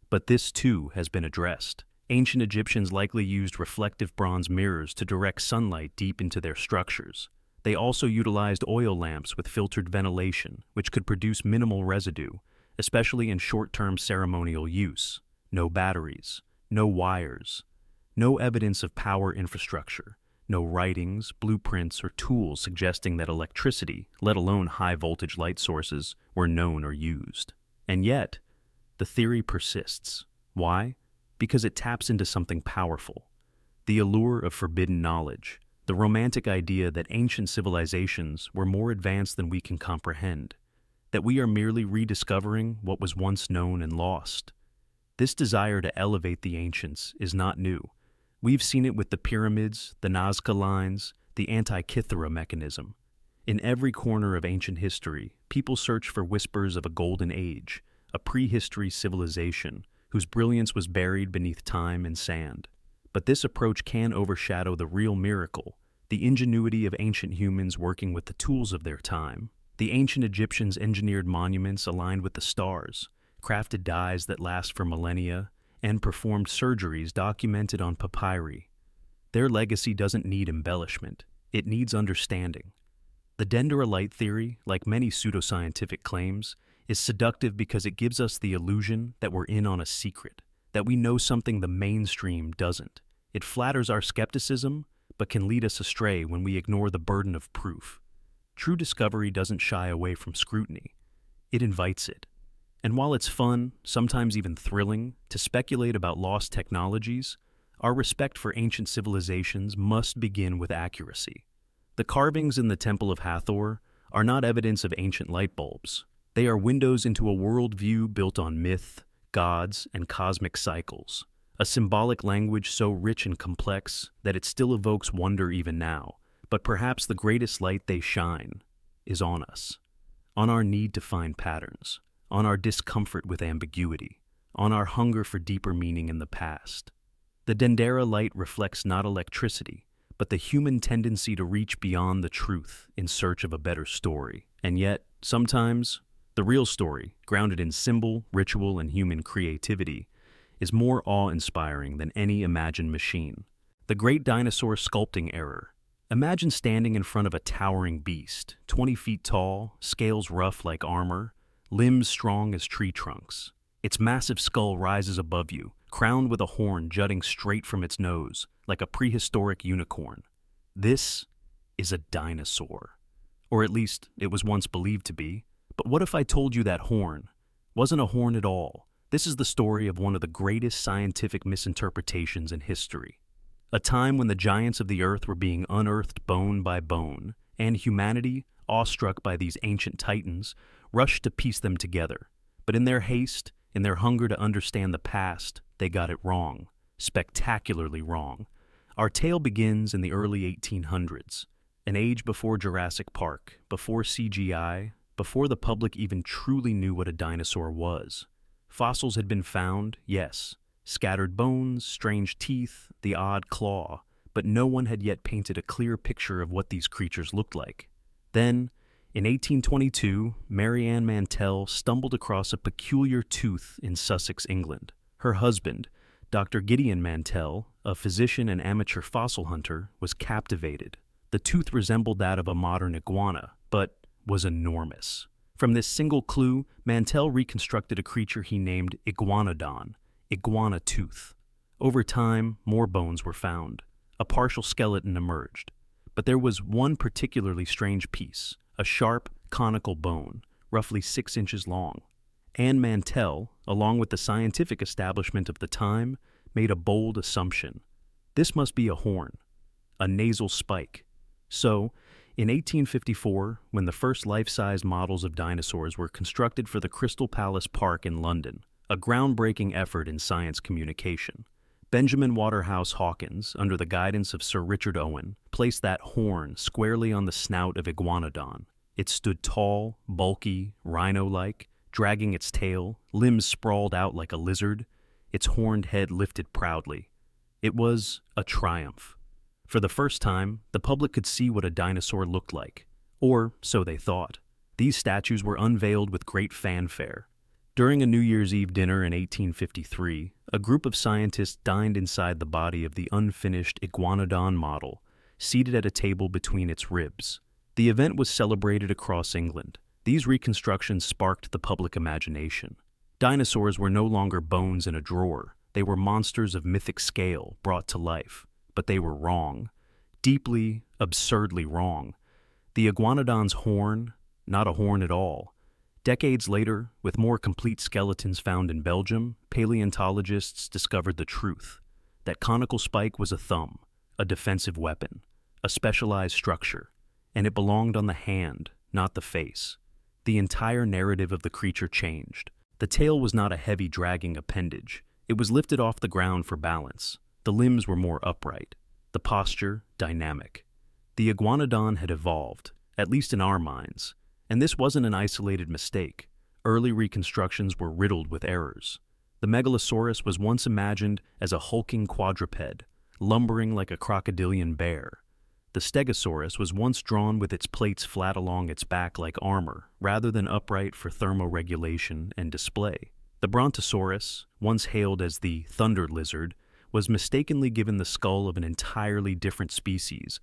But this, too, has been addressed. Ancient Egyptians likely used reflective bronze mirrors to direct sunlight deep into their structures. They also utilized oil lamps with filtered ventilation, which could produce minimal residue, especially in short-term ceremonial use. No batteries, no wires, no evidence of power infrastructure, no writings, blueprints, or tools suggesting that electricity, let alone high-voltage light sources, were known or used. And yet, the theory persists. Why? Because it taps into something powerful. The allure of forbidden knowledge, the romantic idea that ancient civilizations were more advanced than we can comprehend, that we are merely rediscovering what was once known and lost. This desire to elevate the ancients is not new. We've seen it with the pyramids, the Nazca lines, the Antikythera mechanism. In every corner of ancient history, people search for whispers of a golden age, a prehistory civilization whose brilliance was buried beneath time and sand. But this approach can overshadow the real miracle, the ingenuity of ancient humans working with the tools of their time. The ancient Egyptians engineered monuments aligned with the stars, crafted dyes that last for millennia, and performed surgeries documented on papyri. Their legacy doesn't need embellishment, it needs understanding. The Dendera Light theory, like many pseudoscientific claims, is seductive because it gives us the illusion that we're in on a secret, that we know something the mainstream doesn't. It flatters our skepticism, but can lead us astray when we ignore the burden of proof. True discovery doesn't shy away from scrutiny. It invites it. And while it's fun, sometimes even thrilling, to speculate about lost technologies, our respect for ancient civilizations must begin with accuracy. The carvings in the Temple of Hathor are not evidence of ancient light bulbs. They are windows into a worldview built on myth, gods, and cosmic cycles, a symbolic language so rich and complex that it still evokes wonder even now. But perhaps the greatest light they shine is on us, on our need to find patterns, on our discomfort with ambiguity, on our hunger for deeper meaning in the past. The Dendera Light reflects not electricity, but the human tendency to reach beyond the truth in search of a better story. And yet, sometimes, the real story, grounded in symbol, ritual, and human creativity, is more awe-inspiring than any imagined machine. The Great Dinosaur Sculpting Error. Imagine standing in front of a towering beast, 20 feet tall, scales rough like armor, limbs strong as tree trunks. Its massive skull rises above you, crowned with a horn jutting straight from its nose, like a prehistoric unicorn. This is a dinosaur. Or at least, it was once believed to be. But what if I told you that horn wasn't a horn at all? This is the story of one of the greatest scientific misinterpretations in history. A time when the giants of the earth were being unearthed bone by bone, and humanity, awestruck by these ancient titans, rushed to piece them together. But in their haste, in their hunger to understand the past, they got it wrong, spectacularly wrong. Our tale begins in the early 1800s, an age before Jurassic Park, before CGI, before the public even truly knew what a dinosaur was. Fossils had been found, yes, scattered bones, strange teeth, the odd claw, but no one had yet painted a clear picture of what these creatures looked like. Then, in 1822, Mary Ann Mantell stumbled across a peculiar tooth in Sussex, England. Her husband, Dr. Gideon Mantell, a physician and amateur fossil hunter, was captivated. The tooth resembled that of a modern iguana, but was enormous. From this single clue, Mantell reconstructed a creature he named Iguanodon, iguana tooth. Over time, more bones were found. A partial skeleton emerged. But there was one particularly strange piece, a sharp, conical bone, roughly 6 inches long. Anne Mantell, along with the scientific establishment of the time, made a bold assumption. This must be a horn, a nasal spike. So, in 1854, when the first life-size models of dinosaurs were constructed for the Crystal Palace Park in London, a groundbreaking effort in science communication, Benjamin Waterhouse Hawkins, under the guidance of Sir Richard Owen, placed that horn squarely on the snout of Iguanodon. It stood tall, bulky, rhino-like, dragging its tail, limbs sprawled out like a lizard, its horned head lifted proudly. It was a triumph. For the first time, the public could see what a dinosaur looked like, or so they thought. These statues were unveiled with great fanfare. During a New Year's Eve dinner in 1853, a group of scientists dined inside the body of the unfinished Iguanodon model, seated at a table between its ribs. The event was celebrated across England. These reconstructions sparked the public imagination. Dinosaurs were no longer bones in a drawer. They were monsters of mythic scale brought to life. But they were wrong. Deeply, absurdly wrong. The Iguanodon's horn, not a horn at all. Decades later, with more complete skeletons found in Belgium, paleontologists discovered the truth. That conical spike was a thumb, a defensive weapon, a specialized structure, and it belonged on the hand, not the face. The entire narrative of the creature changed. The tail was not a heavy, dragging appendage. It was lifted off the ground for balance. The limbs were more upright, the posture dynamic. The Iguanodon had evolved, at least in our minds, and this wasn't an isolated mistake. Early reconstructions were riddled with errors. The Megalosaurus was once imagined as a hulking quadruped, lumbering like a crocodilian bear. The Stegosaurus was once drawn with its plates flat along its back like armor, rather than upright for thermoregulation and display. The Brontosaurus, once hailed as the thunder lizard, was mistakenly given the skull of an entirely different species,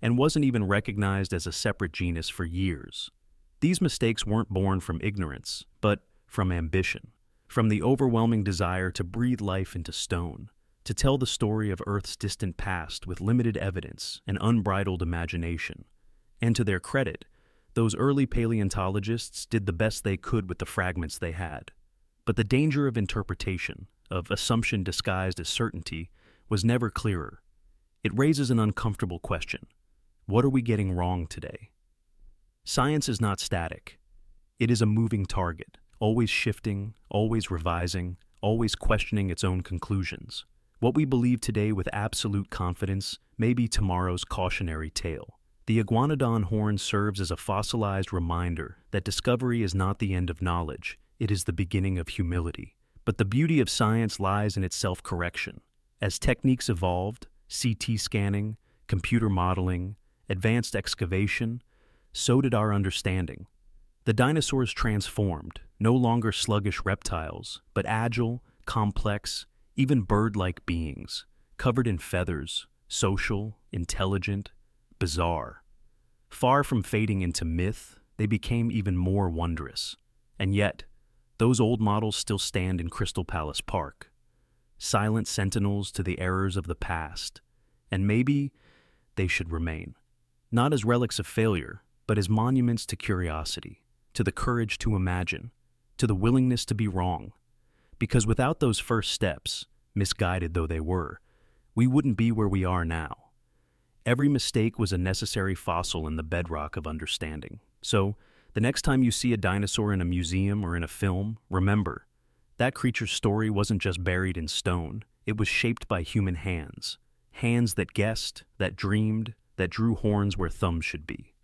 and wasn't even recognized as a separate genus for years. These mistakes weren't born from ignorance, but from ambition, from the overwhelming desire to breathe life into stone, to tell the story of Earth's distant past with limited evidence and unbridled imagination. And to their credit, those early paleontologists did the best they could with the fragments they had. But the danger of interpretation, of assumption disguised as certainty, was never clearer. It raises an uncomfortable question. What are we getting wrong today? Science is not static. It is a moving target, always shifting, always revising, always questioning its own conclusions. What we believe today with absolute confidence may be tomorrow's cautionary tale. The iguanodon horn serves as a fossilized reminder that discovery is not the end of knowledge, it is the beginning of humility. But the beauty of science lies in its self-correction. As techniques evolved, CT scanning, computer modeling, advanced excavation, so did our understanding. The dinosaurs transformed, no longer sluggish reptiles, but agile, complex, even bird-like beings, covered in feathers, social, intelligent, bizarre. Far from fading into myth, they became even more wondrous. And yet, those old models still stand in Crystal Palace Park, silent sentinels to the errors of the past, and maybe they should remain, not as relics of failure, but as monuments to curiosity, to the courage to imagine, to the willingness to be wrong. Because without those first steps, misguided though they were, we wouldn't be where we are now. Every mistake was a necessary fossil in the bedrock of understanding. So, the next time you see a dinosaur in a museum or in a film, remember, that creature's story wasn't just buried in stone, it was shaped by human hands. Hands that guessed, that dreamed, that drew horns where thumbs should be.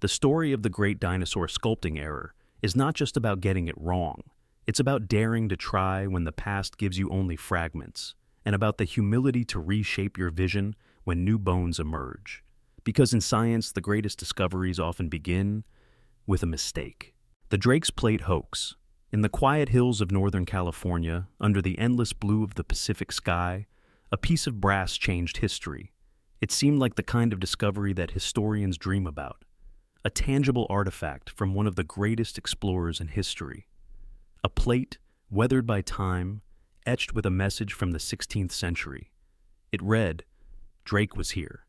The story of the great dinosaur sculpting error is not just about getting it wrong, it's about daring to try when the past gives you only fragments, and about the humility to reshape your vision when new bones emerge. Because in science, the greatest discoveries often begin with a mistake. The Drake's Plate hoax. In the quiet hills of Northern California, under the endless blue of the Pacific sky, a piece of brass changed history. It seemed like the kind of discovery that historians dream about. A tangible artifact from one of the greatest explorers in history. A plate, weathered by time, etched with a message from the 16th century. It read, "Drake was here."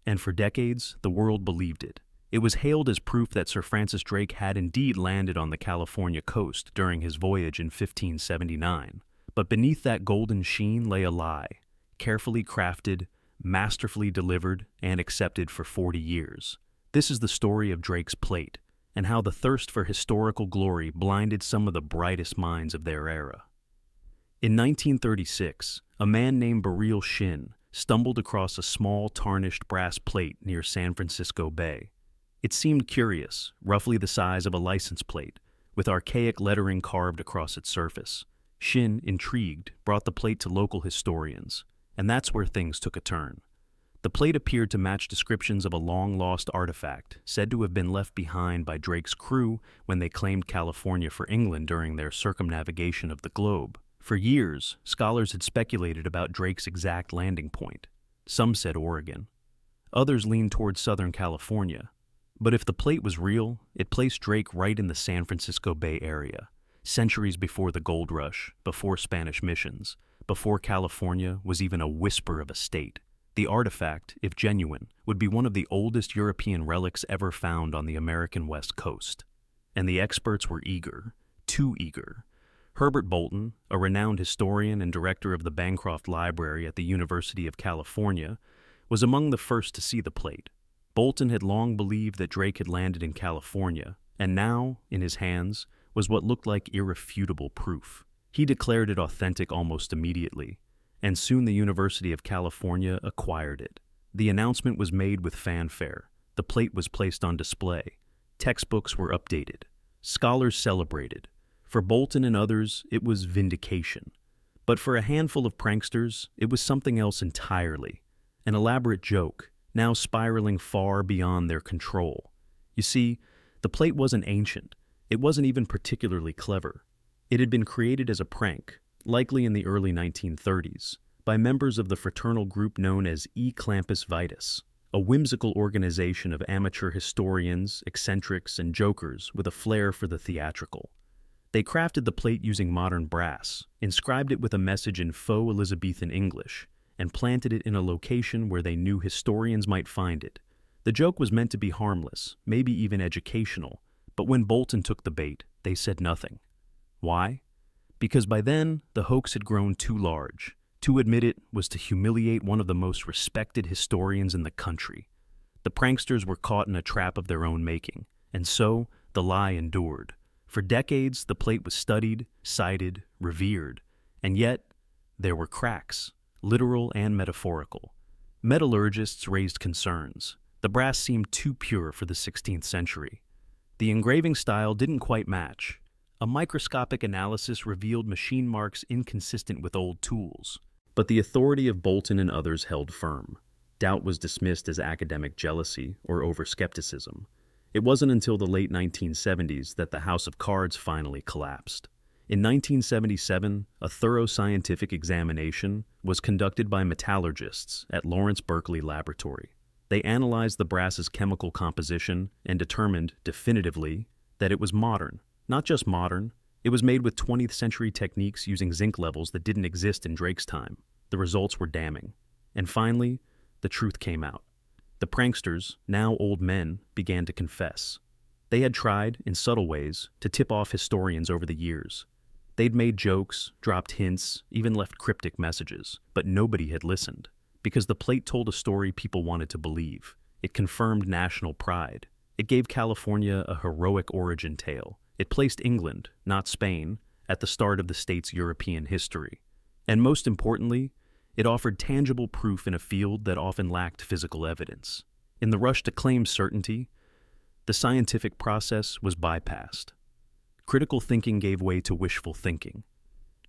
And for decades, the world believed it. It was hailed as proof that Sir Francis Drake had indeed landed on the California coast during his voyage in 1579. But beneath that golden sheen lay a lie, carefully crafted, masterfully delivered, and accepted for 40 years. This is the story of Drake's Plate, and how the thirst for historical glory blinded some of the brightest minds of their era. In 1936, a man named Beryl Shin stumbled across a small tarnished brass plate near San Francisco Bay. It seemed curious, roughly the size of a license plate, with archaic lettering carved across its surface. Shin, intrigued, brought the plate to local historians, and that's where things took a turn. The plate appeared to match descriptions of a long-lost artifact, said to have been left behind by Drake's crew when they claimed California for England during their circumnavigation of the globe. For years, scholars had speculated about Drake's exact landing point. Some said Oregon. Others leaned towards Southern California. But if the plate was real, it placed Drake right in the San Francisco Bay Area, centuries before the gold rush, before Spanish missions, before California was even a whisper of a state. The artifact, if genuine, would be one of the oldest European relics ever found on the American West Coast. And the experts were eager, too eager. Herbert Bolton, a renowned historian and director of the Bancroft Library at the University of California, was among the first to see the plate. Bolton had long believed that Drake had landed in California, and now, in his hands, was what looked like irrefutable proof. He declared it authentic almost immediately, and soon the University of California acquired it. The announcement was made with fanfare. The plate was placed on display. Textbooks were updated. Scholars celebrated. For Bolton and others, it was vindication. But for a handful of pranksters, it was something else entirely. An elaborate joke, now spiraling far beyond their control. You see, the plate wasn't ancient. It wasn't even particularly clever. It had been created as a prank, likely in the early 1930s, by members of the fraternal group known as E. Clampus Vitus, a whimsical organization of amateur historians, eccentrics, and jokers with a flair for the theatrical. They crafted the plate using modern brass, inscribed it with a message in faux Elizabethan English, and planted it in a location where they knew historians might find it. The joke was meant to be harmless, maybe even educational, but when Bolton took the bait, they said nothing. Why? Because by then, the hoax had grown too large. To admit it was to humiliate one of the most respected historians in the country. The pranksters were caught in a trap of their own making, and so the lie endured. For decades, the plate was studied, cited, revered, and yet there were cracks, literal and metaphorical. Metallurgists raised concerns. The brass seemed too pure for the 16th century. The engraving style didn't quite match. A microscopic analysis revealed machine marks inconsistent with old tools. But the authority of Bolton and others held firm. Doubt was dismissed as academic jealousy or over-skepticism. It wasn't until the late 1970s that the House of Cards finally collapsed. In 1977, a thorough scientific examination was conducted by metallurgists at Lawrence Berkeley Laboratory. They analyzed the brass's chemical composition and determined, definitively, that it was modern. Not just modern, it was made with 20th century techniques using zinc levels that didn't exist in Drake's time. The results were damning. And finally, the truth came out. The pranksters, now old men, began to confess. They had tried, in subtle ways, to tip off historians over the years. They'd made jokes, dropped hints, even left cryptic messages, but nobody had listened. Because the plate told a story people wanted to believe. It confirmed national pride. It gave California a heroic origin tale. It placed England, not Spain, at the start of the state's European history. And most importantly, it offered tangible proof in a field that often lacked physical evidence. In the rush to claim certainty, the scientific process was bypassed. Critical thinking gave way to wishful thinking.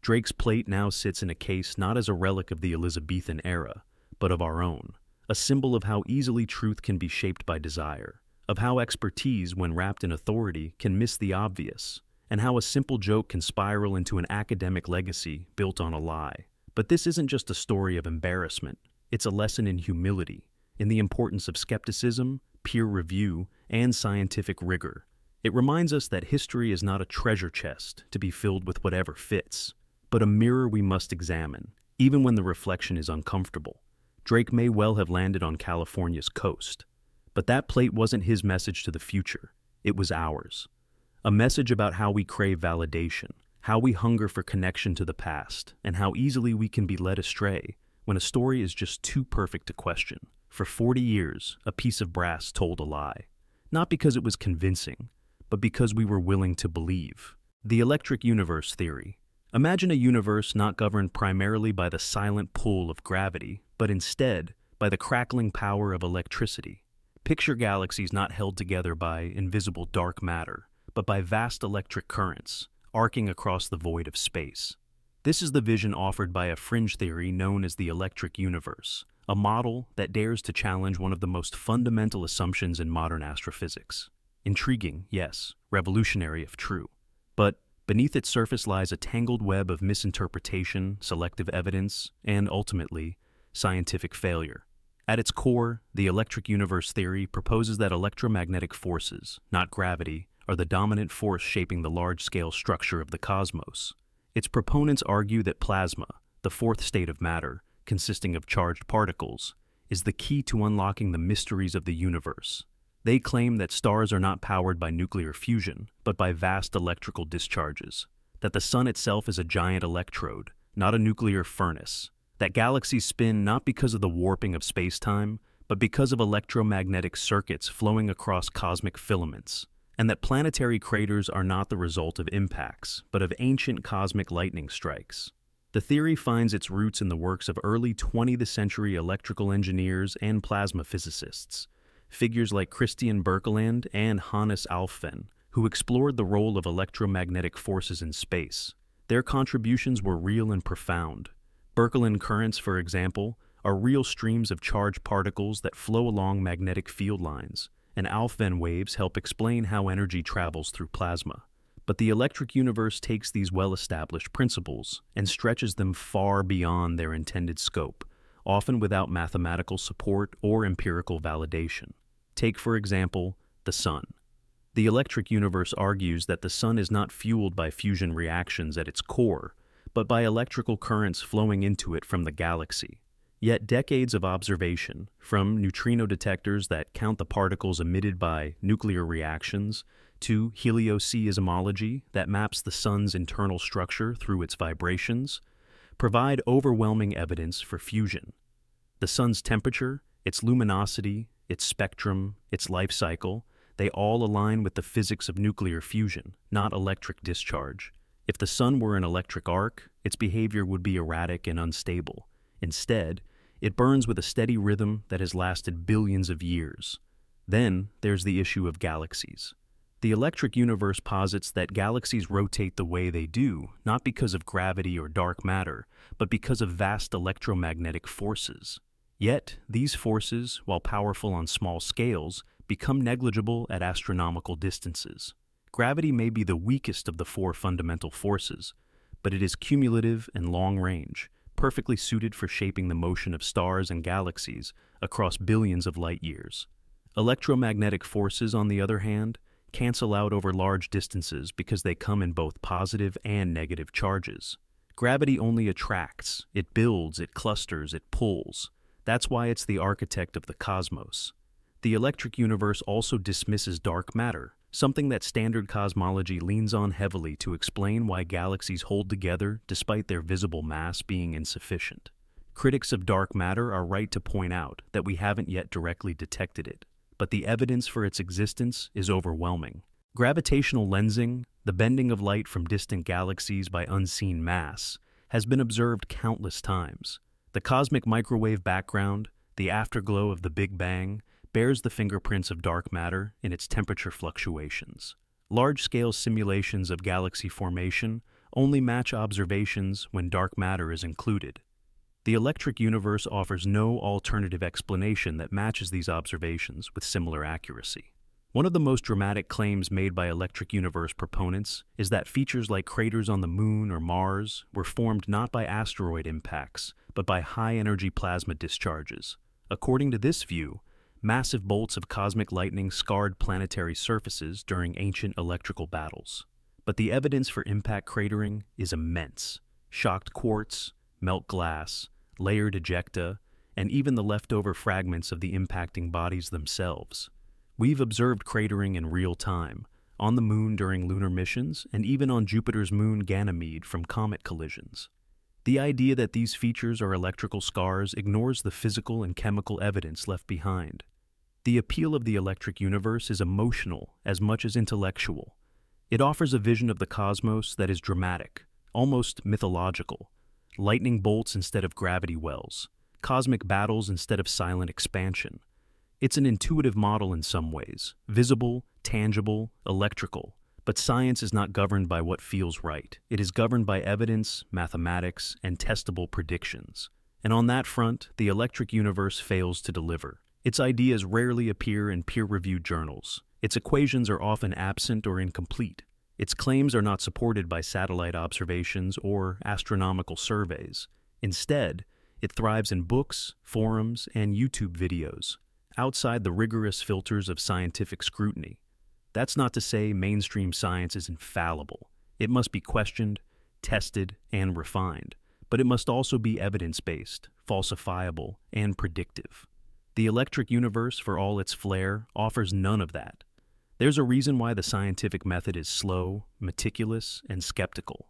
Drake's plate now sits in a case not as a relic of the Elizabethan era, but of our own, a symbol of how easily truth can be shaped by desire, of how expertise, when wrapped in authority, can miss the obvious, and how a simple joke can spiral into an academic legacy built on a lie. But this isn't just a story of embarrassment. It's a lesson in humility, in the importance of skepticism, peer review, and scientific rigor. It reminds us that history is not a treasure chest to be filled with whatever fits, but a mirror we must examine, even when the reflection is uncomfortable. Drake may well have landed on California's coast, but that plate wasn't his message to the future. It was ours. A message about how we crave validation, how we hunger for connection to the past, and how easily we can be led astray when a story is just too perfect to question. For 40 years, a piece of brass told a lie. Not because it was convincing, but because we were willing to believe. The electric universe theory. Imagine a universe not governed primarily by the silent pull of gravity, but instead by the crackling power of electricity. Picture galaxies not held together by invisible dark matter, but by vast electric currents, arcing across the void of space. This is the vision offered by a fringe theory known as the electric universe, a model that dares to challenge one of the most fundamental assumptions in modern astrophysics. Intriguing, yes, revolutionary if true. But beneath its surface lies a tangled web of misinterpretation, selective evidence, and ultimately, scientific failure. At its core, the electric universe theory proposes that electromagnetic forces, not gravity, are the dominant force shaping the large-scale structure of the cosmos. Its proponents argue that plasma, the fourth state of matter, consisting of charged particles, is the key to unlocking the mysteries of the universe. They claim that stars are not powered by nuclear fusion, but by vast electrical discharges, that the sun itself is a giant electrode, not a nuclear furnace, that galaxies spin not because of the warping of space-time, but because of electromagnetic circuits flowing across cosmic filaments, and that planetary craters are not the result of impacts, but of ancient cosmic lightning strikes. The theory finds its roots in the works of early 20th century electrical engineers and plasma physicists, figures like Christian Birkeland and Hannes Alfvén, who explored the role of electromagnetic forces in space. Their contributions were real and profound. Birkeland currents, for example, are real streams of charged particles that flow along magnetic field lines, and Alfvén waves help explain how energy travels through plasma. But the electric universe takes these well-established principles and stretches them far beyond their intended scope, often without mathematical support or empirical validation. Take, for example, the sun. The electric universe argues that the sun is not fueled by fusion reactions at its core, but by electrical currents flowing into it from the galaxy. Yet decades of observation, from neutrino detectors that count the particles emitted by nuclear reactions to helioseismology that maps the sun's internal structure through its vibrations, provide overwhelming evidence for fusion. The sun's temperature, its luminosity, its spectrum, its life cycle, they all align with the physics of nuclear fusion, not electric discharge. If the sun were an electric arc, its behavior would be erratic and unstable. Instead, it burns with a steady rhythm that has lasted billions of years. Then there's the issue of galaxies. The electric universe posits that galaxies rotate the way they do, not because of gravity or dark matter, but because of vast electromagnetic forces. Yet, these forces, while powerful on small scales, become negligible at astronomical distances. Gravity may be the weakest of the four fundamental forces, but it is cumulative and long-range, perfectly suited for shaping the motion of stars and galaxies across billions of light years. Electromagnetic forces, on the other hand, cancel out over large distances because they come in both positive and negative charges. Gravity only attracts, it builds, it clusters, it pulls. That's why it's the architect of the cosmos. The electric universe also dismisses dark matter, something that standard cosmology leans on heavily to explain why galaxies hold together despite their visible mass being insufficient. Critics of dark matter are right to point out that we haven't yet directly detected it, but the evidence for its existence is overwhelming. Gravitational lensing, the bending of light from distant galaxies by unseen mass, has been observed countless times. The cosmic microwave background, the afterglow of the Big Bang, bears the fingerprints of dark matter in its temperature fluctuations. Large-scale simulations of galaxy formation only match observations when dark matter is included. The electric universe offers no alternative explanation that matches these observations with similar accuracy. One of the most dramatic claims made by electric universe proponents is that features like craters on the Moon or Mars were formed not by asteroid impacts, but by high-energy plasma discharges. According to this view, massive bolts of cosmic lightning scarred planetary surfaces during ancient electrical battles. But the evidence for impact cratering is immense. Shocked quartz, melt glass, layered ejecta, and even the leftover fragments of the impacting bodies themselves. We've observed cratering in real time, on the Moon during lunar missions, and even on Jupiter's moon Ganymede from comet collisions. The idea that these features are electrical scars ignores the physical and chemical evidence left behind. The appeal of the electric universe is emotional as much as intellectual. It offers a vision of the cosmos that is dramatic, almost mythological. Lightning bolts instead of gravity wells, cosmic battles instead of silent expansion. It's an intuitive model in some ways, visible, tangible, electrical. But science is not governed by what feels right. It is governed by evidence, mathematics, and testable predictions. And on that front, the electric universe fails to deliver. Its ideas rarely appear in peer-reviewed journals. Its equations are often absent or incomplete. Its claims are not supported by satellite observations or astronomical surveys. Instead, it thrives in books, forums, and YouTube videos, outside the rigorous filters of scientific scrutiny. That's not to say mainstream science is infallible. It must be questioned, tested, and refined, but it must also be evidence-based, falsifiable, and predictive. The electric universe, for all its flair, offers none of that. There's a reason why the scientific method is slow, meticulous, and skeptical.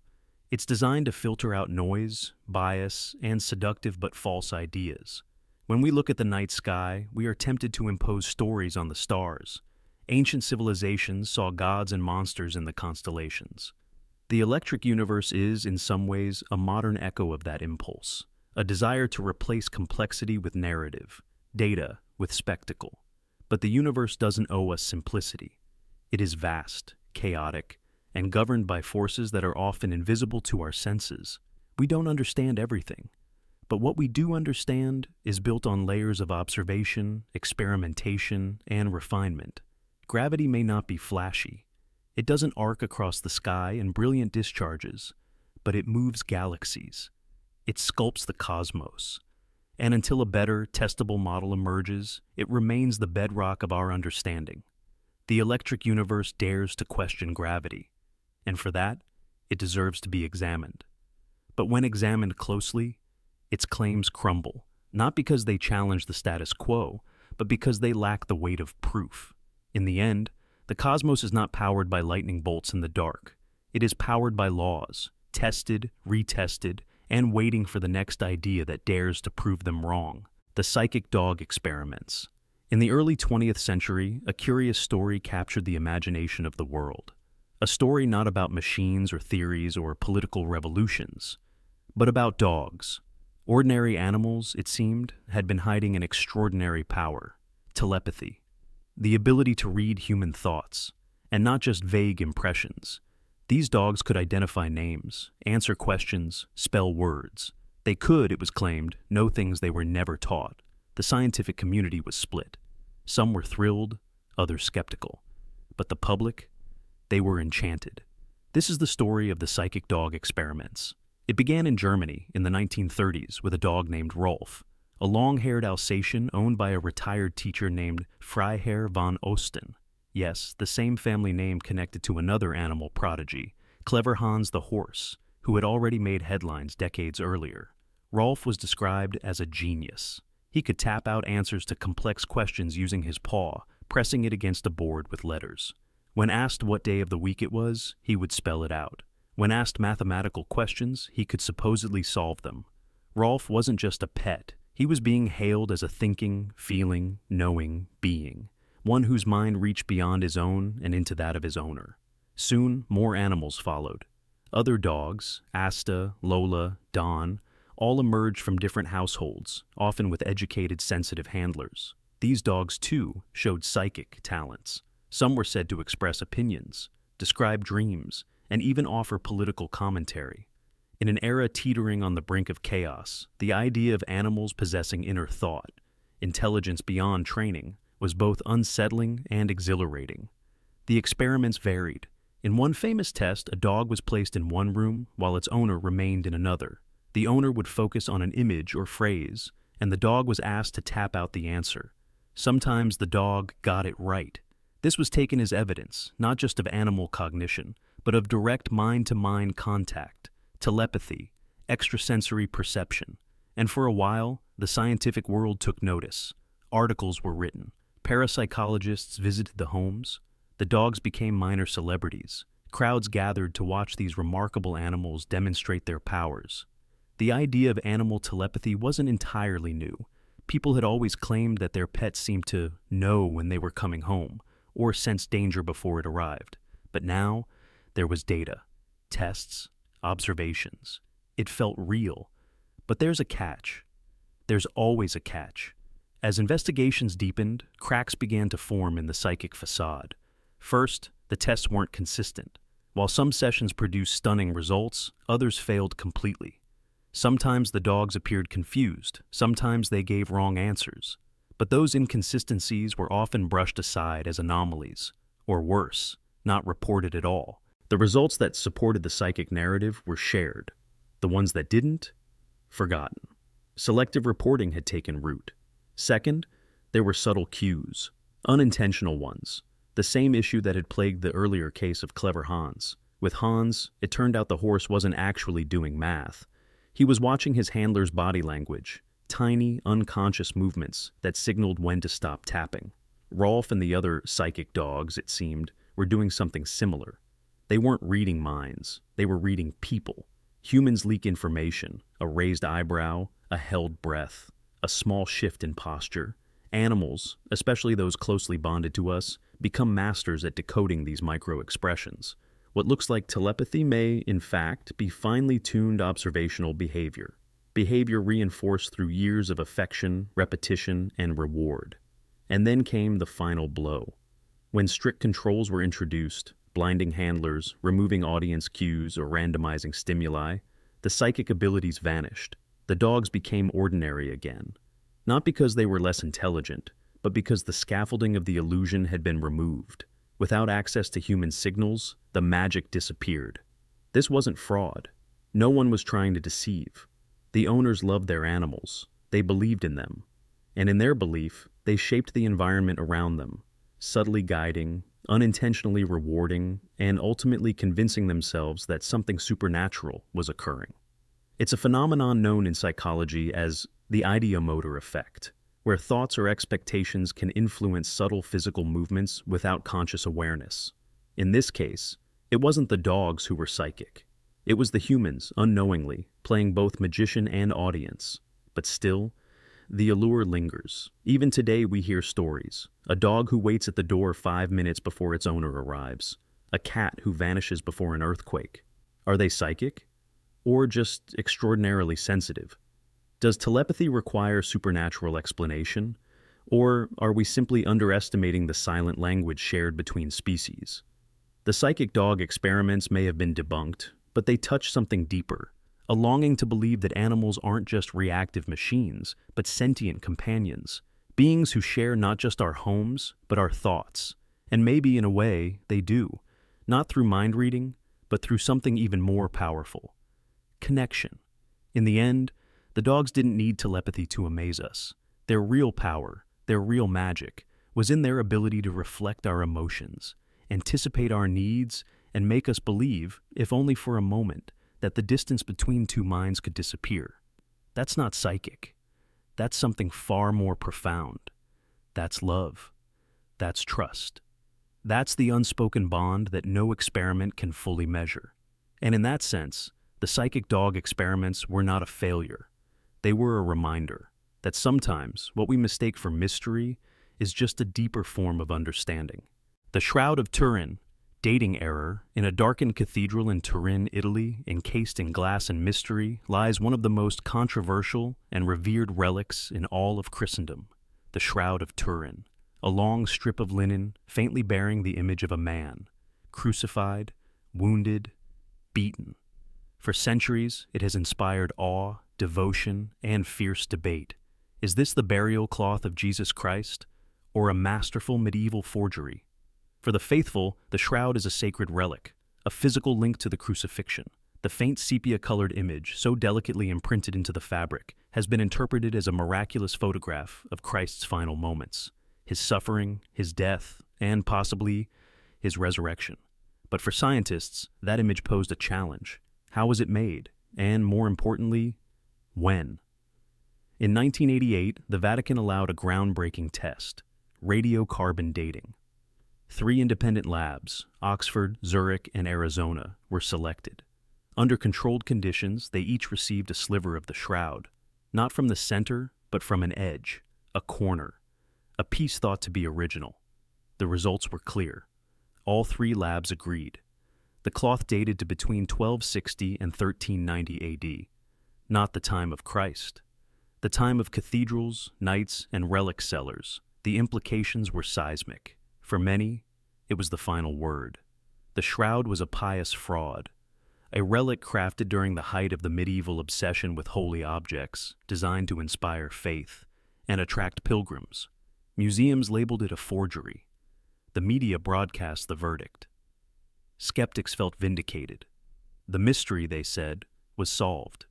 It's designed to filter out noise, bias, and seductive but false ideas. When we look at the night sky, we are tempted to impose stories on the stars. Ancient civilizations saw gods and monsters in the constellations. The electric universe is, in some ways, a modern echo of that impulse, a desire to replace complexity with narrative, data with spectacle. But the universe doesn't owe us simplicity. It is vast, chaotic, and governed by forces that are often invisible to our senses. We don't understand everything. But what we do understand is built on layers of observation, experimentation, and refinement. Gravity may not be flashy. It doesn't arc across the sky in brilliant discharges, but it moves galaxies. It sculpts the cosmos. And until a better, testable model emerges, it remains the bedrock of our understanding. The electric universe dares to question gravity, and for that, it deserves to be examined. But when examined closely, its claims crumble, not because they challenge the status quo, but because they lack the weight of proof. In the end, The cosmos is not powered by lightning bolts in the dark. It is powered by laws, tested, retested, and waiting for the next idea that dares to prove them wrong. The psychic dog experiments. In the early 20th century, a curious story captured the imagination of the world. A story not about machines or theories or political revolutions, but about dogs. Ordinary animals, it seemed, had been hiding an extraordinary power: telepathy. The ability to read human thoughts, and not just vague impressions. These dogs could identify names, answer questions, spell words. They could, it was claimed, know things they were never taught. The scientific community was split. Some were thrilled, others skeptical. But the public, they were enchanted. This is the story of the psychic dog experiments. It began in Germany in the 1930s with a dog named Rolf, a long-haired Alsatian owned by a retired teacher named Freiherr von Osten. Yes, the same family name connected to another animal prodigy, Clever Hans the horse, who had already made headlines decades earlier. Rolf was described as a genius. He could tap out answers to complex questions using his paw, pressing it against a board with letters. When asked what day of the week it was, he would spell it out. When asked mathematical questions, he could supposedly solve them. Rolf wasn't just a pet. He was being hailed as a thinking, feeling, knowing being, one whose mind reached beyond his own and into that of his owner. Soon, more animals followed. Other dogs, Asta, Lola, Don, all emerged from different households, often with educated, sensitive handlers. These dogs, too, showed psychic talents. Some were said to express opinions, describe dreams, and even offer political commentary. In an era teetering on the brink of chaos, the idea of animals possessing inner thought, intelligence beyond training, was both unsettling and exhilarating. The experiments varied. In one famous test, a dog was placed in one room while its owner remained in another. The owner would focus on an image or phrase, and the dog was asked to tap out the answer. Sometimes the dog got it right. This was taken as evidence, not just of animal cognition, but of direct mind-to-mind contact, telepathy, extrasensory perception. And for a while, the scientific world took notice. Articles were written. Parapsychologists visited the homes. The dogs became minor celebrities. Crowds gathered to watch these remarkable animals demonstrate their powers. The idea of animal telepathy wasn't entirely new. People had always claimed that their pets seemed to know when they were coming home, or sense danger before it arrived. But now, there was data, tests, observations. It felt real. But there's a catch. There's always a catch. As investigations deepened, cracks began to form in the psychic facade. First, the tests weren't consistent. While some sessions produced stunning results, others failed completely. Sometimes the dogs appeared confused, sometimes they gave wrong answers. But those inconsistencies were often brushed aside as anomalies, or worse, not reported at all. The results that supported the psychic narrative were shared. The ones that didn't, forgotten. Selective reporting had taken root. Second, there were subtle cues, unintentional ones. The same issue that had plagued the earlier case of Clever Hans. With Hans, it turned out the horse wasn't actually doing math. He was watching his handler's body language, tiny, unconscious movements that signaled when to stop tapping. Rolf and the other psychic dogs, it seemed, were doing something similar. They weren't reading minds, they were reading people. Humans leak information, a raised eyebrow, a held breath, a small shift in posture. Animals, especially those closely bonded to us, become masters at decoding these micro-expressions. What looks like telepathy may, in fact, be finely tuned observational behavior. Behavior reinforced through years of affection, repetition, and reward. And then came the final blow. When strict controls were introduced, blinding handlers, removing audience cues, or randomizing stimuli, the psychic abilities vanished. The dogs became ordinary again. Not because they were less intelligent, but because the scaffolding of the illusion had been removed. Without access to human signals, the magic disappeared. This wasn't fraud. No one was trying to deceive. The owners loved their animals. They believed in them. And in their belief, they shaped the environment around them, subtly guiding, unintentionally rewarding, and ultimately convincing themselves that something supernatural was occurring. It's a phenomenon known in psychology as the ideomotor effect. where thoughts or expectations can influence subtle physical movements without conscious awareness. In this case, it wasn't the dogs who were psychic. It was the humans, unknowingly, playing both magician and audience. But still, the allure lingers. Even today we hear stories. A dog who waits at the door 5 minutes before its owner arrives. A cat who vanishes before an earthquake. Are they psychic? Or just extraordinarily sensitive? Does telepathy require supernatural explanation? Or are we simply underestimating the silent language shared between species? The psychic dog experiments may have been debunked, but they touch something deeper, a longing to believe that animals aren't just reactive machines, but sentient companions, beings who share not just our homes, but our thoughts. And maybe, in a way, they do, not through mind reading, but through something even more powerful: connection. In the end, the dogs didn't need telepathy to amaze us. Their real power, their real magic, was in their ability to reflect our emotions, anticipate our needs, and make us believe, if only for a moment, that the distance between two minds could disappear. That's not psychic. That's something far more profound. That's love. That's trust. That's the unspoken bond that no experiment can fully measure. And in that sense, the psychic dog experiments were not a failure. They were a reminder that sometimes what we mistake for mystery is just a deeper form of understanding. The Shroud of Turin, dating error, in a darkened cathedral in Turin, Italy, encased in glass and mystery, lies one of the most controversial and revered relics in all of Christendom, the Shroud of Turin, a long strip of linen faintly bearing the image of a man, crucified, wounded, beaten. For centuries, it has inspired awe, devotion, and fierce debate. Is this the burial cloth of Jesus Christ, or a masterful medieval forgery? For the faithful, the shroud is a sacred relic, a physical link to the crucifixion. The faint sepia-colored image, so delicately imprinted into the fabric, has been interpreted as a miraculous photograph of Christ's final moments, his suffering, his death, and possibly his resurrection. But for scientists, that image posed a challenge. How was it made? And more importantly, when? In 1988, the Vatican allowed a groundbreaking test: radiocarbon dating. 3 independent labs, Oxford, Zurich, and Arizona, were selected. Under controlled conditions, they each received a sliver of the shroud, not from the center, but from an edge, a corner, a piece thought to be original. The results were clear. All 3 labs agreed. The cloth dated to between 1260 and 1390 AD, not the time of Christ. The time of cathedrals, knights, and relic sellers. The implications were seismic. For many, it was the final word. The shroud was a pious fraud, a relic crafted during the height of the medieval obsession with holy objects, designed to inspire faith and attract pilgrims. Museums labeled it a forgery. The media broadcast the verdict. Skeptics felt vindicated. The mystery, they said, was solved.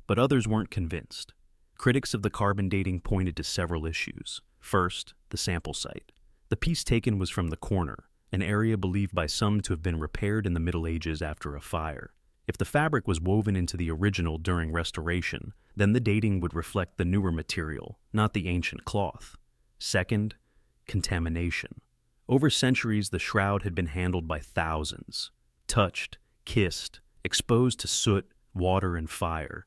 But others weren't convinced. Critics of the carbon dating pointed to several issues. First, the sample site. The piece taken was from the corner, an area believed by some to have been repaired in the Middle Ages after a fire. If the fabric was woven into the original during restoration, then the dating would reflect the newer material, not the ancient cloth. Second, contamination. Over centuries, the shroud had been handled by thousands. Touched, kissed, exposed to soot, water, and fire.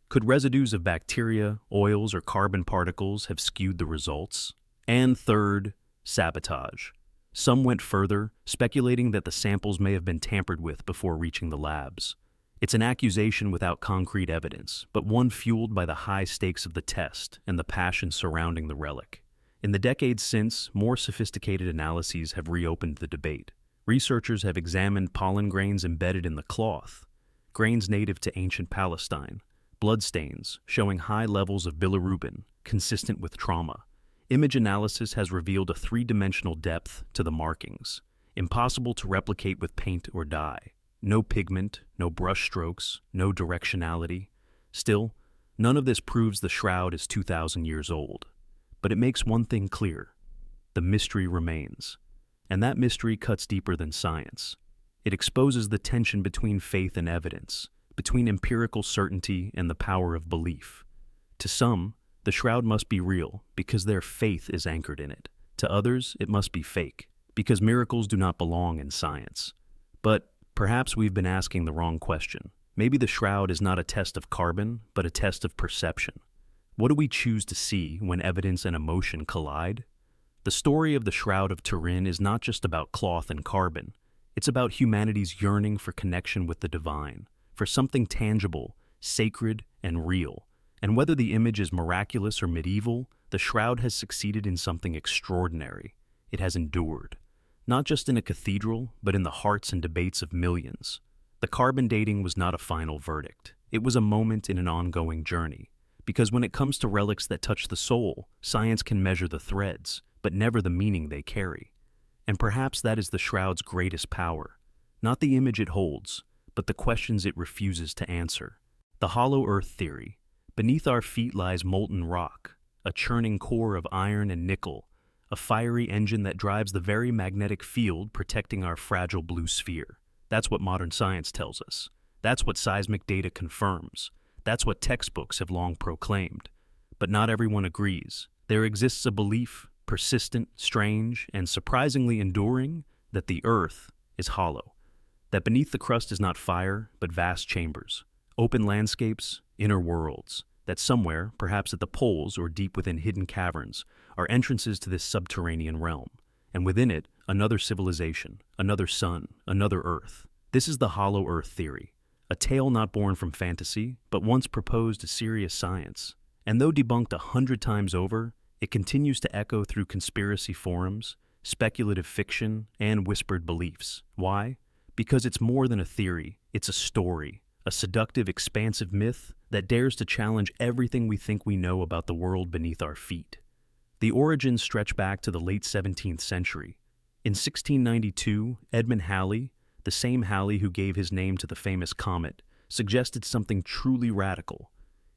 Could residues of bacteria, oils, or carbon particles have skewed the results? And third, sabotage. Some went further, speculating that the samples may have been tampered with before reaching the labs. It's an accusation without concrete evidence, but one fueled by the high stakes of the test and the passion surrounding the relic. In the decades since, more sophisticated analyses have reopened the debate. Researchers have examined pollen grains embedded in the cloth, grains native to ancient Palestine, bloodstains showing high levels of bilirubin, consistent with trauma. Image analysis has revealed a 3-dimensional depth to the markings, impossible to replicate with paint or dye. No pigment, no brush strokes, no directionality. Still, none of this proves the shroud is 2,000 years old. But it makes one thing clear: the mystery remains. And that mystery cuts deeper than science. It exposes the tension between faith and evidence, between empirical certainty and the power of belief. To some, The shroud must be real because their faith is anchored in it. To others, it must be fake because miracles do not belong in science. But perhaps we've been asking the wrong question. Maybe the shroud is not a test of carbon, but a test of perception. What do we choose to see when evidence and emotion collide? The story of the Shroud of Turin is not just about cloth and carbon. It's about humanity's yearning for connection with the divine, for something tangible, sacred, and real. And whether the image is miraculous or medieval, the shroud has succeeded in something extraordinary. It has endured, not just in a cathedral, but in the hearts and debates of millions. The carbon dating was not a final verdict. It was a moment in an ongoing journey. Because when it comes to relics that touch the soul, science can measure the threads, but never the meaning they carry. And perhaps that is the shroud's greatest power. Not the image it holds, but the questions it refuses to answer. The hollow earth theory. Beneath our feet lies molten rock, a churning core of iron and nickel, a fiery engine that drives the very magnetic field protecting our fragile blue sphere. That's what modern science tells us. That's what seismic data confirms. That's what textbooks have long proclaimed. But not everyone agrees. There exists a belief, persistent, strange, and surprisingly enduring, that the earth is hollow. That beneath the crust is not fire, but vast chambers, open landscapes, inner worlds. That somewhere, perhaps at the poles or deep within hidden caverns, are entrances to this subterranean realm. And within it, another civilization, another sun, another earth. This is the hollow earth theory. A tale not born from fantasy, but once proposed as serious science. And though debunked 100 times over, it continues to echo through conspiracy forums, speculative fiction, and whispered beliefs. Why? Because it's more than a theory, it's a story, a seductive, expansive myth that dares to challenge everything we think we know about the world beneath our feet. The origins stretch back to the late 17th century. In 1692, Edmund Halley, the same Halley who gave his name to the famous comet, suggested something truly radical.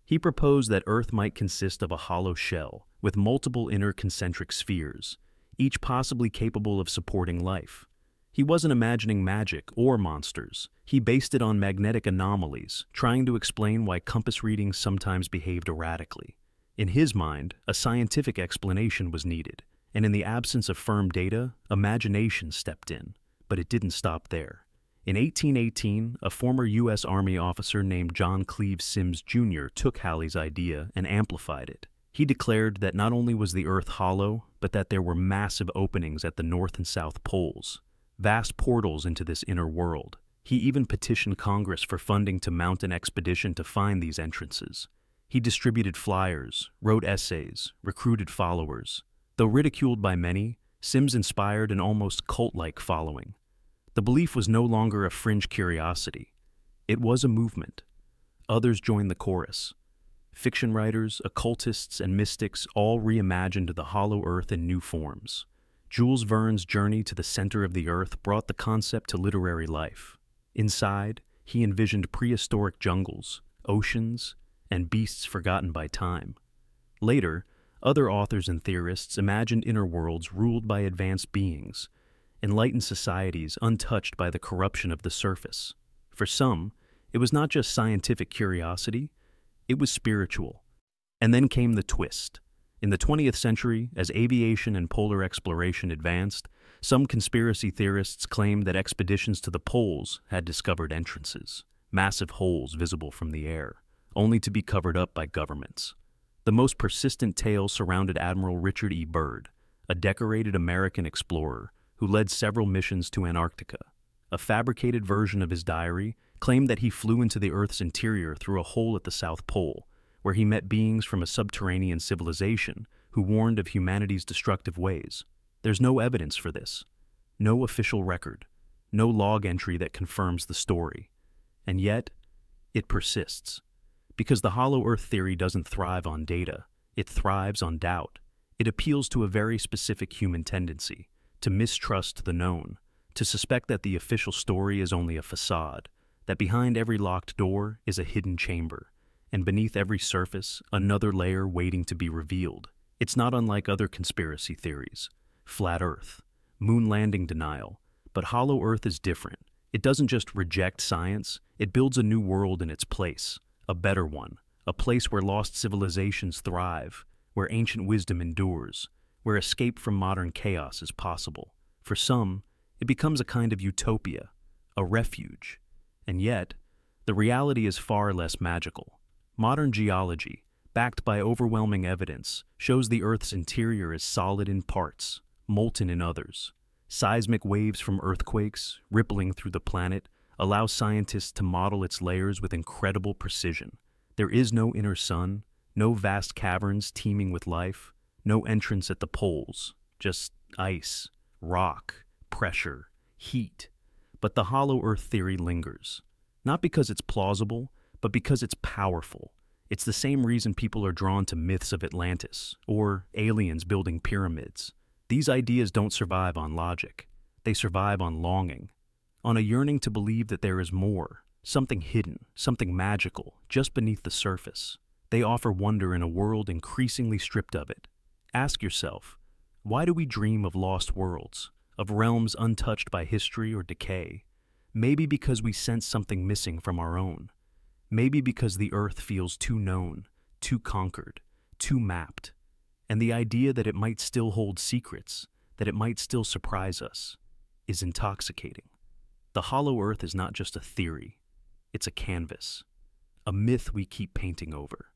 He proposed that Earth might consist of a hollow shell with multiple inner concentric spheres, each possibly capable of supporting life. He wasn't imagining magic or monsters. He based it on magnetic anomalies, trying to explain why compass readings sometimes behaved erratically. In his mind, a scientific explanation was needed, and in the absence of firm data, imagination stepped in. But it didn't stop there. In 1818, a former U.S. Army officer named John Cleves Sims Jr. took Halley's idea and amplified it. He declared that not only was the Earth hollow, but that there were massive openings at the North and South poles, vast portals into this inner world. He even petitioned Congress for funding to mount an expedition to find these entrances. He distributed flyers, wrote essays, recruited followers. Though ridiculed by many, Sims inspired an almost cult-like following. The belief was no longer a fringe curiosity. It was a movement. Others joined the chorus. Fiction writers, occultists, and mystics all reimagined the hollow earth in new forms. Jules Verne's journey to the center of the earth brought the concept to literary life. Inside, he envisioned prehistoric jungles, oceans, and beasts forgotten by time. Later, other authors and theorists imagined inner worlds ruled by advanced beings, enlightened societies untouched by the corruption of the surface. For some, it was not just scientific curiosity, it was spiritual. And then came the twist. In the 20th century, as aviation and polar exploration advanced, some conspiracy theorists claimed that expeditions to the poles had discovered entrances, massive holes visible from the air, only to be covered up by governments. The most persistent tale surrounded Admiral Richard E. Byrd, a decorated American explorer who led several missions to Antarctica. A fabricated version of his diary claimed that he flew into the Earth's interior through a hole at the South Pole, where he met beings from a subterranean civilization who warned of humanity's destructive ways. There's no evidence for this, no official record, no log entry that confirms the story. And yet, it persists. Because the hollow earth theory doesn't thrive on data, it thrives on doubt. It appeals to a very specific human tendency, to mistrust the known, to suspect that the official story is only a facade, that behind every locked door is a hidden chamber, and beneath every surface, another layer waiting to be revealed. It's not unlike other conspiracy theories, flat earth, moon landing denial, but hollow earth is different. It doesn't just reject science, it builds a new world in its place. A better one, a place where lost civilizations thrive, where ancient wisdom endures, where escape from modern chaos is possible. For some, it becomes a kind of utopia, a refuge. And yet, the reality is far less magical. Modern geology, backed by overwhelming evidence, shows the Earth's interior is solid in parts, molten in others. Seismic waves from earthquakes, rippling through the planet, allow scientists to model its layers with incredible precision. There is no inner sun, no vast caverns teeming with life, no entrance at the poles, just ice, rock, pressure, heat. But the hollow Earth theory lingers. Not because it's plausible, but because it's powerful. It's the same reason people are drawn to myths of Atlantis, or aliens building pyramids. These ideas don't survive on logic. They survive on longing, on a yearning to believe that there is more, something hidden, something magical, just beneath the surface. They offer wonder in a world increasingly stripped of it. Ask yourself, why do we dream of lost worlds, of realms untouched by history or decay? Maybe because we sense something missing from our own. Maybe because the Earth feels too known, too conquered, too mapped. And the idea that it might still hold secrets, that it might still surprise us, is intoxicating. The hollow Earth is not just a theory, it's a canvas, a myth we keep painting over,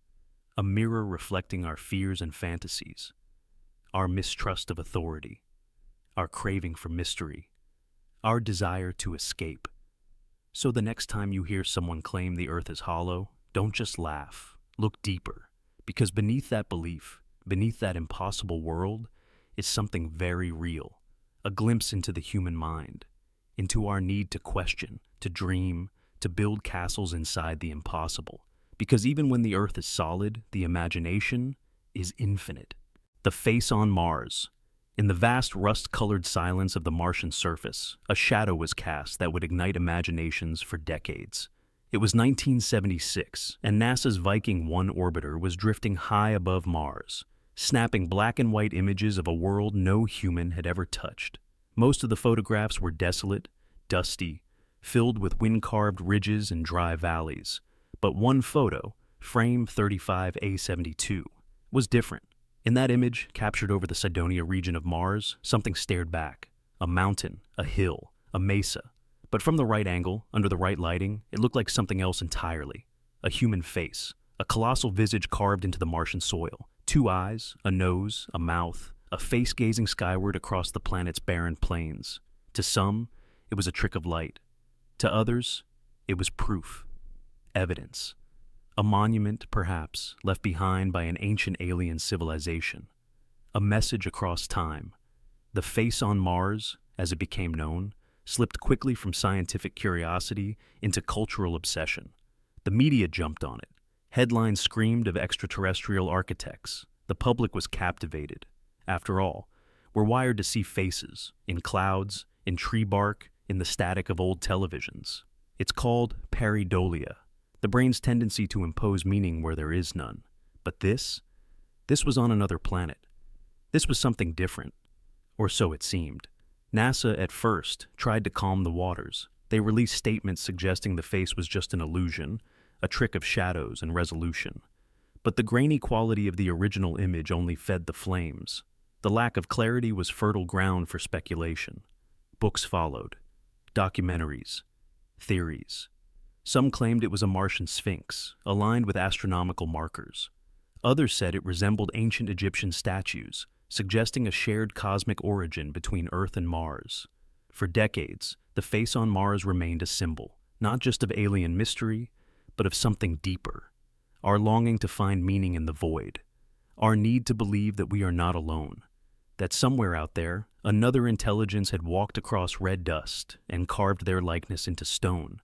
a mirror reflecting our fears and fantasies, our mistrust of authority, our craving for mystery, our desire to escape. So the next time you hear someone claim the Earth is hollow, don't just laugh, look deeper, because beneath that belief, beneath that impossible world, is something very real, a glimpse into the human mind, into our need to question, to dream, to build castles inside the impossible. Because even when the Earth is solid, the imagination is infinite. The face on Mars. In the vast rust-colored silence of the Martian surface, a shadow was cast that would ignite imaginations for decades. It was 1976, and NASA's Viking 1 orbiter was drifting high above Mars, snapping black and white images of a world no human had ever touched. Most of the photographs were desolate, dusty, filled with wind-carved ridges and dry valleys. But one photo, frame 35A72, was different. In that image, captured over the Cydonia region of Mars, something stared back. A mountain, a hill, a mesa. But from the right angle, under the right lighting, it looked like something else entirely. A human face, a colossal visage carved into the Martian soil. 2 eyes, a nose, a mouth, a face gazing skyward across the planet's barren plains. To some, it was a trick of light. To others, it was proof, evidence. A monument, perhaps, left behind by an ancient alien civilization. A message across time. The face on Mars, as it became known, slipped quickly from scientific curiosity into cultural obsession. The media jumped on it. Headlines screamed of extraterrestrial architects. The public was captivated. After all, we're wired to see faces, in clouds, in tree bark, in the static of old televisions. It's called pareidolia, the brain's tendency to impose meaning where there is none. But this was on another planet. This was something different, or so it seemed. NASA, at first, tried to calm the waters. They released statements suggesting the face was just an illusion, a trick of shadows and resolution. But the grainy quality of the original image only fed the flames. The lack of clarity was fertile ground for speculation. Books followed. Documentaries. Theories. Some claimed it was a Martian sphinx, aligned with astronomical markers. Others said it resembled ancient Egyptian statues, suggesting a shared cosmic origin between Earth and Mars. For decades, the face on Mars remained a symbol, not just of alien mystery, but of something deeper. Our longing to find meaning in the void. Our need to believe that we are not alone. That somewhere out there, another intelligence had walked across red dust and carved their likeness into stone.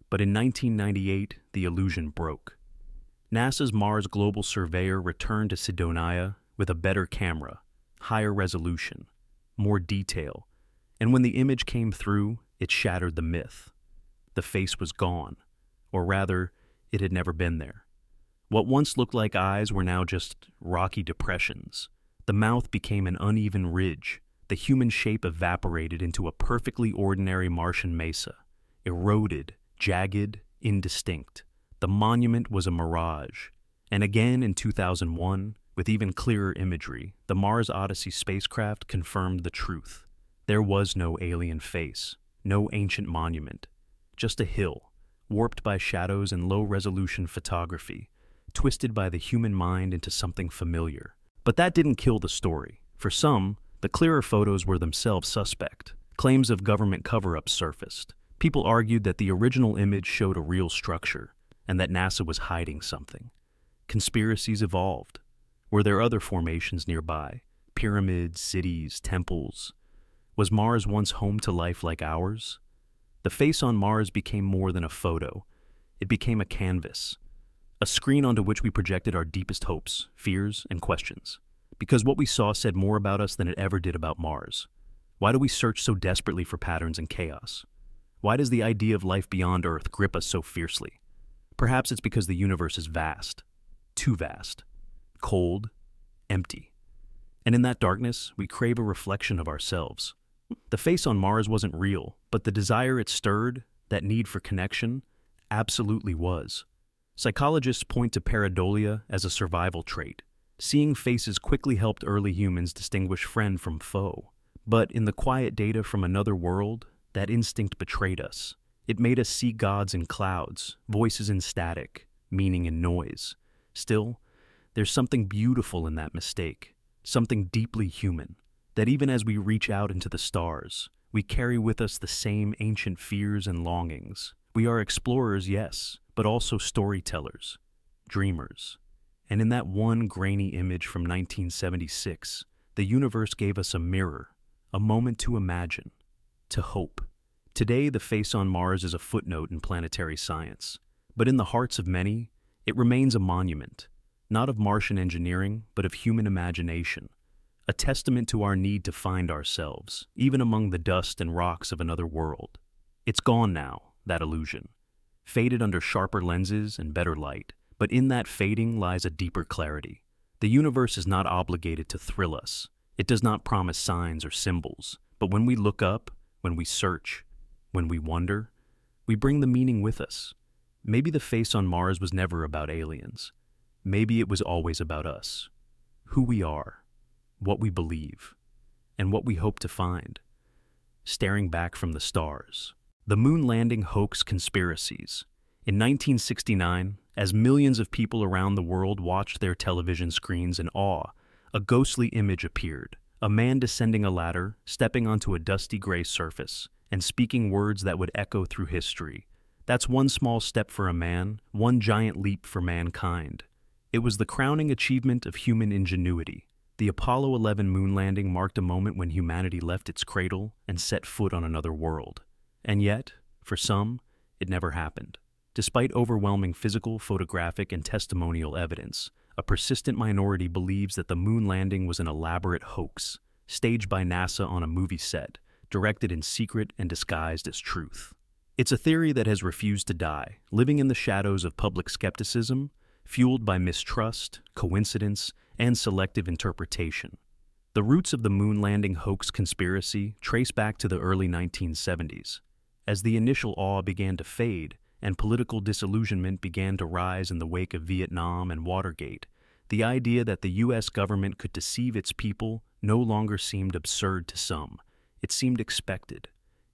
But in 1998, the illusion broke. NASA's Mars Global Surveyor returned to Cydonia with a better camera, higher resolution, more detail, and when the image came through, it shattered the myth. The face was gone, or rather, it had never been there. What once looked like eyes were now just rocky depressions. The mouth became an uneven ridge. The human shape evaporated into a perfectly ordinary Martian mesa, eroded, jagged, indistinct. The monument was a mirage, And again in 2001, with even clearer imagery, the Mars Odyssey spacecraft confirmed the truth. There was no alien face, no ancient monument, just a hill, warped by shadows and low-resolution photography, twisted by the human mind into something familiar. But that didn't kill the story. For some, the clearer photos were themselves suspect. Claims of government cover-ups surfaced. People argued that the original image showed a real structure, and that NASA was hiding something. Conspiracies evolved. Were there other formations nearby? Pyramids, cities, temples? Was Mars once home to life like ours? The face on Mars became more than a photo. It became a canvas, a screen onto which we projected our deepest hopes, fears, and questions. Because what we saw said more about us than it ever did about Mars. Why do we search so desperately for patterns and chaos? Why does the idea of life beyond Earth grip us so fiercely? Perhaps it's because the universe is vast, too vast, cold, empty. And in that darkness, we crave a reflection of ourselves. The face on Mars wasn't real, but the desire it stirred, that need for connection, absolutely was. Psychologists point to pareidolia as a survival trait. Seeing faces quickly helped early humans distinguish friend from foe. But in the quiet data from another world, that instinct betrayed us. It made us see gods in clouds, voices in static, meaning in noise. Still, there's something beautiful in that mistake, something deeply human. That even as we reach out into the stars, we carry with us the same ancient fears and longings. We are explorers, yes, but also storytellers, dreamers. And in that one grainy image from 1976, the universe gave us a mirror, a moment to imagine, to hope. Today, the face on Mars is a footnote in planetary science, but in the hearts of many, it remains a monument, not of Martian engineering, but of human imagination. A testament to our need to find ourselves, even among the dust and rocks of another world. It's gone now, that illusion, faded under sharper lenses and better light, but in that fading lies a deeper clarity. The universe is not obligated to thrill us. It does not promise signs or symbols, but when we look up, when we search, when we wonder, we bring the meaning with us. Maybe the face on Mars was never about aliens. Maybe it was always about us, who we are, what we believe, and what we hope to find. Staring back from the stars. The moon landing hoax conspiracies. In 1969, as millions of people around the world watched their television screens in awe, a ghostly image appeared. A man descending a ladder, stepping onto a dusty gray surface, and speaking words that would echo through history. That's one small step for a man, one giant leap for mankind. It was the crowning achievement of human ingenuity. The Apollo 11 moon landing marked a moment when humanity left its cradle and set foot on another world. And yet, for some, it never happened. Despite overwhelming physical, photographic, and testimonial evidence, a persistent minority believes that the moon landing was an elaborate hoax, staged by NASA on a movie set, directed in secret and disguised as truth. It's a theory that has refused to die, living in the shadows of public skepticism, fueled by mistrust, coincidence, and selective interpretation. The roots of the moon landing hoax conspiracy trace back to the early 1970s. As the initial awe began to fade and political disillusionment began to rise in the wake of Vietnam and Watergate, the idea that the U.S. government could deceive its people no longer seemed absurd to some. It seemed expected.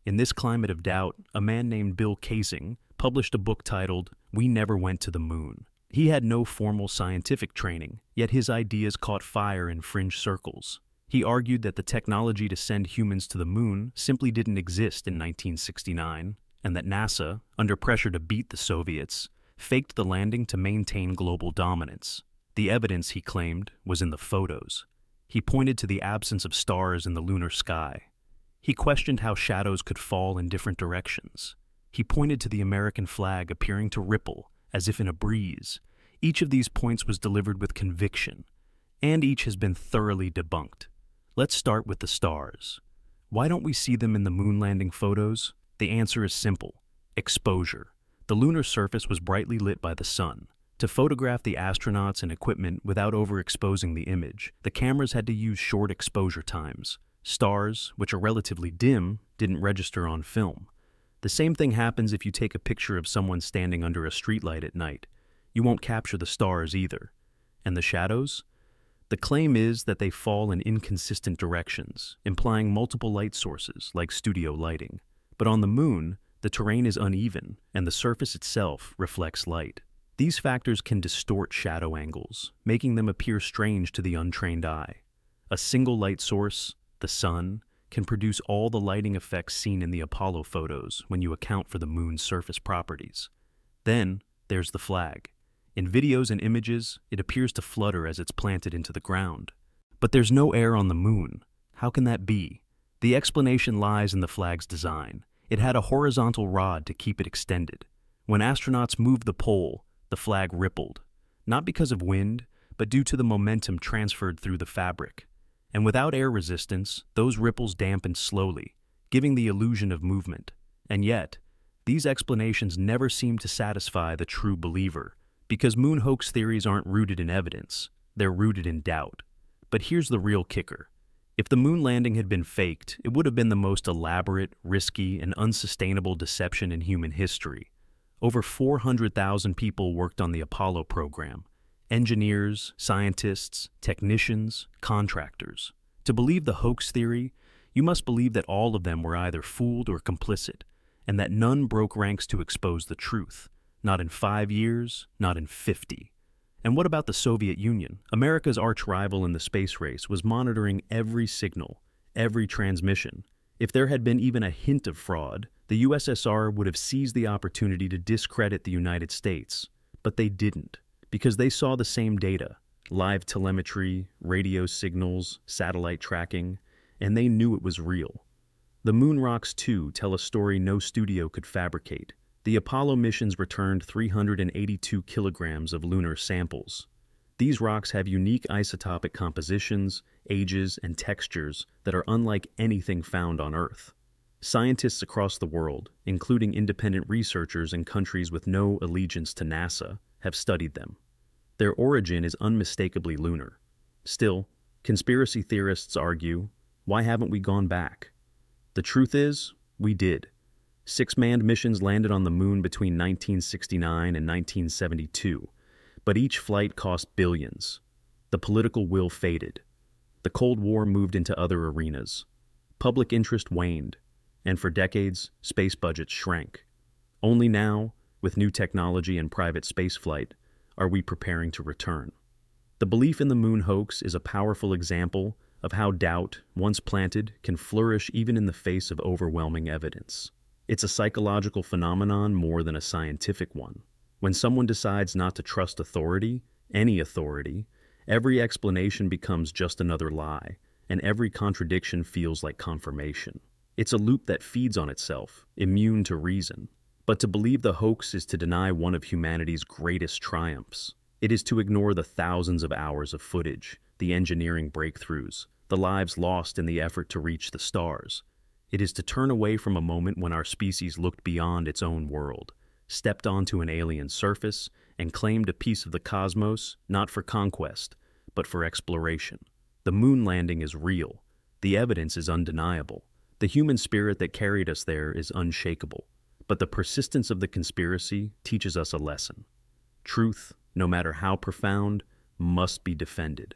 In this climate of doubt, a man named Bill Kaysing published a book titled "We Never Went to the Moon." He had no formal scientific training, yet his ideas caught fire in fringe circles. He argued that the technology to send humans to the moon simply didn't exist in 1969, and that NASA, under pressure to beat the Soviets, faked the landing to maintain global dominance. The evidence, he claimed, was in the photos. He pointed to the absence of stars in the lunar sky. He questioned how shadows could fall in different directions. He pointed to the American flag appearing to ripple, as if in a breeze. Each of these points was delivered with conviction, and each has been thoroughly debunked. Let's start with the stars. Why don't we see them in the moon landing photos? The answer is simple: exposure. The lunar surface was brightly lit by the sun. To photograph the astronauts and equipment without overexposing the image, the cameras had to use short exposure times. Stars, which are relatively dim, didn't register on film. The same thing happens if you take a picture of someone standing under a streetlight at night. You won't capture the stars either. And the shadows? The claim is that they fall in inconsistent directions, implying multiple light sources, like studio lighting. But on the moon, the terrain is uneven, and the surface itself reflects light. These factors can distort shadow angles, making them appear strange to the untrained eye. A single light source, the sun, can produce all the lighting effects seen in the Apollo photos when you account for the moon's surface properties. Then, there's the flag. In videos and images, it appears to flutter as it's planted into the ground. But there's no air on the moon. How can that be? The explanation lies in the flag's design. It had a horizontal rod to keep it extended. When astronauts moved the pole, the flag rippled, not because of wind, but due to the momentum transferred through the fabric. And without air resistance, those ripples dampened slowly, giving the illusion of movement. And yet, these explanations never seem to satisfy the true believer, because moon hoax theories aren't rooted in evidence, they're rooted in doubt. But here's the real kicker. If the moon landing had been faked, it would have been the most elaborate, risky, and unsustainable deception in human history. Over 400,000 people worked on the Apollo program. Engineers, scientists, technicians, contractors. To believe the hoax theory, you must believe that all of them were either fooled or complicit, and that none broke ranks to expose the truth. Not in 5 years, not in 50. And what about the Soviet Union? America's arch-rival in the space race was monitoring every signal, every transmission. If there had been even a hint of fraud, the USSR would have seized the opportunity to discredit the United States. But they didn't, because they saw the same data, live telemetry, radio signals, satellite tracking, and they knew it was real. The moon rocks, too, tell a story no studio could fabricate. The Apollo missions returned 382 kilograms of lunar samples. These rocks have unique isotopic compositions, ages, and textures that are unlike anything found on Earth. Scientists across the world, including independent researchers in countries with no allegiance to NASA, have studied them. Their origin is unmistakably lunar. Still, conspiracy theorists argue, why haven't we gone back? The truth is, we did. 6 manned missions landed on the moon between 1969 and 1972, but each flight cost billions. The political will faded. The Cold War moved into other arenas. Public interest waned, and for decades, space budgets shrank. Only now, with new technology and private spaceflight, are we preparing to return. The belief in the moon hoax is a powerful example of how doubt, once planted, can flourish even in the face of overwhelming evidence. It's a psychological phenomenon more than a scientific one. When someone decides not to trust authority, any authority, every explanation becomes just another lie, and every contradiction feels like confirmation. It's a loop that feeds on itself, immune to reason. But to believe the hoax is to deny one of humanity's greatest triumphs. It is to ignore the thousands of hours of footage, the engineering breakthroughs, the lives lost in the effort to reach the stars. It is to turn away from a moment when our species looked beyond its own world, stepped onto an alien surface, and claimed a piece of the cosmos, not for conquest, but for exploration. The moon landing is real. The evidence is undeniable. The human spirit that carried us there is unshakable. But the persistence of the conspiracy teaches us a lesson. Truth, no matter how profound, must be defended.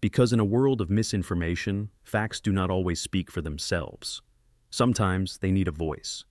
Because in a world of misinformation, facts do not always speak for themselves. Sometimes they need a voice.